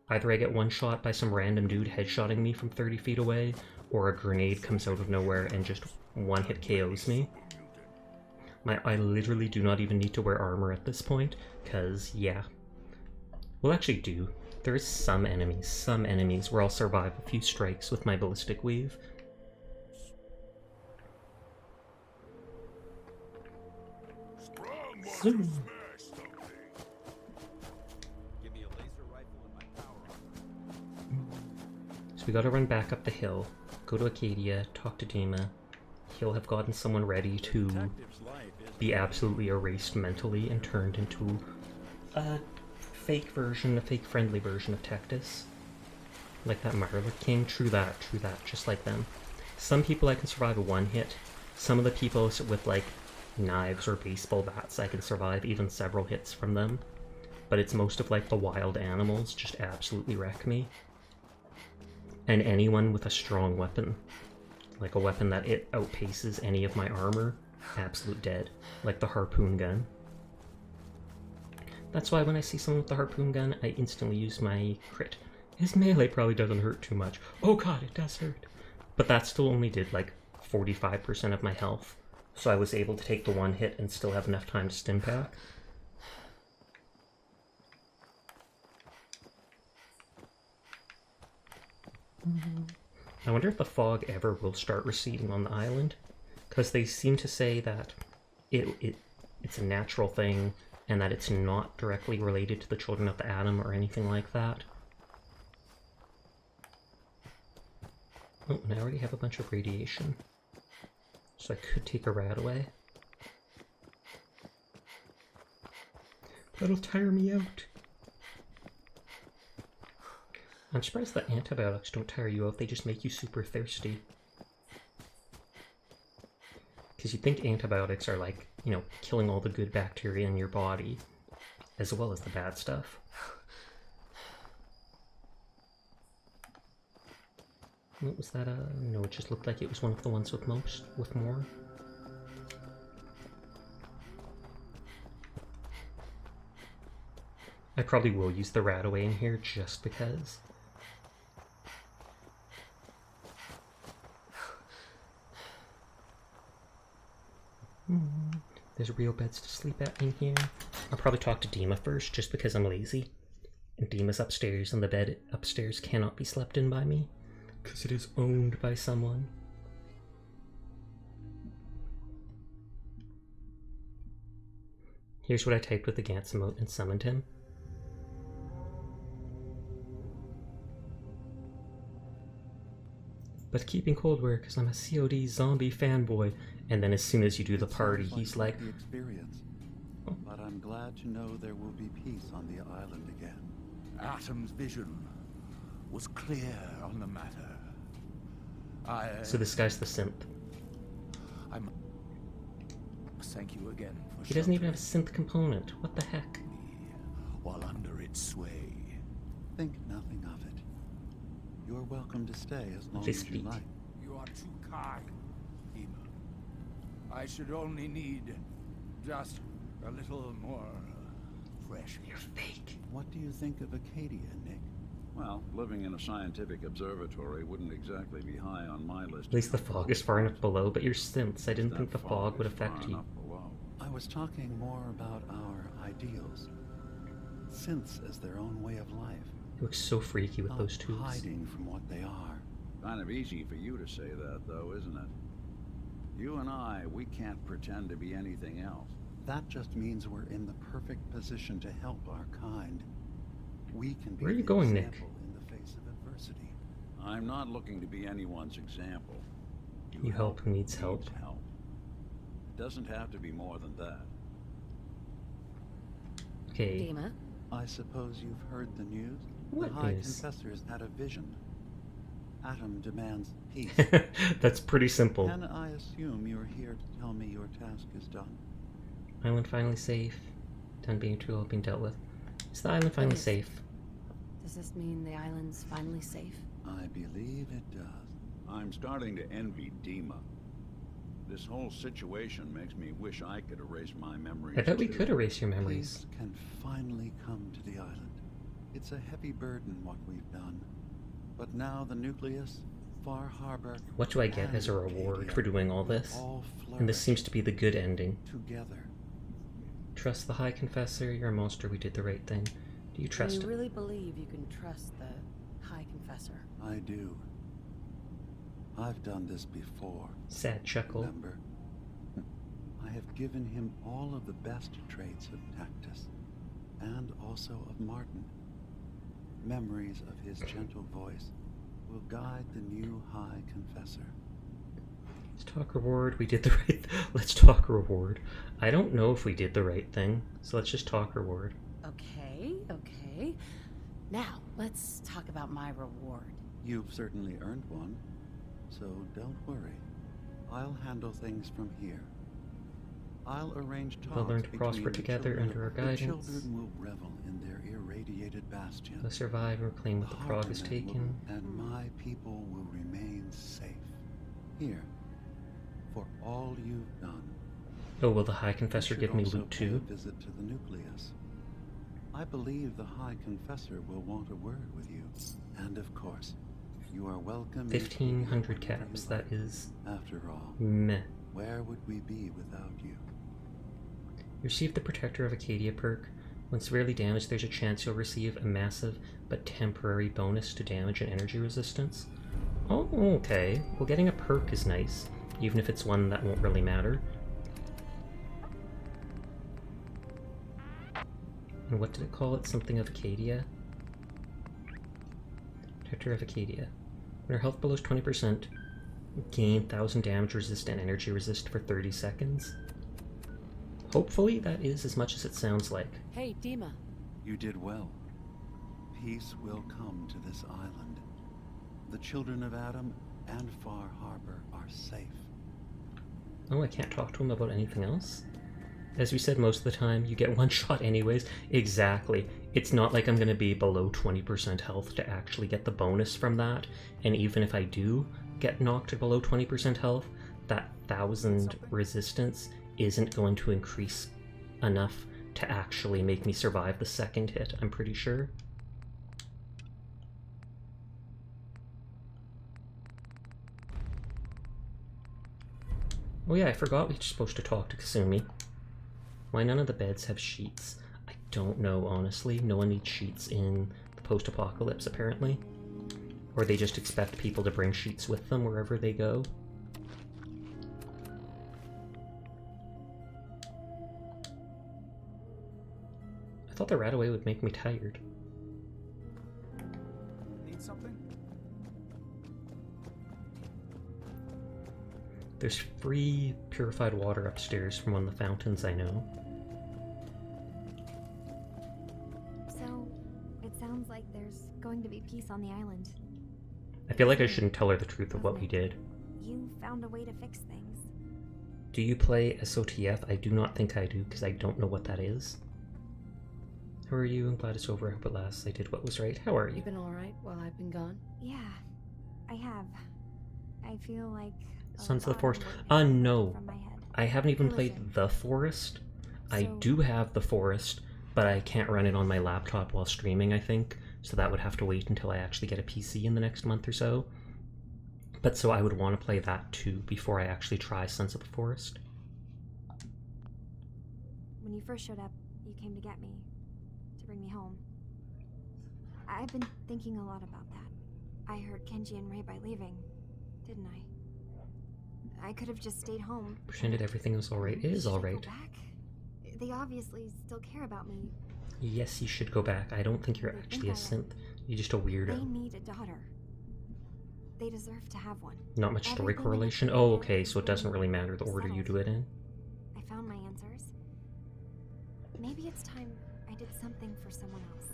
Either I get one shot by some random dude headshotting me from 30 feet away, or a grenade comes out of nowhere and just one hit KOs me. I literally do not even need to wear armor at this point, because, yeah. Well, actually do. There is some enemies where I'll survive a few strikes with my ballistic weave. Zoom. So we gotta run back up the hill, go to Acadia, talk to Dima. He'll have gotten someone ready to be absolutely erased mentally and turned into a fake friendly version of Tectus. Like that Marla King. True that, just like them. Some people I can survive a one hit. Some of the people with like knives or baseball bats I can survive even several hits from them. But it's most of like the wild animals just absolutely wreck me. And anyone with a strong weapon, like a weapon that it outpaces any of my armor, absolute dead. Like the harpoon gun. That's why when I see someone with the harpoon gun, I instantly use my crit. His melee probably doesn't hurt too much. Oh god, it does hurt. But that still only did like 45% of my health. So I was able to take the one hit and still have enough time to stim pack. I wonder if the fog ever will start receding on the island, because they seem to say that it's a natural thing and that it's not directly related to the Children of the Atom or anything like that. Oh, and I already have a bunch of radiation, so I could take a rat away. That'll tire me out. I'm surprised that antibiotics don't tire you out, they just make you super thirsty. Because you'd think antibiotics are like, you know, killing all the good bacteria in your body, as well as the bad stuff. What was that? No, it just looked like it was one of the ones with more. I probably will use the rat away in here just because. There's real beds to sleep at in here. I'll probably talk to Dima first, just because I'm lazy. And Dima's upstairs, and the bed upstairs cannot be slept in by me, because it is owned by someone. Here's what I typed with the Gantz emote and summoned him. But keeping Coldware, because I'm a COD zombie fanboy. And then as soon as you do the party, he's like... The experience. Oh. But I'm glad to know there will be peace on the island again. Atom's vision was clear on the matter. So this guy's the synth. I must thank you again for he doesn't even have a synth component. What the heck? While under its sway. Think nothing of it. You're welcome to stay as long as you like. You are too kind, Dima. I should only need just a little more fresh. You're fake. What do you think of Acadia, Nick? Well, living in a scientific observatory wouldn't exactly be high on my list. At least the fog is far enough below, but you're synths. I didn't think the fog would affect you. I was talking more about our ideals. Synths as their own way of life. He looks so freaky with those tubes. Hiding from what they are. Kind of easy for you to say that, though, isn't it? You and I, we can't pretend to be anything else. That just means we're in the perfect position to help our kind. We can be Where are you going, Nick? in the face of adversity. I'm not looking to be anyone's example. You help who needs help. It doesn't have to be more than that. Okay. Dima? I suppose you've heard the news? What the High news? Confessor's had a vision. Atom demands peace. That's pretty simple. Can I assume you're here to tell me your task is done? Island finally safe. Done being too old, being dealt with. Is the island finally safe? Does this mean the island's finally safe? I believe it does. I'm starting to envy Dima. This whole situation makes me wish I could erase my memories. I bet we could erase your memories. Peace can finally come to the island. It's a heavy burden what we've done. But now the nucleus, Far Harbor... What do I get as a reward for doing all this? And this seems to be the good ending. Together. Trust the High Confessor, you're a monster, we did the right thing. Do you trust him? Do you really believe you can trust the High Confessor? I do. I've done this before. Sad chuckle. Remember? I have given him all of the best traits of Tactus, and also of Martin. Memories of his gentle voice will guide the new High Confessor. Let's talk reward. We did the right Let's talk reward. I don't know if we did the right thing, so let's just talk reward. Okay, okay. Now, let's talk about my reward. You've certainly earned one, so don't worry. I'll handle things from here. I'll arrange talks We'll learn to prosper between the together children. under our The guidance. children will revel in their irradiated bastion. We'll survive and reclaim what the frog has Harbormen will- taken. and my people will remain safe. Here, for all you've done. Oh, will the High You Confessor should give me also loot pay a too? visit to the nucleus. I believe the High Confessor will want a word with you. And of course, you are welcome. 1,500 caps, that is After all, meh. where would we be without you? You receive the Protector of Acadia perk. When severely damaged, there's a chance you'll receive a massive but temporary bonus to damage and energy resistance. Oh, okay. Well, getting a perk is nice, even if it's one that won't really matter. And what did it call it? Something of Acadia? Protector of Acadia. When your health below 20%, gain 1000 damage resist and energy resist for 30 seconds. Hopefully that is as much as it sounds like. Hey, Dima. You did well. Peace will come to this island. The children of Adam and Far Harbor are safe. Oh, I can't talk to him about anything else? As we said most of the time, you get one shot anyways. Exactly. It's not like I'm going to be below 20% health to actually get the bonus from that. And even if I do get knocked to below 20% health, that 1000 resistance isn't going to increase enough to actually make me survive the second hit, I'm pretty sure. Oh yeah, I forgot we were supposed to talk to Kasumi. Why none of the beds have sheets? I don't know, honestly. No one needs sheets in the post-apocalypse, apparently. Or they just expect people to bring sheets with them wherever they go. I thought the Radaway would make me tired. Need something? There's free purified water upstairs from one of the fountains I know. So, it sounds like there's going to be peace on the island. I feel like I shouldn't tell her the truth of what we did. You found a way to fix things. Do you play SOTF? I do not think I do, because I don't know what that is. How are you? I'm glad it's over. I hope it lasts. I did what was right. How are you? You been alright while I've been gone? Yeah, I have. I feel like Sons of the Forest. no. No. From my head. I haven't even Listen. played The Forest. I So- do have The Forest, but I can't run it on my laptop while streaming, I think. So that would have to wait until I actually get a PC in the next month or so. But so I would want to play that too before I actually try Sons of the Forest. When you first showed up, you came to get me, to bring me home. I've been thinking a lot about that. I hurt Kenji and Ray by leaving, didn't I? I could have just stayed home. Pretended everything was alright. It is Should I go alright. back? They obviously still care about me. Yes, you should go back. I don't think you're They actually a think synth. You're just a They weirdo. need a daughter. They deserve to have one. Not much story Everything correlation. in Oh, the okay, so it doesn't really matter the order you do it in. I found my answers. Maybe it's time I did something for someone else.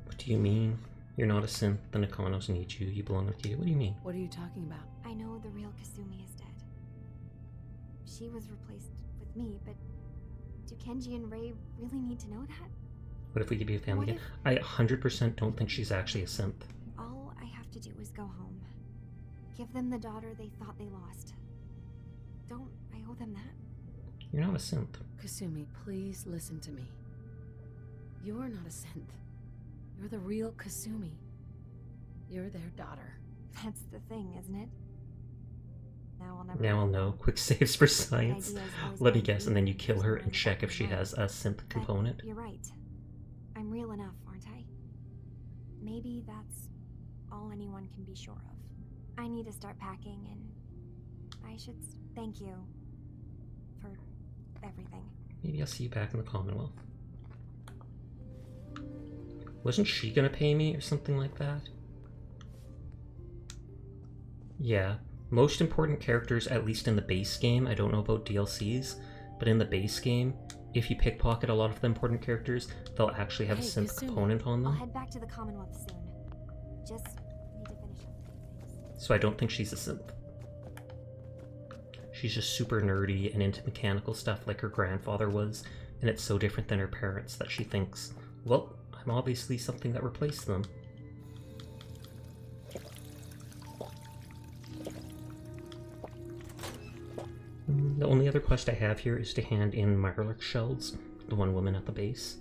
What do you mean? You're not a synth. The Nakanos need you. You belong with Kid. What do you mean? What are you talking about? I know the real Kasumi is dead. She was replaced with me, but do Kenji and Ray really need to know that? What if we could be a family What again? I 100% don't think she's actually a synth. All I have to do is go home. Give them the daughter they thought they lost. Don't I owe them that? You're not a synth. Kasumi, please listen to me. You're not a synth. You're the real Kasumi. You're their daughter. That's the thing, isn't it? Now I'll never Now I'll know. Quick saves for science. idea's always Let me been guess, and then you evil kill her because and we're check if back she in the has a synth But component. You're right. I'm real enough, aren't I? Maybe that's all anyone can be sure of. I need to start packing, and I should thank you for everything. Maybe I'll see you back in the Commonwealth. Wasn't she gonna pay me or something like that? Yeah. Most important characters, at least in the base game, I don't know about DLCs, but in the base game, if you pickpocket a lot of the important characters, they'll actually have a Hey, synth Kasumi. component on I'll them. head back to the Commonwealth soon. Just need to finish up a few things. So I don't think she's a synth. She's just super nerdy and into mechanical stuff like her grandfather was, and it's so different than her parents that she thinks, well, I'm obviously something that replaced them. The only other quest I have here is to hand in Mirelurk shells, the one woman at the base.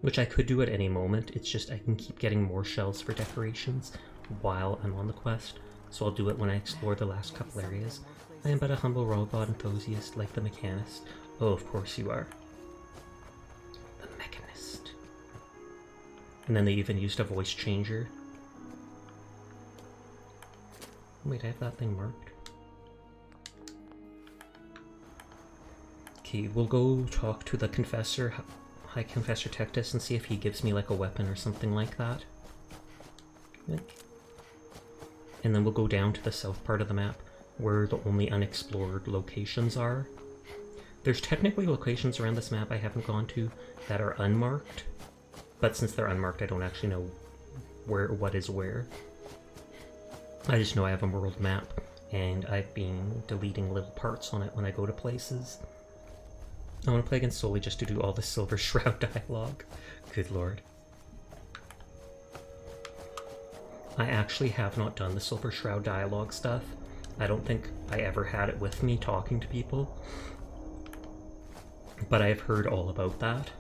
Which I could do at any moment, it's just I can keep getting more shells for decorations while I'm on the quest, so I'll do it when I explore the last couple areas. I am but a humble robot enthusiast like the Mechanist. Oh, of course you are. The Mechanist. And then they even used a voice changer. Wait, I have that thing marked. Okay, we'll go talk to the Confessor, High Confessor Tectus, and see if he gives me like a weapon or something like that. Okay. And then we'll go down to the south part of the map, where the only unexplored locations are. There's technically locations around this map I haven't gone to that are unmarked, but since they're unmarked I don't actually know what is where. I just know I have a world map, and I've been deleting little parts on it when I go to places. I want to play again solely just to do all the Silver Shroud dialogue. Good lord. I actually have not done the Silver Shroud dialogue stuff. I don't think I ever had it with me talking to people. But I've heard all about that.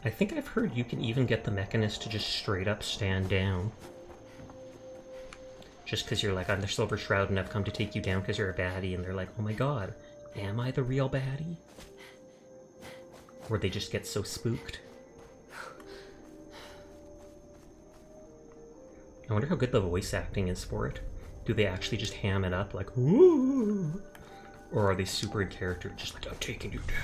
I think I've heard you can even get the Mechanist to just straight up stand down. Just because you're like, I'm the Silver Shroud and I've come to take you down because you're a baddie, and they're like, oh my god, am I the real baddie? Or they just get so spooked. I wonder how good the voice acting is for it. Do they actually just ham it up like, ooh? Or are they super in character, just like, I'm taking you down?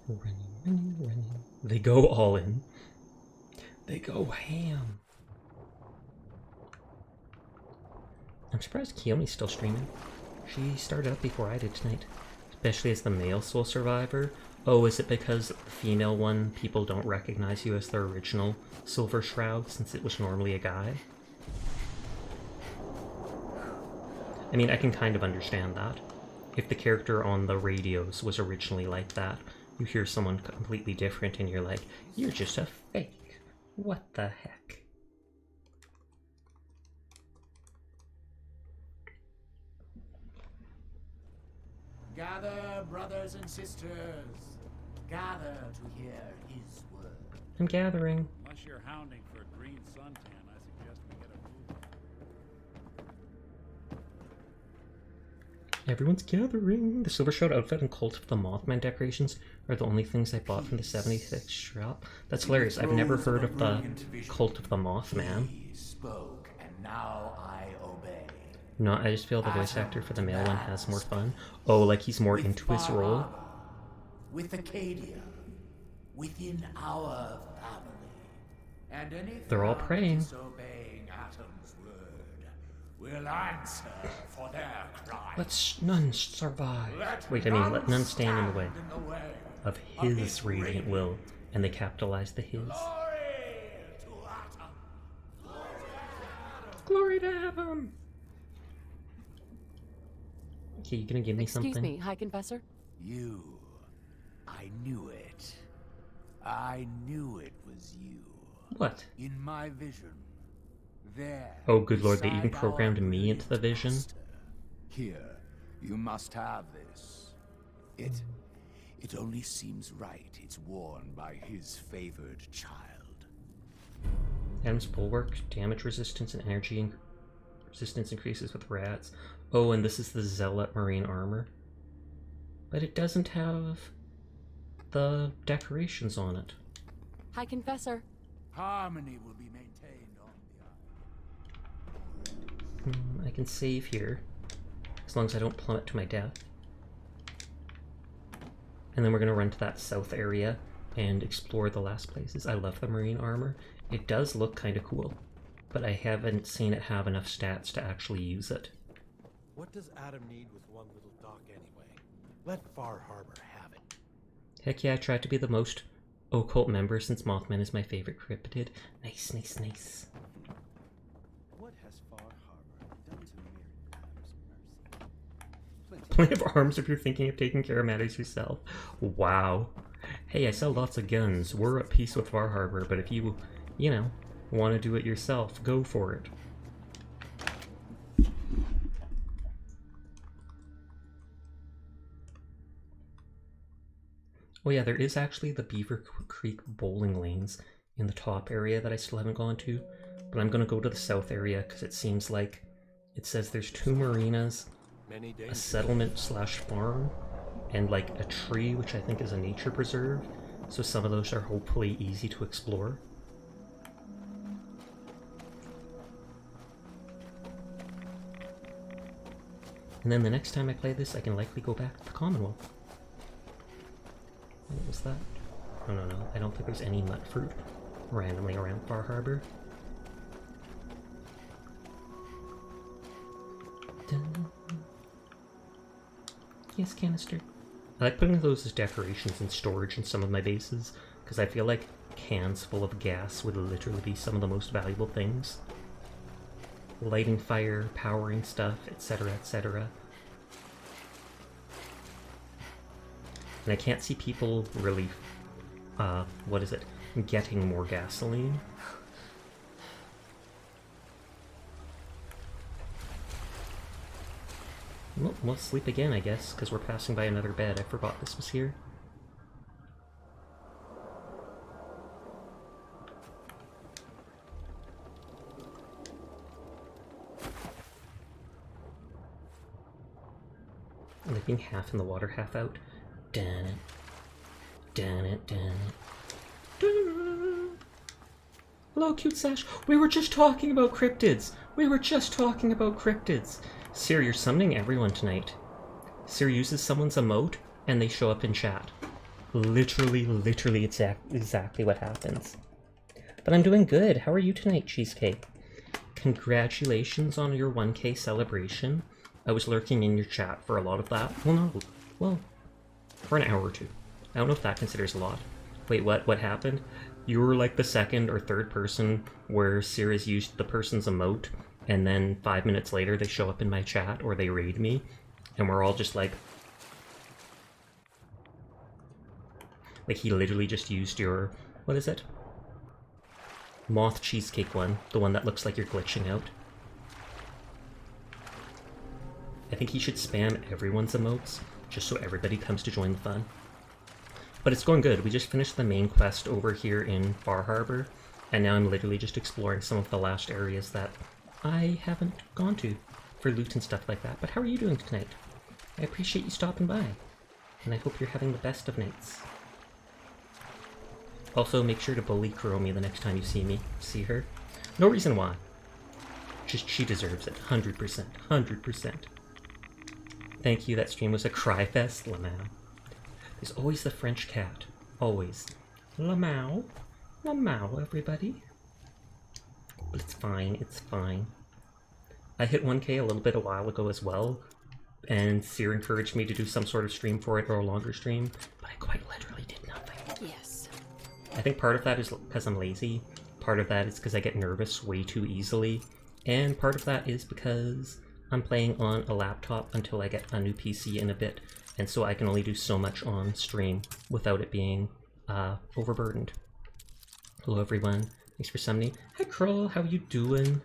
Running. They go all in. They go ham. I'm surprised Keone's still streaming. She started up before I did tonight. Especially as the male Soul Survivor. Oh, is it because the female one, people don't recognize you as the original Silver Shroud since it was normally a guy? I mean, I can kind of understand that. If the character on the radios was originally like that, you hear someone completely different and you're like, you're just a fake. What the heck? Gather, brothers and sisters. Gather to hear his word. I'm gathering. Unless you're hounding for a green suntan, I suggest we get a move. Everyone's gathering. The Silver Shroud outfit and Cult of the Mothman decorations are the only things I bought from the 76 shop. That's hilarious. I've never heard of the Cult of the Mothman. He spoke, and now I obey. No, I just feel the voice actor for the male one has more fun. Oh, like he's more into his role. With Acadia, within our family, and any They're all praying. disobeying Atom's word will answer for their crime. Let none survive. Wait, I mean, let none stand in the way of his radiant will. And they capitalize the his. Glory to Atom! Okay, you gonna give me something? Excuse me, High Confessor? You. I knew it. I knew it was you. What? In my vision. There. Oh, good lord, they even beside programmed our me into the vision? master. Here, you must have this. It only seems right it's worn by his favored child. Adam's bulwark, damage resistance and energy resistance increases with rats. Oh, and this is the Zealot marine armor. But it doesn't have the decorations on it. High Confessor. Harmony will be maintained on the island. I can save here, as long as I don't plummet to my death. And then we're going to run to that south area and explore the last places. I love the marine armor. It does look kind of cool, but I haven't seen it have enough stats to actually use it. What does Adam need with one little dock anyway? Let Far Harbor have it. Heck yeah, I tried to be the most occult member since Mothman is my favorite cryptid. Nice, nice, nice. What has Far Harbor done to Miriam's mercy? Plenty of arms if you're thinking of taking care of matters yourself. Wow. Hey, I sell lots of guns. We're at peace with Far Harbor, but if you know, want to do it yourself, go for it. Oh yeah, there is actually the Beaver Creek bowling lanes in the top area that I still haven't gone to, but I'm gonna go to the south area because it seems like it says there's 2 marinas, a settlement slash farm, and like a tree, which I think is a nature preserve, so some of those are hopefully easy to explore. And then the next time I play this, I can likely go back to the Commonwealth. What was that? Oh, no, I don't think there's any nut fruit randomly around Far Harbor. Dun. Yes, canister. I like putting those as decorations and storage in some of my bases, because I feel like cans full of gas would literally be some of the most valuable things. Lighting fire, powering stuff, etc., etc. And I can't see people really, getting more gasoline. Well, we'll sleep again, I guess, because we're passing by another bed. I forgot this was here. And like being half in the water, half out. Dun it. Dun it, dun it. Dun. Hello, cute Sash. We were just talking about cryptids. Sir, you're summoning everyone tonight. Sir uses someone's emote, and they show up in chat. Literally exactly what happens. But I'm doing good. How are you tonight, Cheesecake? Congratulations on your 1K celebration. I was lurking in your chat for a lot of that. Well, for an hour or two. I don't know if that considers a lot. Wait, what happened? You were like the second or third person where Sirius used the person's emote, and then 5 minutes later they show up in my chat or they raid me, and we're all just like he literally just used your, what is it? Moth Cheesecake one, the one that looks like you're glitching out. I think he should spam everyone's emotes, just so everybody comes to join the fun. But it's going good. We just finished the main quest over here in Far Harbor, and now I'm literally just exploring some of the last areas that I haven't gone to for loot and stuff like that. But how are you doing tonight? I appreciate you stopping by, and I hope you're having the best of nights. Also, make sure to bully Kuromi the next time you see her. No reason why. Just she deserves it. 100%. 100%. Thank you, that stream was a cry fest, Lamau. There's always the French cat. Always. Lamau. Lamau, everybody. But it's fine, it's fine. I hit 1K a little bit a while ago as well, and Seer encouraged me to do some sort of stream for it or a longer stream, but I quite literally did nothing. Yes. I think part of that is because I'm lazy, part of that is because I get nervous way too easily, and part of that is because I'm playing on a laptop until I get a new PC in a bit, and so I can only do so much on stream without it being overburdened. Hello everyone, thanks for summoning. Hi Krull, how you doing?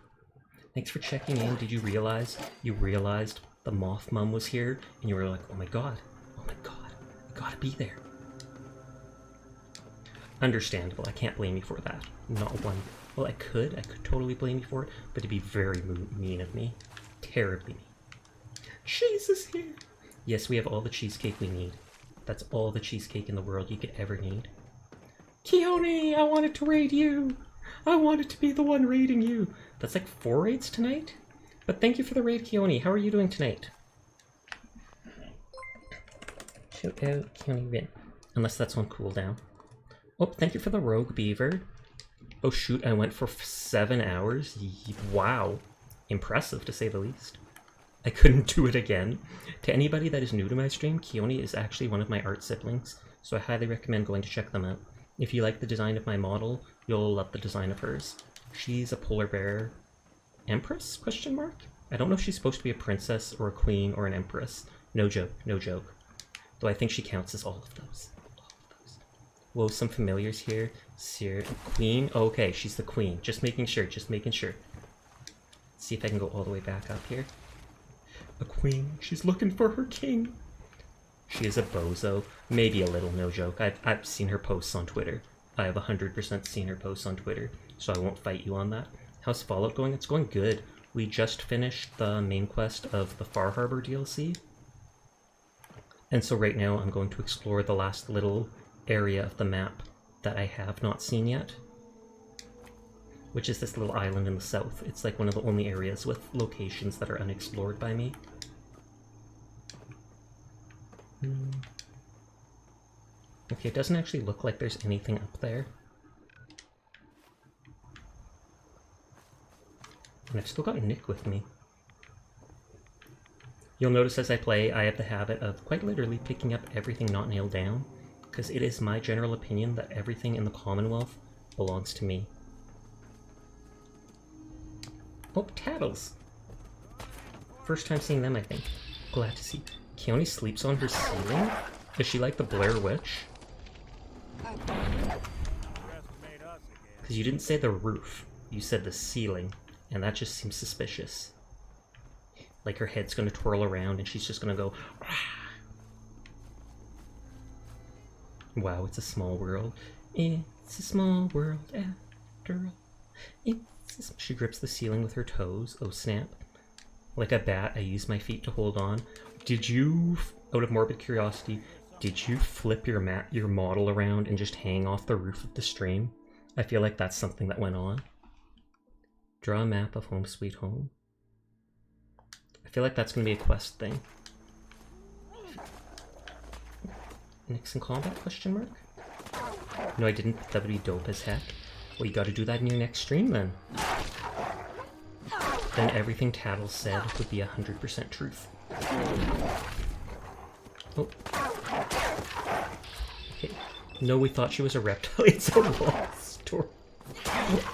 Thanks for checking in. Did you realize the Moth Mum was here, and you were like, oh my god, I gotta be there. Understandable, I can't blame you for that. Not one. Well, I could totally blame you for it, but it'd be very mean of me. Terribly mean. Cheese is here! Yes, we have all the cheesecake we need. That's all the cheesecake in the world you could ever need. Keone, I wanted to raid you! I wanted to be the one raiding you! That's like 4 raids tonight? But thank you for the raid, Keone. How are you doing tonight? Shoot out, Keone win. Unless that's on cooldown. Oh, thank you for the Rogue Beaver. Oh shoot, I went for 7 hours? Wow. Impressive, to say the least. I couldn't do it again. To anybody that is new to my stream, Keone is actually one of my art siblings, so I highly recommend going to check them out. If you like the design of my model, you'll love the design of hers. She's a polar bear empress, question mark? I don't know if she's supposed to be a princess or a queen or an empress. No joke, no joke. Though I think she counts as all of those. Whoa, some familiars here. Seer, queen? Oh, okay, she's the queen. Just making sure, just making sure. Let's see if I can go all the way back up here. A queen, she's looking for her king. She is a bozo. Maybe a little, no joke. I've seen her posts on Twitter. I have 100% seen her posts on Twitter, so I won't fight you on that. How's Fallout going? It's going good. We just finished the main quest of the Far Harbor DLC. And so right now I'm going to explore the last little area of the map that I have not seen yet, which is this little island in the south. It's like one of the only areas with locations that are unexplored by me. Okay, it doesn't actually look like there's anything up there. And I've still got Nick with me. You'll notice as I play, I have the habit of quite literally picking up everything not nailed down, because it is my general opinion that everything in the Commonwealth belongs to me. Oh, Tattles! First time seeing them, I think. Glad to see. Keone sleeps on her ceiling? Is she like the Blair Witch? Because you didn't say the roof, you said the ceiling, and that just seems suspicious. Like her head's gonna twirl around and she's just gonna go, Rah! Wow, it's a small world. It's a small world after all. She grips the ceiling with her toes. Oh snap. Like a bat, I use my feet to hold on. Did you, out of morbid curiosity, did you flip your model around and just hang off the roof of the stream? I feel like that's something that went on. Draw a map of Home Sweet Home. I feel like that's going to be a quest thing. Nixon combat, question mark? No, I didn't. That would be dope as heck. Well, you gotta do that in your next stream then. Then everything Tattle said would be 100% truth. Oh. Okay. No, we thought she was a reptile. It's a long story.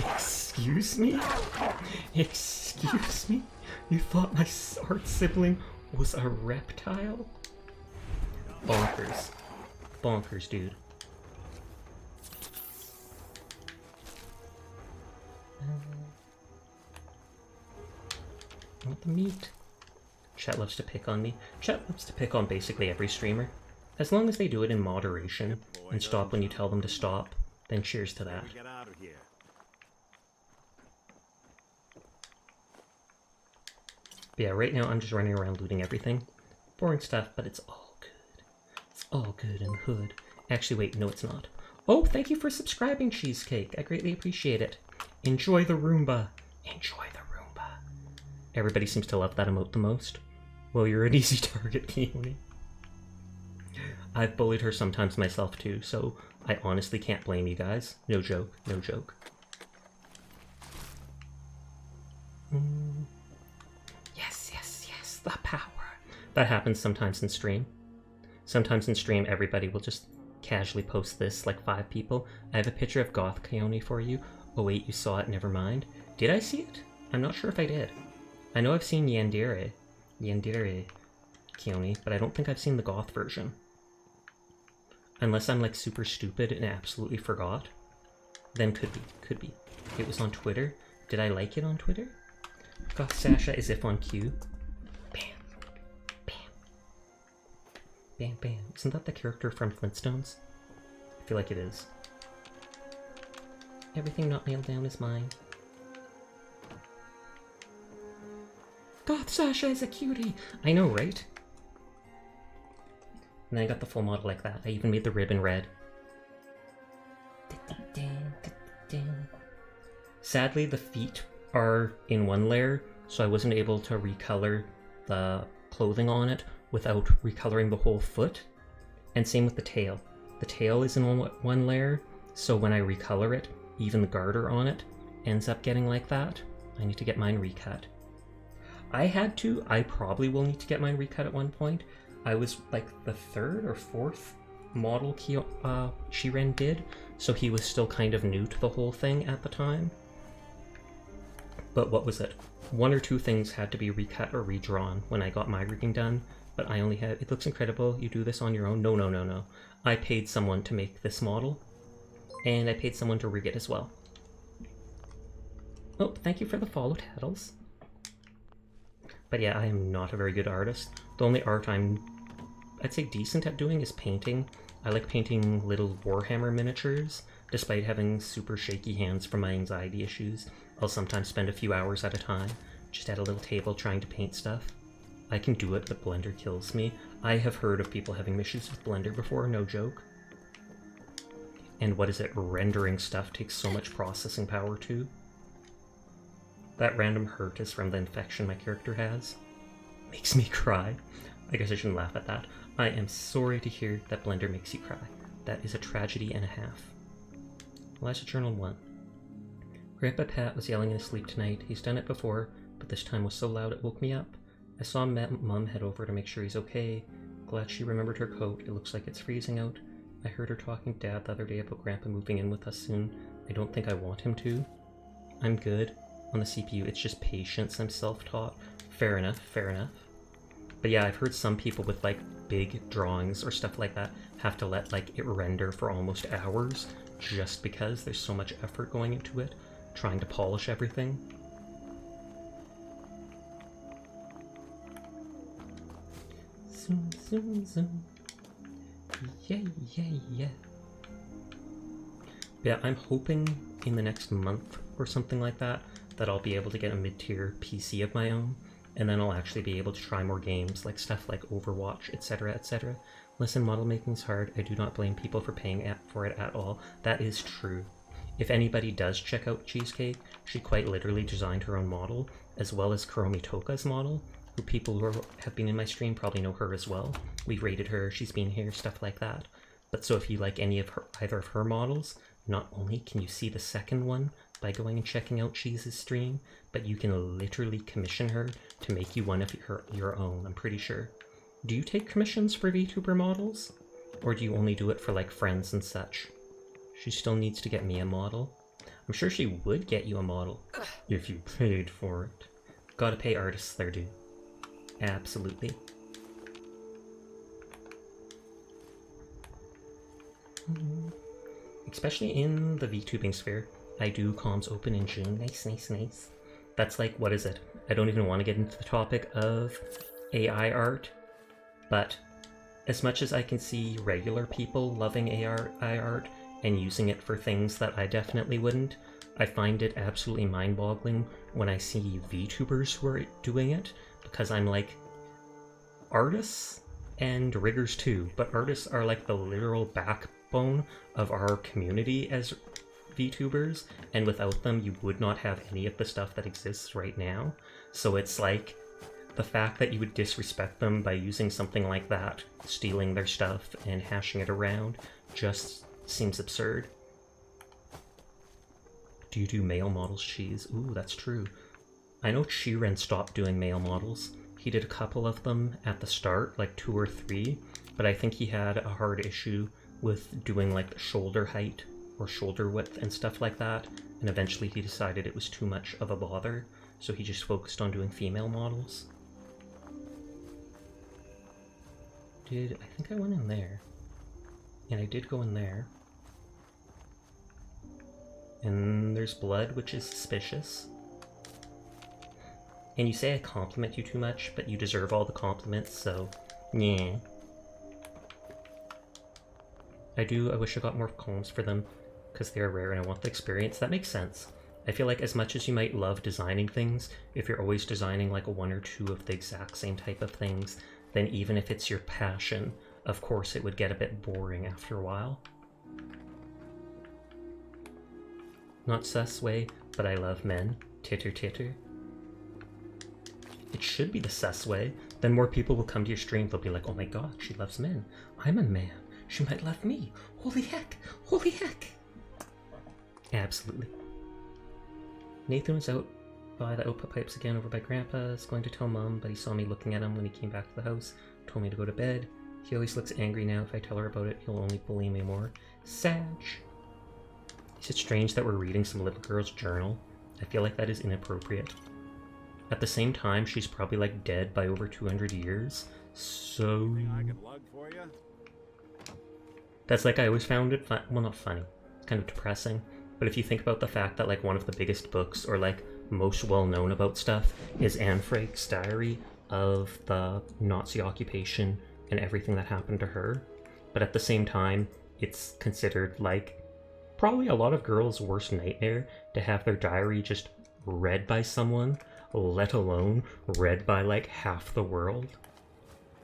Excuse me? Excuse me? You thought my art sibling was a reptile? Bonkers. Bonkers, dude. I want the meat. Chat loves to pick on me. Chat loves to pick on basically every streamer. As long as they do it in moderation and stop when you tell them to stop, then cheers to that. Get out of here. But yeah, right now I'm just running around looting everything. Boring stuff, but it's all good. It's all good in the hood. Actually, wait, no it's not. Oh, thank you for subscribing, Cheesecake. I greatly appreciate it. Enjoy the Roomba. Enjoy the Roomba. Everybody seems to love that emote the most. Well, you're an easy target, Keone. I've bullied her sometimes myself too, so I honestly can't blame you guys. No joke, no joke. Yes, yes, yes, the power. That happens sometimes in stream. Sometimes in stream, everybody will just casually post this, like 5 people. I have a picture of Goth Keone for you. Oh wait, you saw it, never mind. Did I see it? I'm not sure if I did. I know I've seen Yandere Keone, but I don't think I've seen the Goth version. Unless I'm like super stupid and absolutely forgot. Then could be. It was on Twitter. Did I like it on Twitter? Goth Sasha is if on cue. Bam. Bam. Bam, bam. Isn't that the character from Flintstones? I feel like it is. Everything not nailed down is mine. Goth Sasha is a cutie! I know, right? And then I got the full model like that. I even made the ribbon red. Sadly, the feet are in one layer, so I wasn't able to recolor the clothing on it without recoloring the whole foot. And same with the tail. The tail is in one layer, so when I recolor it, even the garter on it ends up getting like that. I need to get mine recut. I had to. I probably will need to get mine recut at one point. I was like the 3rd or 4th model Shiren did, so he was still kind of new to the whole thing at the time. But what was it? 1 or 2 things had to be recut or redrawn when I got my rigging done, but I only had, it looks incredible, you do this on your own? No, no, no, no. I paid someone to make this model, and I paid someone to rig it as well. Oh, thank you for the follow, Tattles. But yeah, I am not a very good artist. The only art I'd say decent at doing is painting. I like painting little Warhammer miniatures, despite having super shaky hands from my anxiety issues. I'll sometimes spend a few hours at a time, just at a little table trying to paint stuff. I can do it, but Blender kills me. I have heard of people having issues with Blender before, no joke. And what is it, rendering stuff takes so much processing power too. That random hurt is from the infection my character has. Makes me cry. I guess I shouldn't laugh at that. I am sorry to hear that Blender makes you cry. That is a tragedy and a half. Elijah Journal 1. Grandpa Pat was yelling in his sleep tonight. He's done it before, but this time was so loud it woke me up. I saw Mum head over to make sure he's okay. Glad she remembered her coat. It looks like it's freezing out. I heard her talking to Dad the other day about Grandpa moving in with us soon. I don't think I want him to. I'm good. On the CPU, it's just patience. I'm self-taught. Fair enough, fair enough. But yeah, I've heard some people with like big drawings or stuff like that have to let like it render for almost hours just because there's so much effort going into it, trying to polish everything. Zoom, zoom, zoom. Yeah, yeah, yeah. Yeah, I'm hoping in the next month or something like that I'll be able to get a mid-tier PC of my own, and then I'll actually be able to try more games, like stuff like Overwatch, etc, etc. Listen, model making's hard. I do not blame people for paying for it at all. That is true. If anybody does check out Cheesecake, she quite literally designed her own model, as well as Kuromi Toka's model, who people who have been in my stream probably know her as well. We've rated her, she's been here, stuff like that. But so if you like either of her models, not only can you see the second one by going and checking out Cheese's stream, but you can literally commission her to make you one of your own, I'm pretty sure. Do you take commissions for VTuber models? Or do you only do it for like friends and such? She still needs to get me a model. I'm sure she would get you a model if you paid for it. Gotta pay artists their due. Absolutely. Especially in the VTubing sphere. I do comms open in June. Nice, nice, nice. That's like, what is it? I don't even want to get into the topic of AI art, but as much as I can see regular people loving AI art and using it for things that I definitely wouldn't, I find it absolutely mind-boggling when I see VTubers who are doing it, because I'm like, artists and riggers too, but artists are like the literal backbone of our community as VTubers, and without them you would not have any of the stuff that exists right now. So it's like, the fact that you would disrespect them by using something like that, stealing their stuff and hashing it around, just seems absurd. Do you do male models, Cheese? Ooh, that's true. I know Shiren stopped doing male models. He did a couple of them at the start, like 2 or 3, but I think he had a hard issue with doing like the shoulder height or shoulder width and stuff like that, and eventually he decided it was too much of a bother, so he just focused on doing female models. I think I went in there, and I did go in there, and there's blood, which is suspicious. And you say I compliment you too much, but you deserve all the compliments, so yeah. I wish I got more combs for them, because they are rare and I want the experience. That makes sense. I feel like as much as you might love designing things, if you're always designing like 1 or 2 of the exact same type of things, then even if it's your passion, of course it would get a bit boring after a while. Not sus way, but I love men. Titter titter. It should be the sus way. Then more people will come to your stream. They'll be like, oh my god, she loves men. I'm a man. She might love me. Holy heck. Holy heck. Absolutely. Nathan was out by the output pipes again over by Grandpa's. Going to tell Mom, but he saw me looking at him when he came back to the house. Told me to go to bed. He always looks angry now. If I tell her about it, he'll only bully me more. Sag. Is it strange that we're reading some little girl's journal? I feel like that is inappropriate. At the same time, she's probably like dead by over 200 years. So... I could lug for you? That's like, I always found it fun. Well, not funny. It's kind of depressing. But if you think about the fact that like one of the biggest books or like most well known about stuff is Anne Frank's diary of the Nazi occupation and everything that happened to her. But at the same time, it's considered like probably a lot of girls' worst nightmare to have their diary just read by someone, let alone read by like half the world.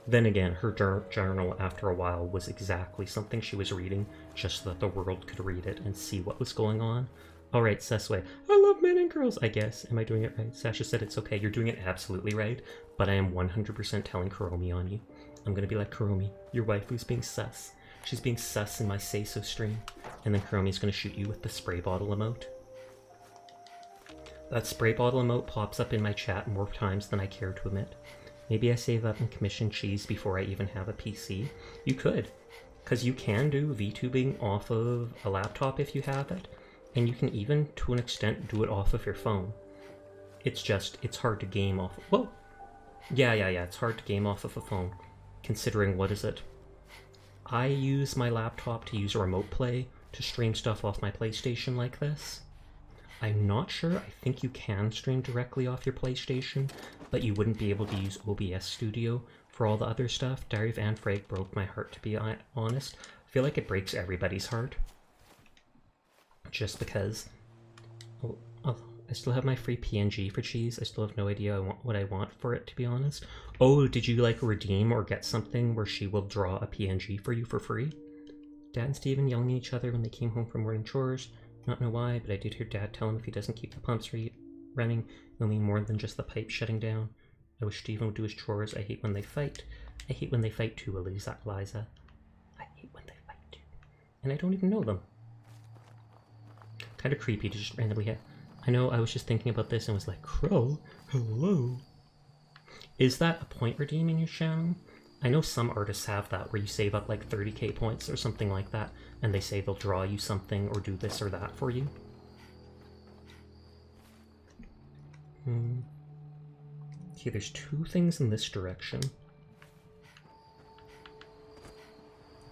Then again, her journal after a while was exactly something she was reading just so that the world could read it and see what was going on. Alright, Sesway. I love men and girls, I guess. Am I doing it right? Sasha said it's okay. You're doing it absolutely right, but I am 100% telling Kuromi on you. I'm gonna be like, Kuromi, your waifu's being sus. She's being sus in my say-so stream. And then Kuromi's gonna shoot you with the spray bottle emote. That spray bottle emote pops up in my chat more times than I care to admit. Maybe I save up and commission cheese before I even have a PC. You could, because you can do VTubing off of a laptop if you have it, and you can even, to an extent, do it off of your phone. It's just, it's hard to game off. Whoa! Yeah, it's hard to game off of a phone, considering, what is it? I use my laptop to use a remote play to stream stuff off my PlayStation like this. I'm not sure, I think you can stream directly off your PlayStation, but you wouldn't be able to use OBS Studio for all the other stuff. Diary of Anne Frank broke my heart, to be honest. I feel like it breaks everybody's heart. Just because... Oh, I still have my free PNG for cheese. I still have no idea what I want for it, to be honest. Oh, did you like redeem or get something where she will draw a PNG for you for free? Dad and Steven yelling at each other when they came home from morning chores. Not know why, but I did hear Dad tell him if he doesn't keep the pumps running, it'll mean more than just the pipe shutting down. I wish Steven would do his chores. I hate when they fight. I hate when they fight too, Eliza. I hate when they fight too. And I don't even know them. Kind of creepy to just randomly hit. I know, I was just thinking about this and was like, Crow, hello? Is that a point redeem in your channel? I know some artists have that, where you save up like 30k points or something like that, and they say they'll draw you something or do this or that for you. Okay, there's two things in this direction.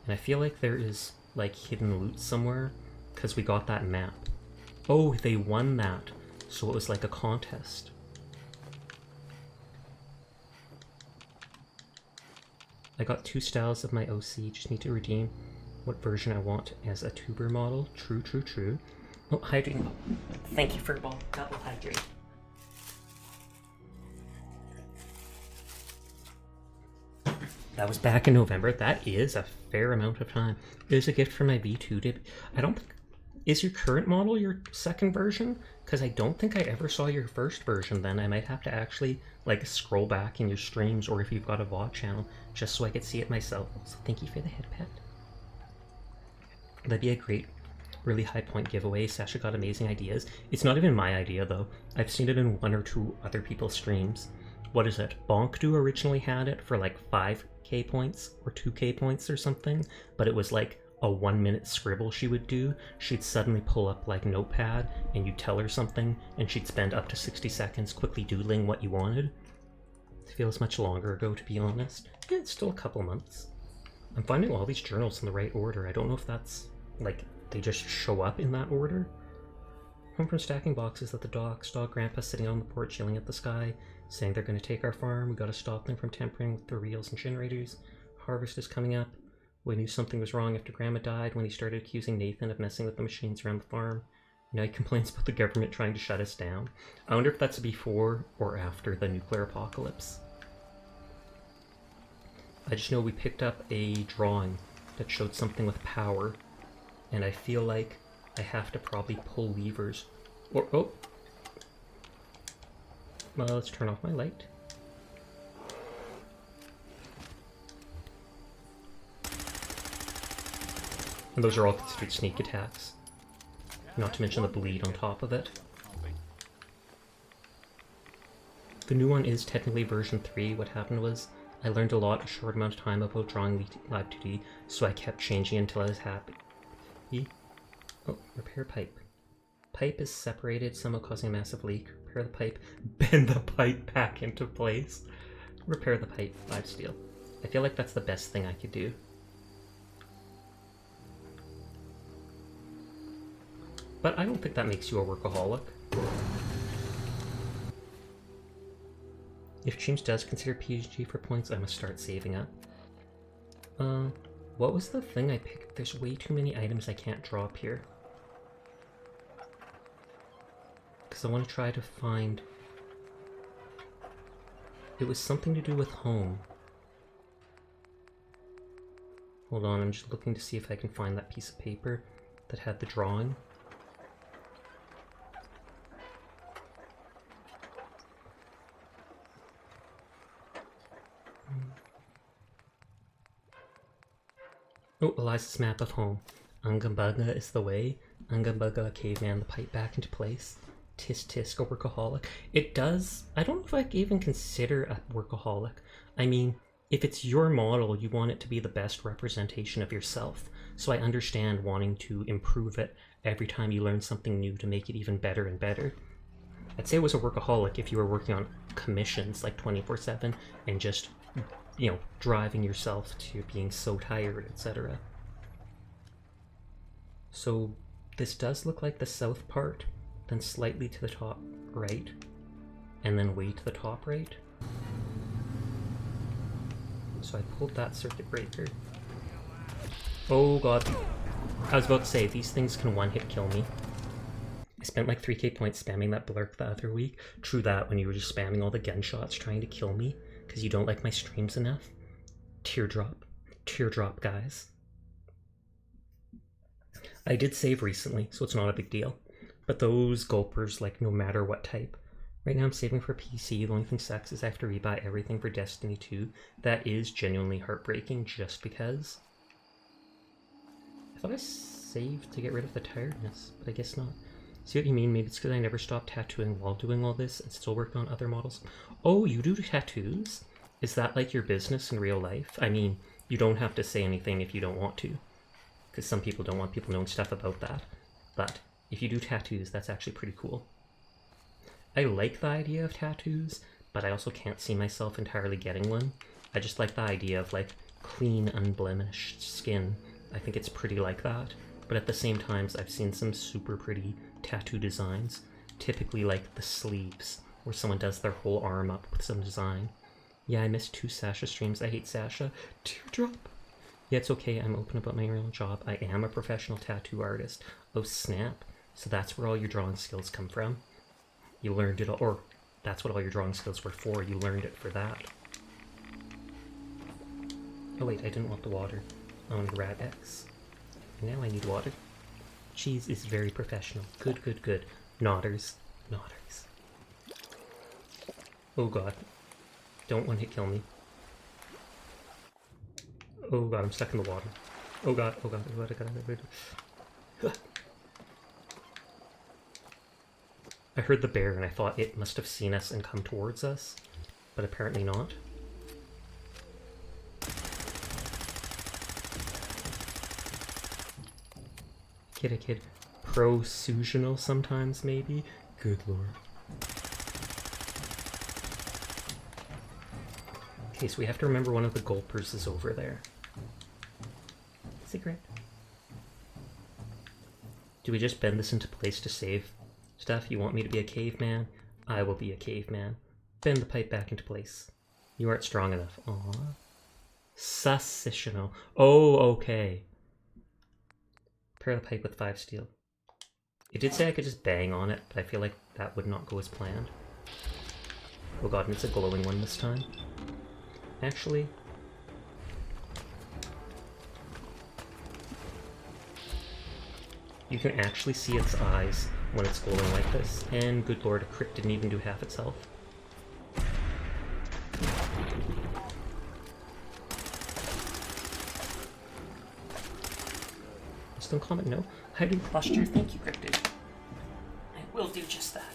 And I feel like there is like hidden loot somewhere, because we got that map. Oh, they won that, so it was like a contest. I got 2 styles of my OC, just need to redeem what version I want as a tuber model. True. Oh, hydrate. Thank you, Furball. Double hydrate. That was back in November. That is a fair amount of time. There's a gift for my V2 dip. I don't think... Is your current model your second version? Because I don't think I ever saw your first version then. I might have to actually like scroll back in your streams, or if you've got a VOD channel, just so I could see it myself. So thank you for the head pet. That'd be a great, really high point giveaway. Sasha got amazing ideas. It's not even my idea though. I've seen it in 1 or 2 other people's streams. What is it? Bonkdu originally had it for like 5k points or 2k points or something, but it was like a 1-minute scribble she would do. She'd suddenly pull up like Notepad and you'd tell her something and she'd spend up to 60 seconds quickly doodling what you wanted. It feels much longer ago, to be honest. Yeah, it's still a couple months. I'm finding all these journals in the right order. I don't know if that's like they just show up in that order. Home from stacking boxes at the docks. Dog Grandpa sitting on the porch yelling at the sky, saying they're going to take our farm. We got to stop them from tampering with the reels and generators. Harvest is coming up. We knew something was wrong after Grandma died when he started accusing Nathan of messing with the machines around the farm. Now he complains about the government trying to shut us down. I wonder if that's before or after the nuclear apocalypse. I just know we picked up a drawing that showed something with power, and I feel like I have to probably pull levers. Or, oh! Well, let's turn off my light. And those are all considered sneak attacks. Not to mention the bleed on top of it. The new one is technically version 3. What happened was I learned a lot a short amount of time about drawing Live 2D, so I kept changing until I was happy. Oh, repair pipe. Pipe is separated, somehow causing a massive leak. Repair the pipe. Bend the pipe back into place. Repair the pipe. 5 steel. I feel like that's the best thing I could do. But I don't think that makes you a workaholic. If James does consider PhD for points, I must start saving up. What was the thing I picked? There's way too many items I can't drop here. Because I want to try to find... It was something to do with home. Hold on, I'm just looking to see if I can find that piece of paper that had the drawing. Oh, Eliza's map of home. Angambugga is the way. Angambugga, caveman, the pipe back into place. Tisk tisk, a workaholic. It does... I don't know if I can even consider a workaholic. I mean, if it's your model, you want it to be the best representation of yourself. So I understand wanting to improve it every time you learn something new to make it even better and better. I'd say it was a workaholic if you were working on commissions like 24/7 and just, you know, driving yourself to being so tired, etc. So this does look like the south part, then slightly to the top right, and then way to the top right. So I pulled that circuit breaker. Oh god. I was about to say, these things can one-hit kill me. I spent like 3k points spamming that blurk the other week. True that, when you were just spamming all the gunshots trying to kill me because you don't like my streams enough. Teardrop. Teardrop, guys. I did save recently, so it's not a big deal. But those gulpers, like, no matter what type. Right now I'm saving for PC. The only thing sucks is I have to rebuy everything for Destiny 2. That is genuinely heartbreaking just because. I thought I saved to get rid of the tiredness, but I guess not. See what you mean? Maybe it's because I never stopped tattooing while doing all this and still working on other models. Oh, you do tattoos? Is that like your business in real life? I mean, you don't have to say anything if you don't want to. Because some people don't want people knowing stuff about that. But if you do tattoos, that's actually pretty cool. I like the idea of tattoos, but I also can't see myself entirely getting one. I just like the idea of like clean, unblemished skin. I think it's pretty like that. But at the same time, I've seen some super pretty tattoo designs. Typically like the sleeves, where someone does their whole arm up with some design. Yeah, I missed 2 Sasha streams. I hate Sasha. Teardrop. Yeah, it's okay. I'm open about my real job. I am a professional tattoo artist. Oh, snap. So that's where all your drawing skills come from. You learned it all, or that's what all your drawing skills were for. You learned it for that. Oh wait, I didn't want the water. I wanted Rad X. Now I need water. Cheese is very professional. Good, good, good. Nodders. Nodders. Oh god. Don't one hit kill me. Oh god, I'm stuck in the water. Oh god, oh god, oh god, oh god. I heard the bear and I thought it must have seen us and come towards us, but apparently not. Kid. Prosusional sometimes, maybe? Good lord. Okay, so we have to remember one of the gulpers is over there. Secret. Do we just bend this into place to save stuff? You want me to be a caveman? I will be a caveman. Bend the pipe back into place. You aren't strong enough. Aww. Sussitional. Oh, okay. Repair the pipe with 5 steel. It did say I could just bang on it, but I feel like that would not go as planned. Oh god, and it's a glowing one this time. Actually... you can actually see its eyes when it's glowing like this, and good lord, a crit didn't even do half its health. Stone comment, no. Hiding posture, thank you, Cryptid. I will do just that.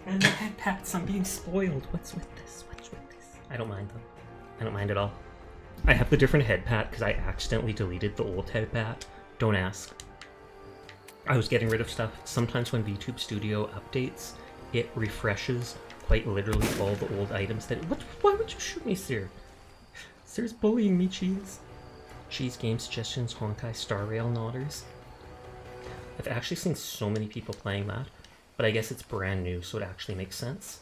And the head pats, I'm being spoiled. What's with this? What's with this? I don't mind though. I don't mind at all. I have the different head pat because I accidentally deleted the old head pat. Don't ask. I was getting rid of stuff. Sometimes when VTube Studio updates, it refreshes quite literally all the old items that... Why would you shoot me, Sir? Sir's bullying me, Cheese. Cheese game suggestions, Honkai Star Rail Nodders. I've actually seen so many people playing that, but I guess it's brand new, so it actually makes sense.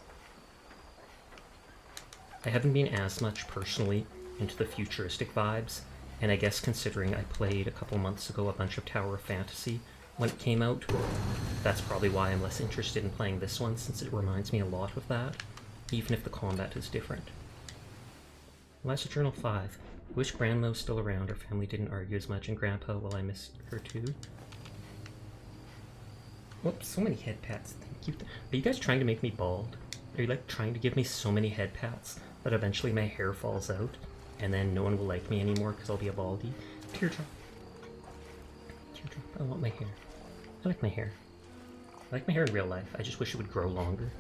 I haven't been as much personally into the futuristic vibes, and I guess considering I played a couple months ago a bunch of Tower of Fantasy when it came out, that's probably why I'm less interested in playing this one, since it reminds me a lot of that, even if the combat is different. Eliza Journal 5. I wish Grandma was still around. Our family didn't argue as much, and Grandpa, well, I missed her too. Whoops, so many head pats. Thank you. Are you guys trying to make me bald? Are you like trying to give me so many head pats that eventually my hair falls out, and then no one will like me anymore because I'll be a baldy? Teardrop. Teardrop. I want my hair. I like my hair. I like my hair in real life. I just wish it would grow longer.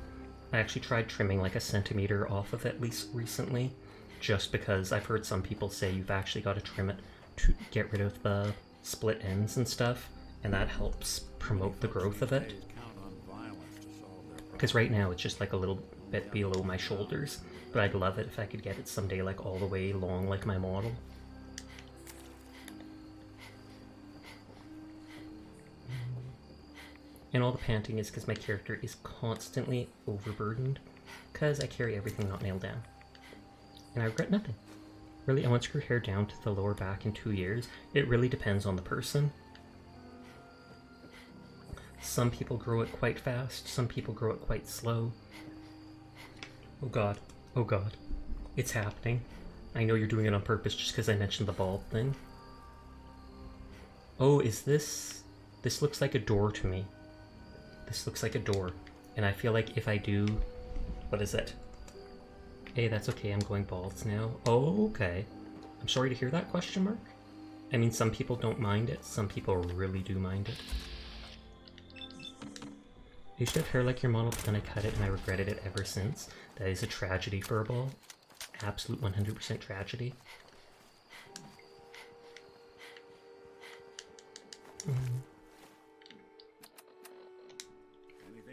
I actually tried trimming like a centimeter off of it recently, just because I've heard some people say you've actually got to trim it to get rid of the split ends and stuff, and that helps promote the growth of it. Because right now it's just like a little bit below my shoulders, but I'd love it if I could get it someday like all the way long like my model. And all the panting is because my character is constantly overburdened, because I carry everything not nailed down. And I regret nothing. Really, I want to screw hair down to the lower back in 2 years. It really depends on the person. Some people grow it quite fast, some people grow it quite slow. Oh god, oh god. It's happening. I know you're doing it on purpose just because I mentioned the bald thing. Oh, is this... This looks like a door to me. This looks like a door. And I feel like if I do... What is it? Hey, that's okay, I'm going bald now. Oh, okay. I'm sorry to hear that, question mark? I mean, some people don't mind it, some people really do mind it. I used to have hair like your model, but then I cut it and I regretted it ever since. That is a tragedy, Furball. Absolute 100% tragedy.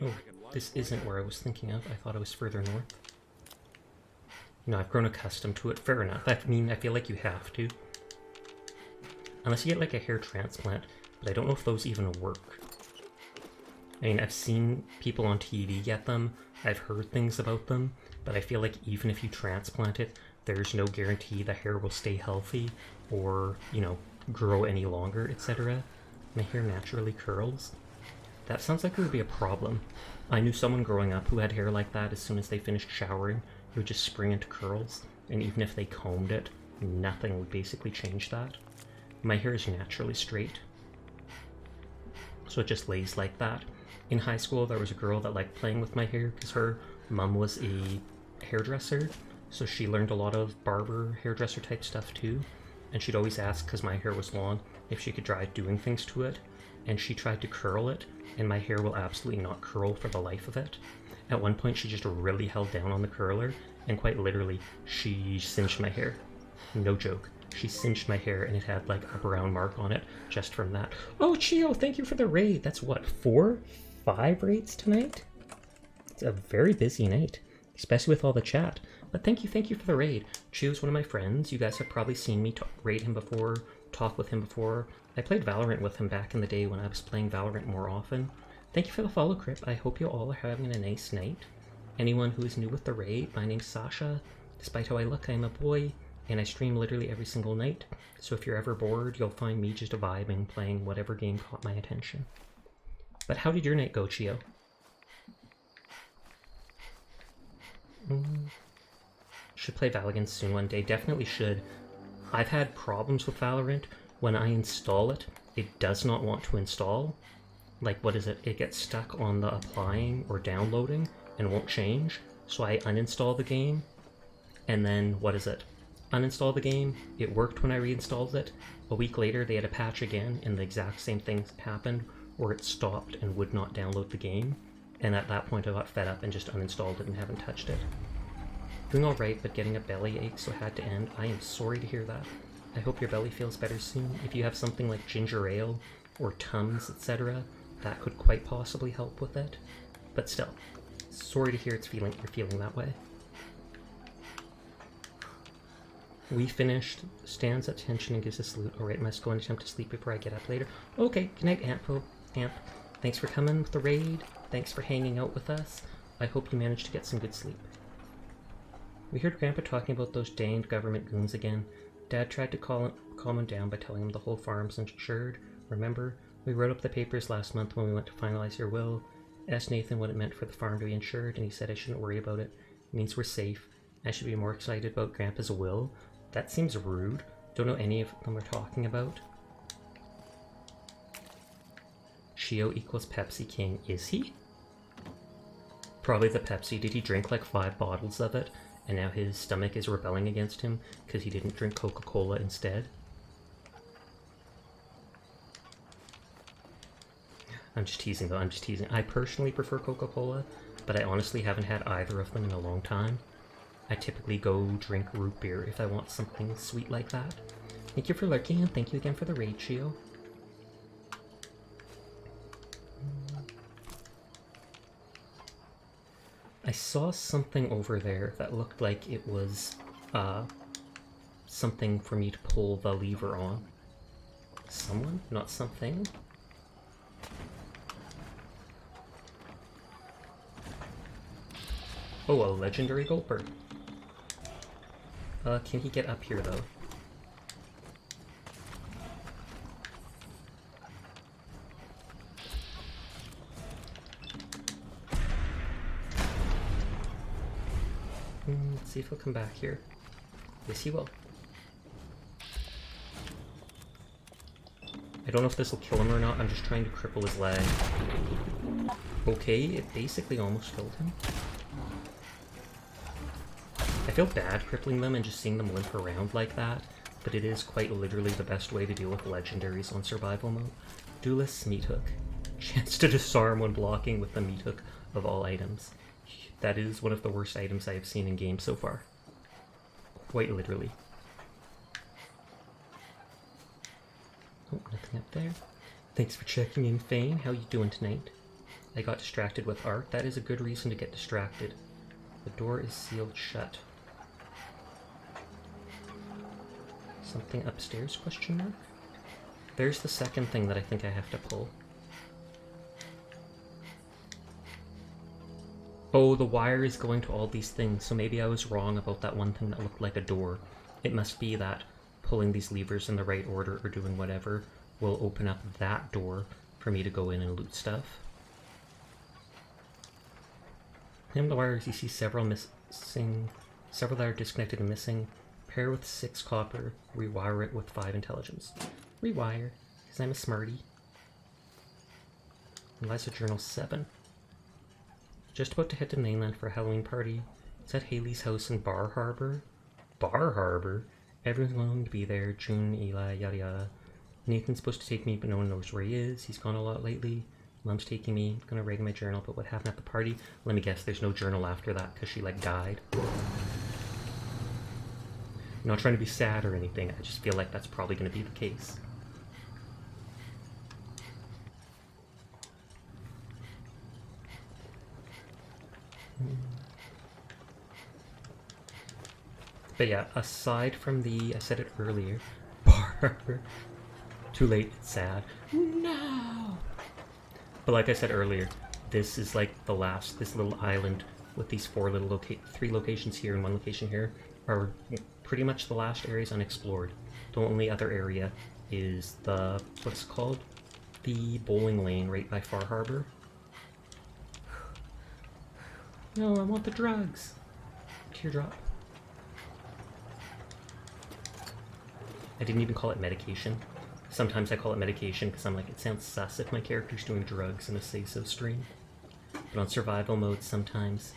Oh, this isn't where I was thinking of. I thought I was further north. No, I've grown accustomed to it. Fair enough. I mean, I feel like you have to. Unless you get like a hair transplant, but I don't know if those even work. I mean, I've seen people on TV get them, I've heard things about them, but I feel like even if you transplant it, there's no guarantee the hair will stay healthy or, you know, grow any longer, etc. My hair naturally curls. That sounds like it would be a problem. I knew someone growing up who had hair like that. As soon as they finished showering, it would just spring into curls, and even if they combed it, nothing would basically change that. My hair is naturally straight, so it just lays like that. In high school, there was a girl that liked playing with my hair because her mum was a hairdresser, so she learned a lot of barber, hairdresser type stuff too, and she'd always ask, because my hair was long, if she could try doing things to it, and she tried to curl it, and my hair will absolutely not curl for the life of it. At one point, she just really held down on the curler, and quite literally, she singed my hair. No joke. She singed my hair, and it had like a brown mark on it just from that. Oh, Chio, thank you for the raid. That's what, 4, 5 raids tonight? It's a very busy night, especially with all the chat. But thank you for the raid. Chio's one of my friends. You guys have probably seen me raid him before, talk with him before. I played Valorant with him back in the day when I was playing Valorant more often. Thank you for the follow, Crip. I hope you all are having a nice night. Anyone who is new with the raid, my name's Sasha. Despite how I look, I'm a boy, and I stream literally every single night. So if you're ever bored, you'll find me just vibing, playing whatever game caught my attention. But how did your night go, Chio? Should play Valorant soon one day. Definitely should. I've had problems with Valorant. When I install it, it does not want to install. Like, what is it? It gets stuck on the applying or downloading and won't change. So I uninstall the game, and then, what is it? Uninstall the game. It worked when I reinstalled it. A week later, they had a patch again, and the exact same thing happened, where it stopped and would not download the game. and at that point I got fed up and just uninstalled it and haven't touched it. Doing alright, but getting a belly ache, so it had to end. I am sorry to hear that. I hope your belly feels better soon. If you have something like ginger ale or Tums, etc., that could quite possibly help with it. But still, sorry to hear you're feeling that way. We finished. Stands at attention and gives a salute. Alright, must go and attempt to sleep before I get up later. Okay, good night, Amp. Thanks for coming with the raid. Thanks for hanging out with us. I hope you managed to get some good sleep. We heard Grandpa talking about those danged government goons again. Dad tried to calm him down by telling him the whole farm's insured. Remember, we wrote up the papers last month when we went to finalize your will. Asked Nathan what it meant for the farm to be insured, and he said I shouldn't worry about it. It means we're safe. I should be more excited about Grandpa's will. That seems rude. Don't know any of them we're talking about. Shio equals Pepsi King. Is he? Probably the Pepsi. Did he drink like 5 bottles of it? And now his stomach is rebelling against him because he didn't drink Coca-Cola instead? I'm just teasing though, I'm just teasing. I personally prefer Coca-Cola, but I honestly haven't had either of them in a long time. I typically go drink root beer if I want something sweet like that. Thank you for lurking, and thank you again for the raid, Shio. I saw something over there that looked like it was something for me to pull the lever on. Someone? Not something? Oh, a legendary Gulper. Can he get up here though? Let's see if he'll come back here. Yes, he will. I don't know if this will kill him or not. I'm just trying to cripple his leg. Okay, it basically almost killed him. I feel bad crippling them and just seeing them limp around like that, but it is quite literally the best way to deal with legendaries on survival mode. Duelist's meat hook. Chance to disarm when blocking with the meat hook of all items. That is one of the worst items I have seen in game so far. Quite literally. Oh, nothing up there. Thanks for checking in, Fane. How you doing tonight? I got distracted with art. That is a good reason to get distracted. The door is sealed shut. Something upstairs, question mark? There's the second thing that I think I have to pull. Oh, the wire is going to all these things, so maybe I was wrong about that one thing that looked like a door. It must be that pulling these levers in the right order or doing whatever will open up that door for me to go in and loot stuff. Climb the wires, you see several missing, several that are disconnected and missing. Pair with 6 copper, rewire it with 5 intelligence. Rewire, because I'm a smarty. Eliza Journal 7. Just about to head to mainland for a Halloween party. It's at Haley's house in Bar Harbor. Bar Harbor? Everyone's going to be there. June, Eli, yada yada. Nathan's supposed to take me, but no one knows where he is. He's gone a lot lately. Mom's taking me. I'm gonna write in my journal about what happened at the party. Let me guess, there's no journal after that because she like died. I'm not trying to be sad or anything. I just feel like that's probably gonna be the case. But yeah, aside from the, I said it earlier, Bar Harbor. Too late, it's sad. No! But like I said earlier, this is like the last, this little island with these 3 locations here and 1 location here are pretty much the last areas unexplored. The only other area is the, what's it called? The bowling lane right by Far Harbor. No, I want the drugs. Teardrop. I didn't even call it medication. Sometimes I call it medication because I'm like, it sounds sus if my character's doing drugs in a say-so stream. But on survival mode, sometimes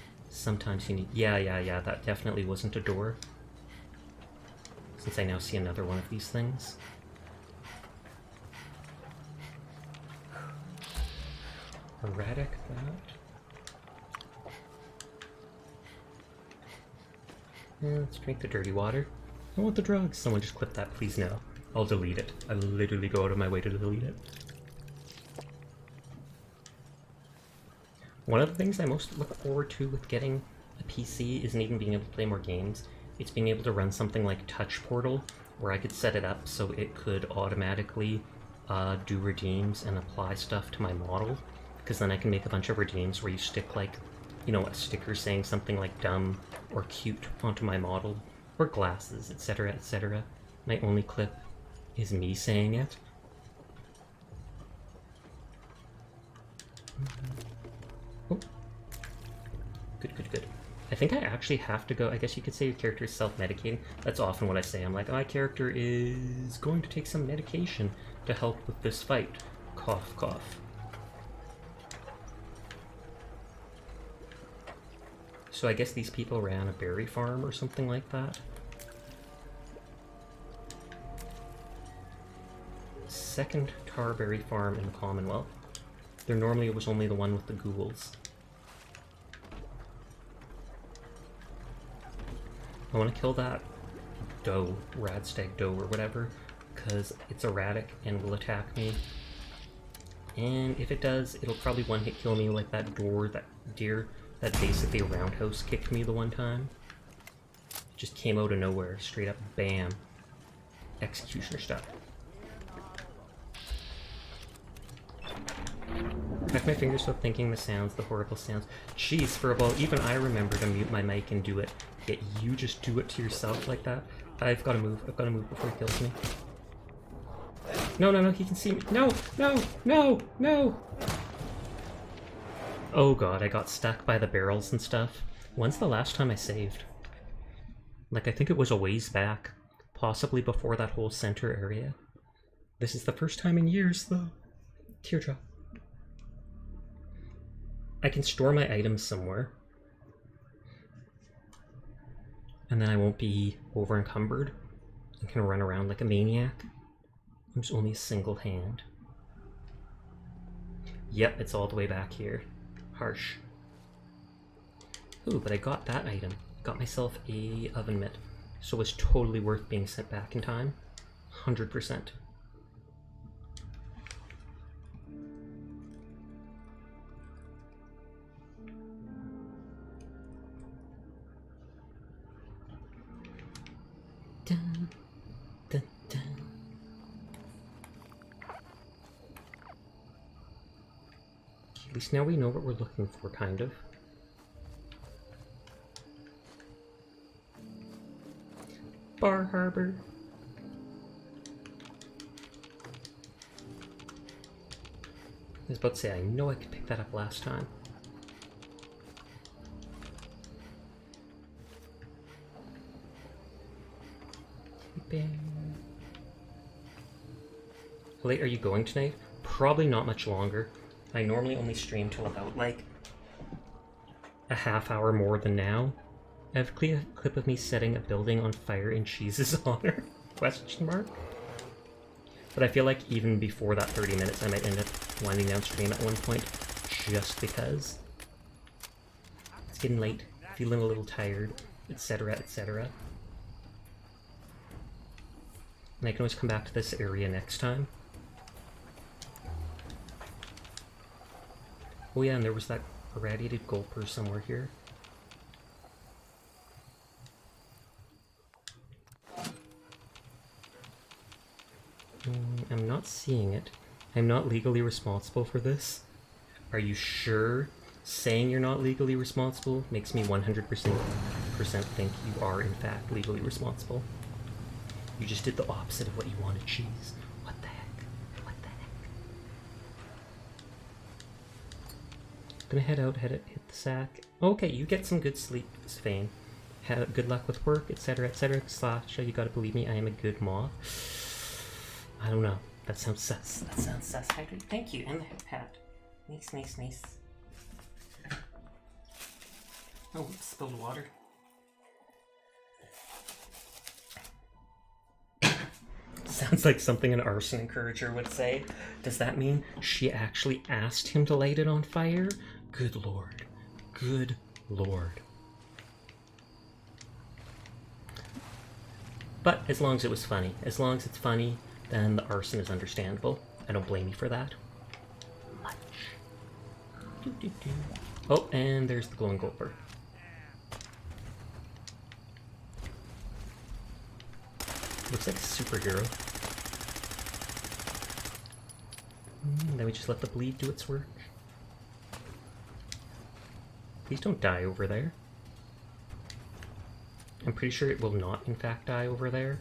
you need... Yeah, that definitely wasn't a door. Since I now see another one of these things. Erratic, that. Yeah, let's drink the dirty water. I want the drugs. Someone just clip that, please. No. I'll delete it. I literally go out of my way to delete it. One of the things I most look forward to with getting a PC isn't even being able to play more games. It's being able to run something like Touch Portal, where I could set it up so it could automatically do redeems and apply stuff to my model. Because then I can make a bunch of redeems where you stick like, you know, a sticker saying something like dumb or cute onto my model, or glasses, etc., etc. My only clip is me saying it. Oh. Good, good, good. I think I actually have to go. I guess you could say your character is self-medicating. That's often what I say. I'm like, my character is going to take some medication to help with this fight. Cough, cough. So I guess these people ran a berry farm or something like that. Second tarberry farm in the Commonwealth. There normally was only the one with the ghouls. I want to kill that doe, radstag doe or whatever, because it's erratic and will attack me. And if it does, it'll probably one-hit kill me like that deer that basically roundhouse kicked me the one time. It just came out of nowhere, straight up bam. Executioner stuff. Crack my fingers without thinking the sounds, the horrible sounds. Jeez, for about even I remember to mute my mic and do it. Yet you just do it to yourself like that. I've got to move. I've got to move before he kills me. No, no, no, he can see me. No, no, no, no! Oh god, I got stuck by the barrels and stuff. When's the last time I saved? Like, I think it was a ways back. Possibly before that whole center area. This is the first time in years, though. Teardrop. I can store my items somewhere. And then I won't be over encumbered. I can run around like a maniac. There's only a single hand. Yep, it's all the way back here. Harsh. Ooh, but I got that item. Got myself a oven mitt. So it was totally worth being sent back in time. 100%. Dun, dun, dun. At least now we know what we're looking for, kind of. Bar Harbor. I was about to say, I know I could pick that up last time. How late are you going tonight? Probably not much longer. I normally only stream till about like a half hour more than now. I have a clip of me setting a building on fire in Cheese's honor? Question mark? But I feel like even before that 30 minutes I might end up winding down stream at one point, just because. It's getting late, feeling a little tired, etc, etc. And I can always come back to this area next time. Oh yeah, and there was that irradiated gulper somewhere here. I'm not seeing it. I'm not legally responsible for this. Are you sure? Saying you're not legally responsible makes me 100% think you are in fact legally responsible. You just did the opposite of what you wanted, Cheese. What the heck? What the heck? Gonna head out, hit the sack. Okay, you get some good sleep, Svain. Good luck with work, etc, etc. Sasha, you gotta believe me, I am a good moth. I don't know. That sounds sus. That sounds sus. Hydrate. Thank you. And the hat. Nice, nice, nice. Oh, spilled water. Sounds like something an arson encourager would say. Does that mean she actually asked him to light it on fire? Good lord. Good lord. But as long as it was funny. As long as it's funny, then the arson is understandable. I don't blame you for that. Much. Oh, and there's the glowing gulper. Looks like a superhero. Then we just let the bleed do its work. Please don't die over there. I'm pretty sure it will not, in fact, die over there.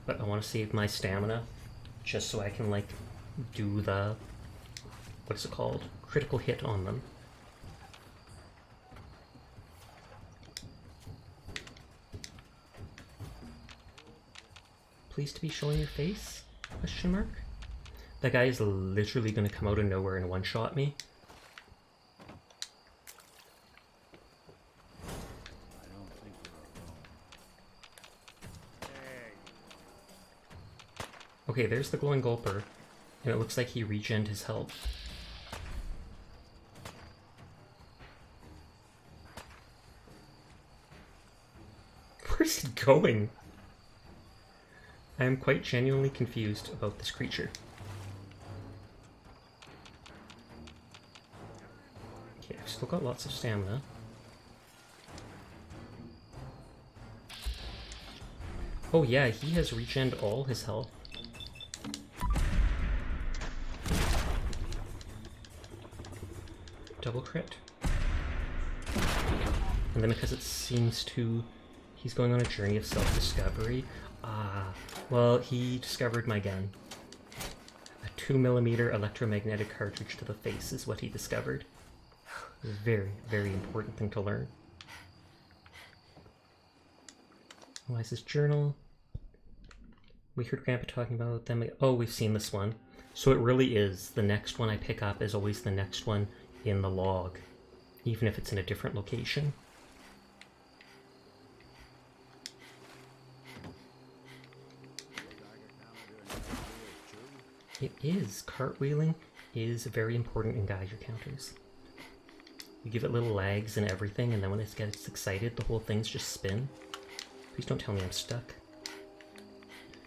But I want to save my stamina just so I can, like, do the... what's it called? Critical hit on them. Please to be showing your face? Question mark? That guy is literally going to come out of nowhere and one-shot me. Okay, there's the glowing gulper, and it looks like he regened his health. Where's he going? I am quite genuinely confused about this creature. Okay, I've still got lots of stamina. Oh yeah, he has regened all his health. Double crit. And then because it seems to... he's going on a journey of self-discovery. Well, he discovered my gun. A 2mm electromagnetic cartridge to the face is what he discovered. Very, very important thing to learn. Why is this journal? We heard Grandpa talking about them. Oh, we've seen this one. So it really is. The next one I pick up is always the next one in the log, even if it's in a different location. It is. Cartwheeling is very important in Geiger counters. You give it little lags and everything, and then when it gets excited, the whole thing's just spin. Please don't tell me I'm stuck.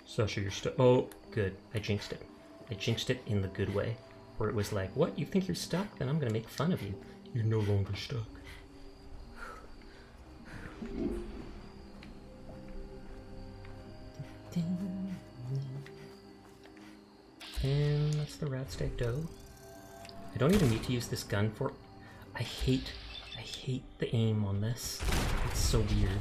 Sasha, you're stuck. Oh, good. I jinxed it. I jinxed it in the good way. Where it was like, what? You think you're stuck? Then I'm gonna make fun of you. You're no longer stuck. And that's the Radstag dough. I don't even need to use this gun for... I hate the aim on this. It's so weird.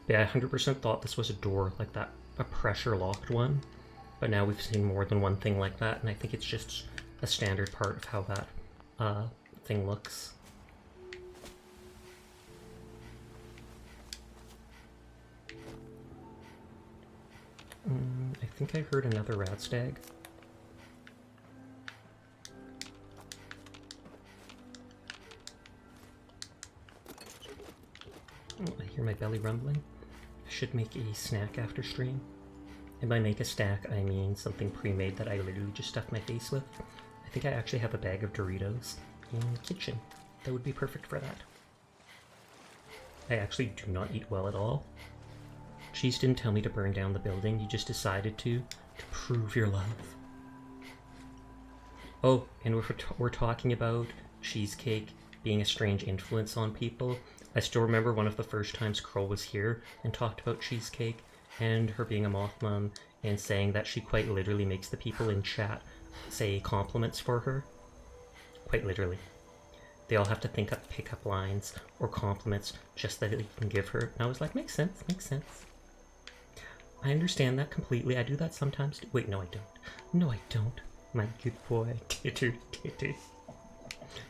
Yeah, I 100% thought this was a door like that, a pressure locked one. But now we've seen more than one thing like that, and I think it's just a standard part of how that thing looks. I think I heard another Radstag. Oh, I hear my belly rumbling. I should make a snack after stream. And by make a snack, I mean something pre-made that I literally just stuffed my face with. I think I actually have a bag of Doritos in the kitchen. That would be perfect for that. I actually do not eat well at all. Cheese didn't tell me to burn down the building, you just decided to prove your love. Oh, and we're talking about cheesecake being a strange influence on people. I still remember one of the first times Kroll was here and talked about cheesecake and her being a moth mom and saying that she quite literally makes the people in chat say compliments for her. Quite literally. They all have to think up pickup lines or compliments just that they can give her. And I was like, makes sense, makes sense. I understand that completely. I do that sometimes. Wait, no I don't. No I don't. My good boy.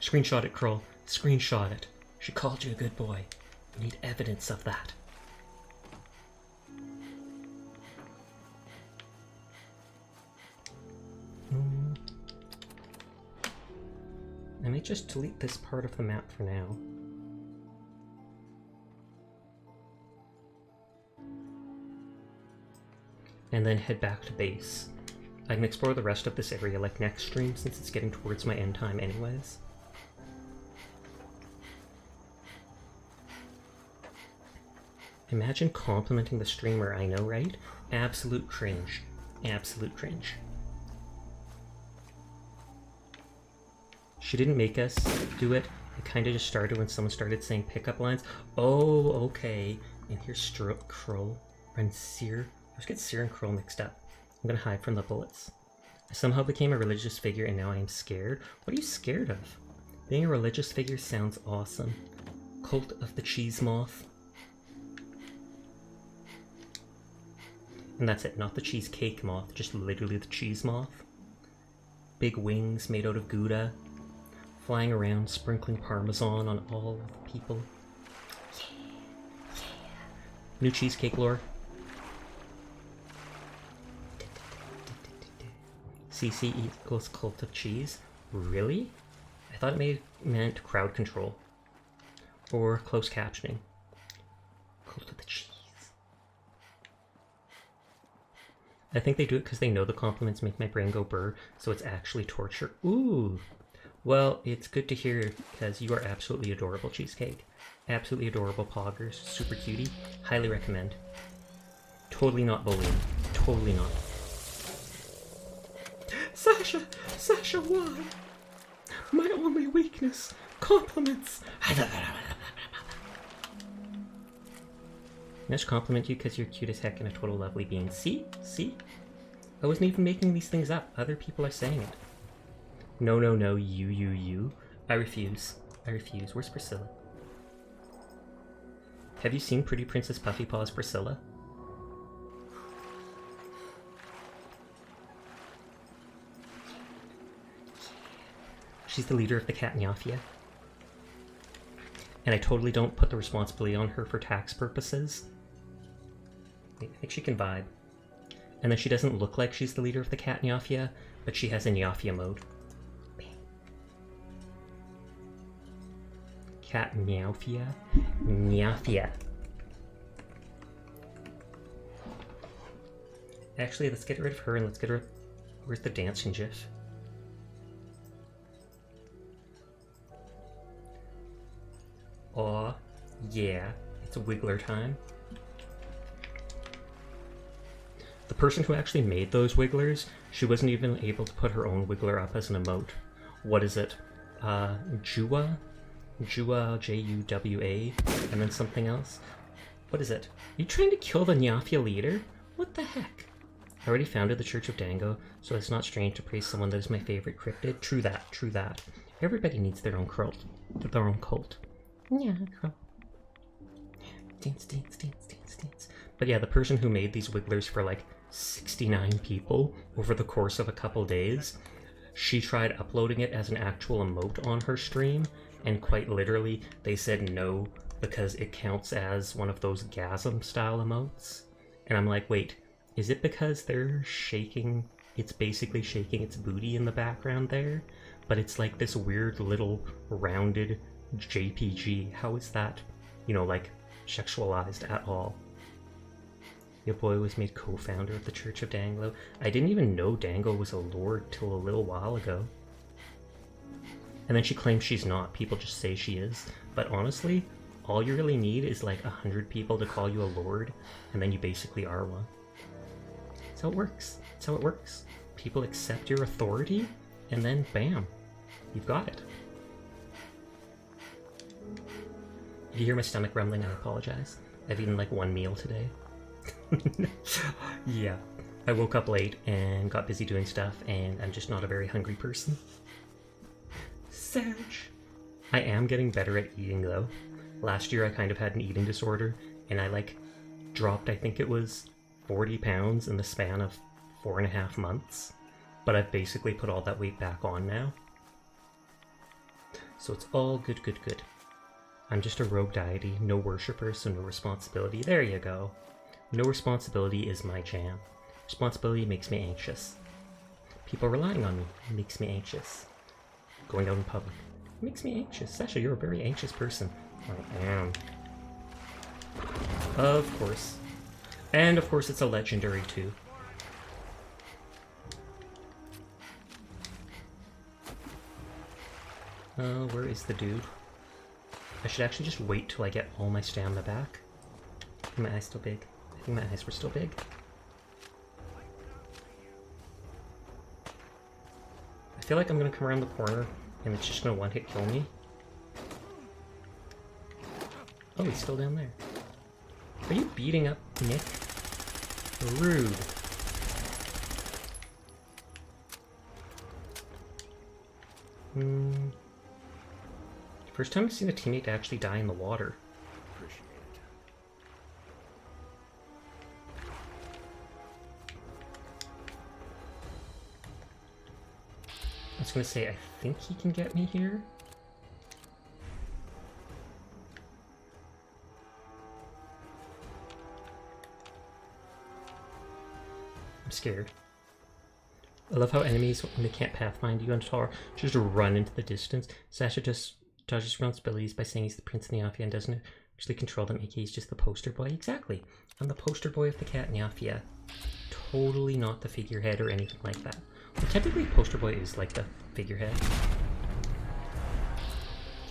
Screenshot it, Kroll. Screenshot it. She called you a good boy. We need evidence of that. I may just delete this part of the map for now. And then head back to base. I can explore the rest of this area like next stream since it's getting towards my end time anyways. Imagine complimenting the streamer, I know, right? Absolute cringe. Absolute cringe. She didn't make us do it. It kind of just started when someone started saying pickup lines. Oh, okay. And here's Kroll and Seer. I always get Seer and Kroll mixed up. I'm gonna hide from the bullets. I somehow became a religious figure and now I am scared. What are you scared of? Being a religious figure sounds awesome. Cult of the Cheese Moth. And that's it, not the cheesecake moth, just literally the cheese moth. Big wings made out of Gouda. Flying around, sprinkling parmesan on all of the people. Yeah, yeah. New cheesecake lore. CC equals cult of cheese. Really? I thought it meant crowd control. Or closed captioning. Cult of the cheese. I think they do it because they know the compliments make my brain go burr, so it's actually torture. Ooh! Well, it's good to hear because you are absolutely adorable, Cheesecake. Absolutely adorable poggers. Super cutie. Highly recommend. Totally not bullying. Totally not. Sasha! Sasha, why? My only weakness. Compliments. I just compliment you because you're cute as heck and a total lovely being. See? See? I wasn't even making these things up. Other people are saying it. No, no, no, you. I refuse. I refuse. Where's Priscilla? Have you seen Pretty Princess Puffy Paw's Priscilla? She's the leader of the Cat Mafia. And I totally don't put the responsibility on her for tax purposes. I think she can vibe. And then she doesn't look like she's the leader of the Cat Mafia, but she has a Mafia mode. Cat Mafia? Mafia. Actually, let's get rid of her and let's get rid of... Where's the dancing gif? Aw, yeah, it's a Wiggler time. The person who actually made those Wigglers, she wasn't even able to put her own Wiggler up as an emote. What is it? Juwa? Juwa, J-U-W-A, and then something else. What is it? Are you trying to kill the Nyafia leader? What the heck? I already founded the Church of Dango, so it's not strange to praise someone that is my favorite cryptid. True that, true that. Everybody needs their own cult. Their own cult. Yeah, girl. Dance, dance, dance, dance, dance. But yeah, the person who made these Wigglers for like 69 people over the course of a couple days, she tried uploading it as an actual emote on her stream, and quite literally they said no because it counts as one of those gasm style emotes. And I'm like, wait, is it because they're shaking? It's basically shaking its booty in the background there, but it's like this weird little rounded JPG. How is that, you know, like sexualized at all? Your boy was made co-founder of the Church of Dango. I didn't even know Dango was a lord till a little while ago. And then she claims she's not. People just say she is. But honestly, all you really need is like 100 people to call you a lord, and then you basically are one. That's how it works. That's how it works. People accept your authority, and then bam, you've got it. If you hear my stomach rumbling, I apologize. I've eaten like one meal today. Yeah, I woke up late and got busy doing stuff, and I'm just not a very hungry person. Sage. I am getting better at eating though. Last year I kind of had an eating disorder, and I like dropped, I think it was 40 pounds in the span of 4.5 months. But I've basically put all that weight back on now. So it's all good, good, good. I'm just a rogue deity, no worshipper, so no responsibility. There you go. No responsibility is my jam. Responsibility makes me anxious. People relying on me makes me anxious. Going out in public makes me anxious. Sasha, you're a very anxious person. I am. Of course. And of course it's a legendary too. Where is the dude? I should actually just wait till I get all my stamina back. My eyes still big. I think my eyes were still big. I feel like I'm gonna come around the corner and it's just gonna one-hit kill me. Oh, he's still down there. Are you beating up Nick? Rude. First time I've seen a teammate actually die in the water. Appreciate it. I was gonna say, I think he can get me here. I'm scared. I love how enemies, when they can't pathfind you on Tar, just run into the distance. Sasha just dodges responsibilities by saying he's the prince in the Yafia and doesn't actually control them, aka he's just the poster boy. Exactly. I'm the poster boy of the cat in Yafia. Totally not the figurehead or anything like that. Well, technically, poster boy is like the figurehead.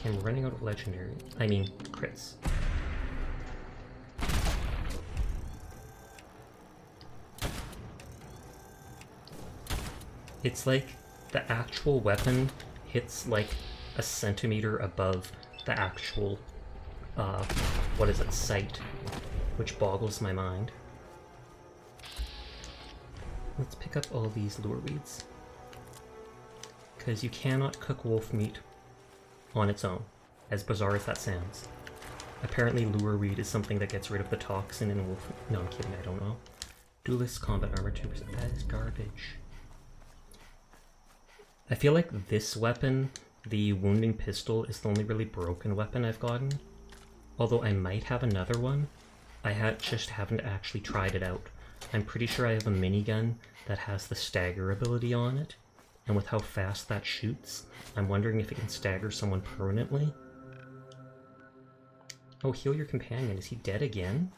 Okay, I'm running out of legendary. I mean, crits. It's like the actual weapon hits like a centimeter above the actual, what is it, sight, which boggles my mind. Let's pick up all these lure weeds. Because you cannot cook wolf meat on its own, as bizarre as that sounds. Apparently lure weed is something that gets rid of the toxin in wolf. No, I'm kidding, I don't know. Duelist combat armor 2%. That is garbage. I feel like this weapon, the wounding pistol, is the only really broken weapon I've gotten. Although I might have another one. I just haven't actually tried it out. I'm pretty sure I have a minigun that has the stagger ability on it. And with how fast that shoots, I'm wondering if it can stagger someone permanently. Oh, heal your companion. Is he dead again?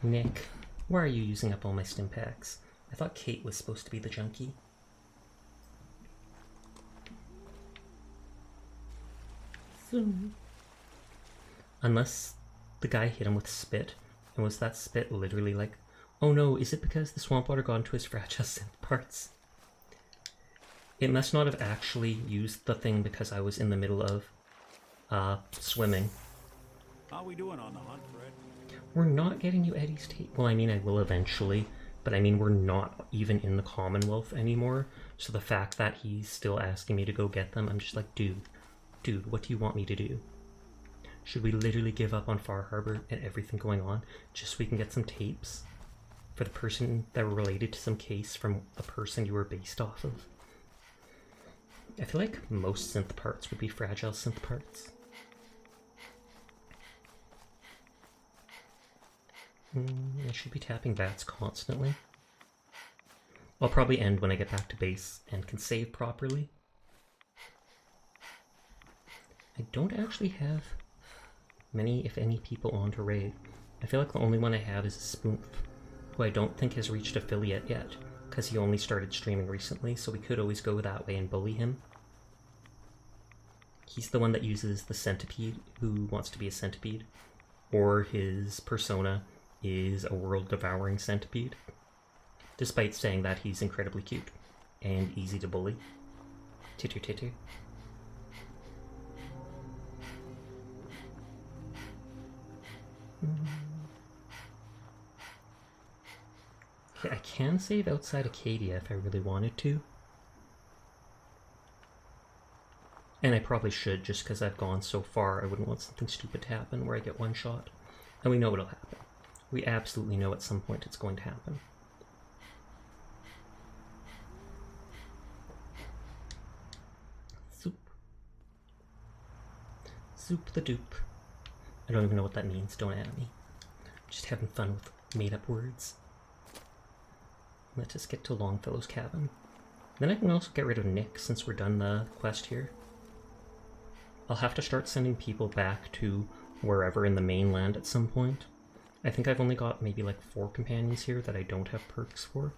Nick, why are you using up all my stim packs? I thought Kate was supposed to be the junkie. Unless the guy hit him with spit, and was that spit literally like, oh no, is it because the swamp water got into his fragile synth parts? It must not have actually used the thing because I was in the middle of swimming. How we doing on the hunt, Fred? We're not getting you Eddie's tape. Well, I mean, I will eventually, but I mean, we're not even in the Commonwealth anymore. So the fact that he's still asking me to go get them, I'm just like, dude, what do you want me to do? Should we literally give up on Far Harbor and everything going on just so we can get some tapes for the person that were related to some case from a person you were based off of? I feel like most synth parts would be fragile synth parts. I should be tapping VATS constantly. I'll probably end when I get back to base and can save properly. I don't actually have many, if any, people on to raid. I feel like the only one I have is a Spoof, who I don't think has reached affiliate yet, because he only started streaming recently, so we could always go that way and bully him. He's the one that uses the centipede, who wants to be a centipede, or his persona is a world-devouring centipede, despite saying that he's incredibly cute and easy to bully. Titter titter. Okay, I can save outside Acadia if I really wanted to. And I probably should, just because I've gone so far. I wouldn't want something stupid to happen where I get one shot. And we know it'll happen. We absolutely know at some point it's going to happen. Soup. Soup the dupe. I don't even know what that means, don't at me. Just having fun with made-up words. Let's just get to Longfellow's cabin. Then I can also get rid of Nick since we're done the quest here. I'll have to start sending people back to wherever in the mainland at some point. I think I've only got maybe like 4 companions here that I don't have perks for.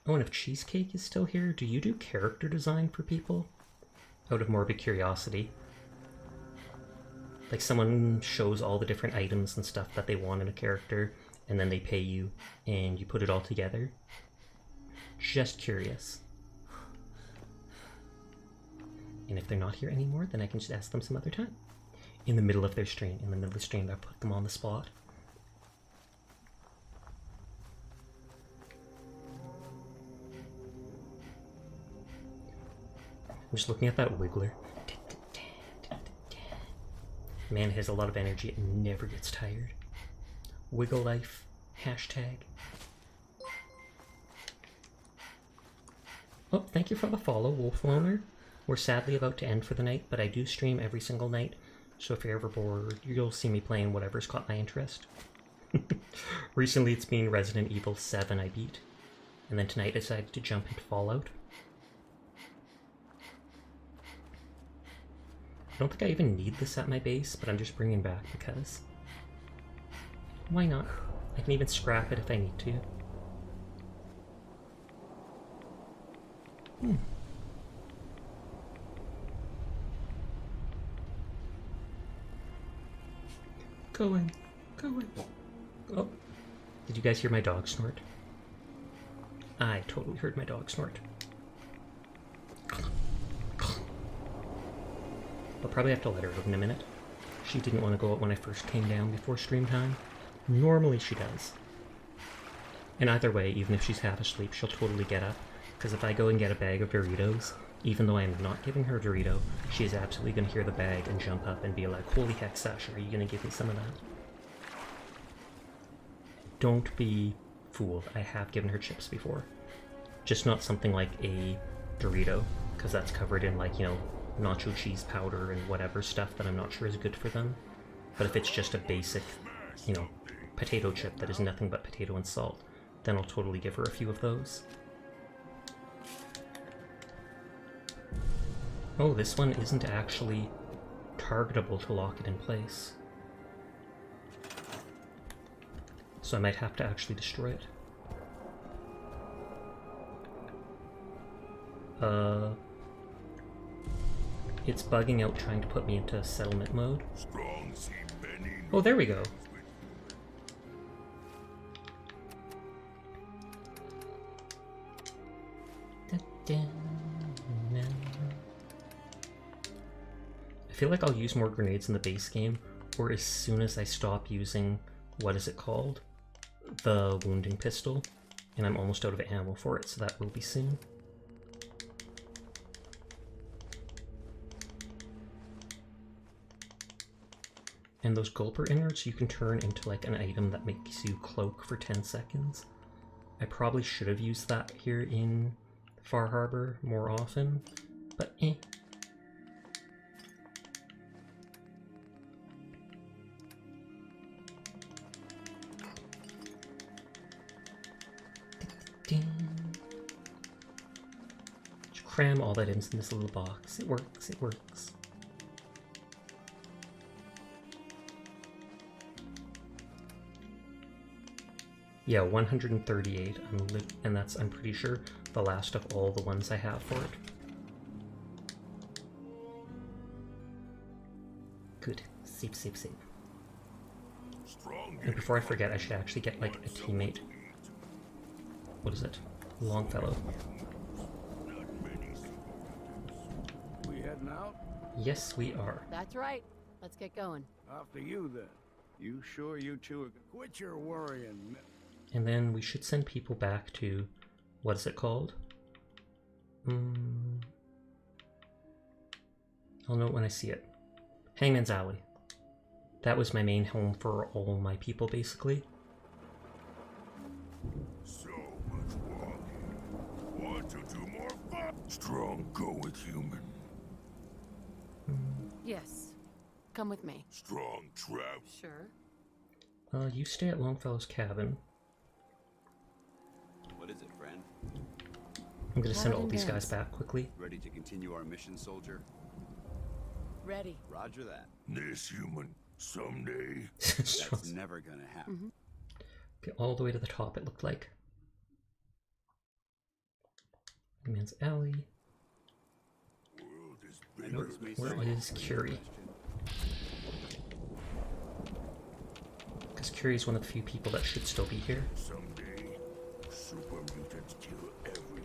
Oh, and if Cheesecake is still here, do you do character design for people? Out of morbid curiosity. Like someone shows all the different items and stuff that they want in a character, and then they pay you, and you put it all together. Just curious. And if they're not here anymore, then I can just ask them some other time. In the middle of their stream. In the middle of the stream, I put them on the spot. I'm just looking at that wiggler. Man has a lot of energy, it never gets tired. Wiggle life, hashtag. Oh, thank you for the follow, Wolf Loner. We're sadly about to end for the night, but I do stream every single night, so if you're ever bored, you'll see me playing whatever's caught my interest. Recently it's been Resident Evil 7 I beat, and then tonight I decided to jump into Fallout. I don't think I even need this at my base, but I'm just bringing back because... why not? I can even scrap it if I need to. Going. Oh, did you guys hear my dog snort? I totally heard my dog snort. I'll probably have to let her out in a minute. She didn't want to go out when I first came down before stream time. Normally she does. And either way, even if she's half asleep, she'll totally get up. Because if I go and get a bag of Doritos, even though I'm not giving her a Dorito, she is absolutely going to hear the bag and jump up and be like, holy heck, Sasha, are you going to give me some of that? Don't be fooled. I have given her chips before. Just not something like a Dorito, because that's covered in, like, you know, nacho cheese powder and whatever stuff that I'm not sure is good for them. But if it's just a basic, you know, potato chip that is nothing but potato and salt, then I'll totally give her a few of those. Oh, this one isn't actually targetable to lock it in place. So I might have to actually destroy it. It's bugging out trying to put me into settlement mode. Oh, there we go. I feel like I'll use more grenades in the base game, or as soon as I stop using, what is it called? The wounding pistol, and I'm almost out of ammo for it, so that will be soon. And those gulper innards you can turn into like an item that makes you cloak for 10 seconds. I probably should have used that here in Far Harbor more often, but eh. Just cram all that into this little box. It works, it works. Yeah, 138, and that's, I'm pretty sure, the last of all the ones I have for it. Good. Save, save, save. And before I forget, I should actually get, like, a teammate. What is it? Longfellow. We heading out? Yes, we are. That's right. Let's get going. After you, then. You sure you two are... Quit your worrying. And then we should send people back to, what is it called? I'll know it when I see it. Hangman's Alley. That was my main home for all my people, basically. So much walking. Want to do more fun? Strong go with human. Yes. Come with me. Strong travel. Sure. You stay at Longfellow's cabin. What is it, friend? I'm gonna send all these guys back quickly. Ready to continue our mission, soldier? Ready. Roger that. This human, someday. That's never gonna happen. Okay, all the way to the top, it looked like. Man's Alley. I know this may Where sound like is Curie? Because Curie's one of the few people that should still be here. Someday, super mutants kill everything.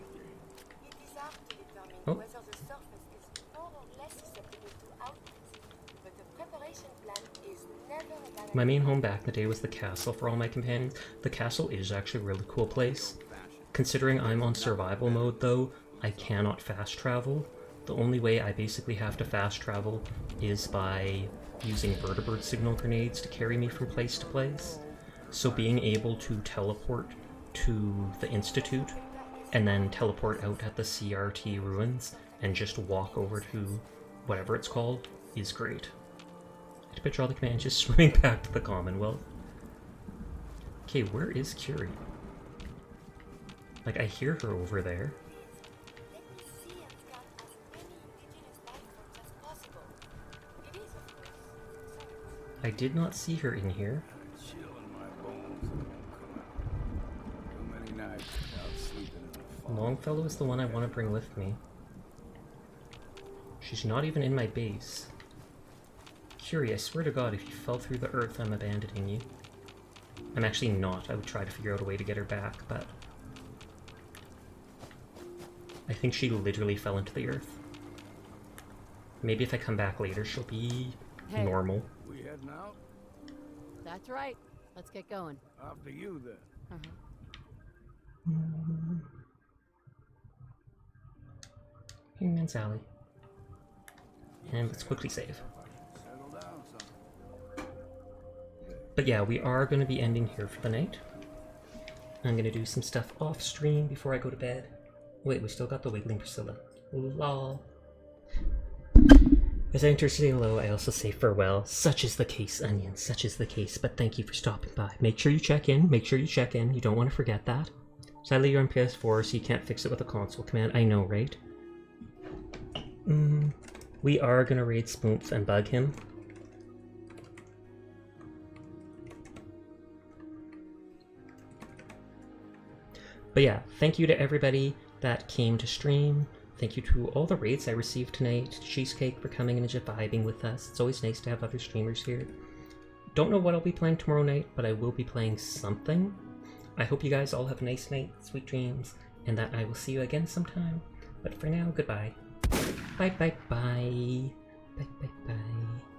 It is hard to determine Oh. whether the surface is more or less susceptible to outputs, but the preparation plan is never a bad My main home back in the day was the castle for all my companions. The castle is actually a really cool place. Considering I'm on survival mode though, I cannot fast travel. The only way I basically have to fast travel is by using vertibird signal grenades to carry me from place to place. So being able to teleport to the Institute and then teleport out at the CRT ruins and just walk over to whatever it's called is great. I picture all the commands just swimming back to the Commonwealth. Okay, where is Curie? Like, I hear her over there. I did not see her in here. Longfellow is the one I want to bring with me. She's not even in my base. Curie, I swear to God, if you fell through the earth, I'm abandoning you. I'm actually not. I would try to figure out a way to get her back, but I think she literally fell into the earth. Maybe if I come back later, she'll be normal. We heading out? That's right. Let's get going. After you, then. Man's Alley. And let's quickly save. But yeah, we are going to be ending here for the night. I'm going to do some stuff off stream before I go to bed. Wait, we still got the Wiggling Priscilla. Lol. As I enter City Low, I also say farewell. Such is the case, Onion. Such is the case. But thank you for stopping by. Make sure you check in. Make sure you check in. You don't want to forget that. Sadly, you're on PS4, so you can't fix it with a console command. I know, right? We are going to raid Spoomph and bug him. But yeah, thank you to everybody that came to stream. Thank you to all the raids I received tonight. Cheesecake for coming and just vibing with us. It's always nice to have other streamers here. Don't know what I'll be playing tomorrow night, but I will be playing something. I hope you guys all have a nice night, sweet dreams, and that I will see you again sometime. But for now, goodbye. Bye bye bye. Bye bye bye.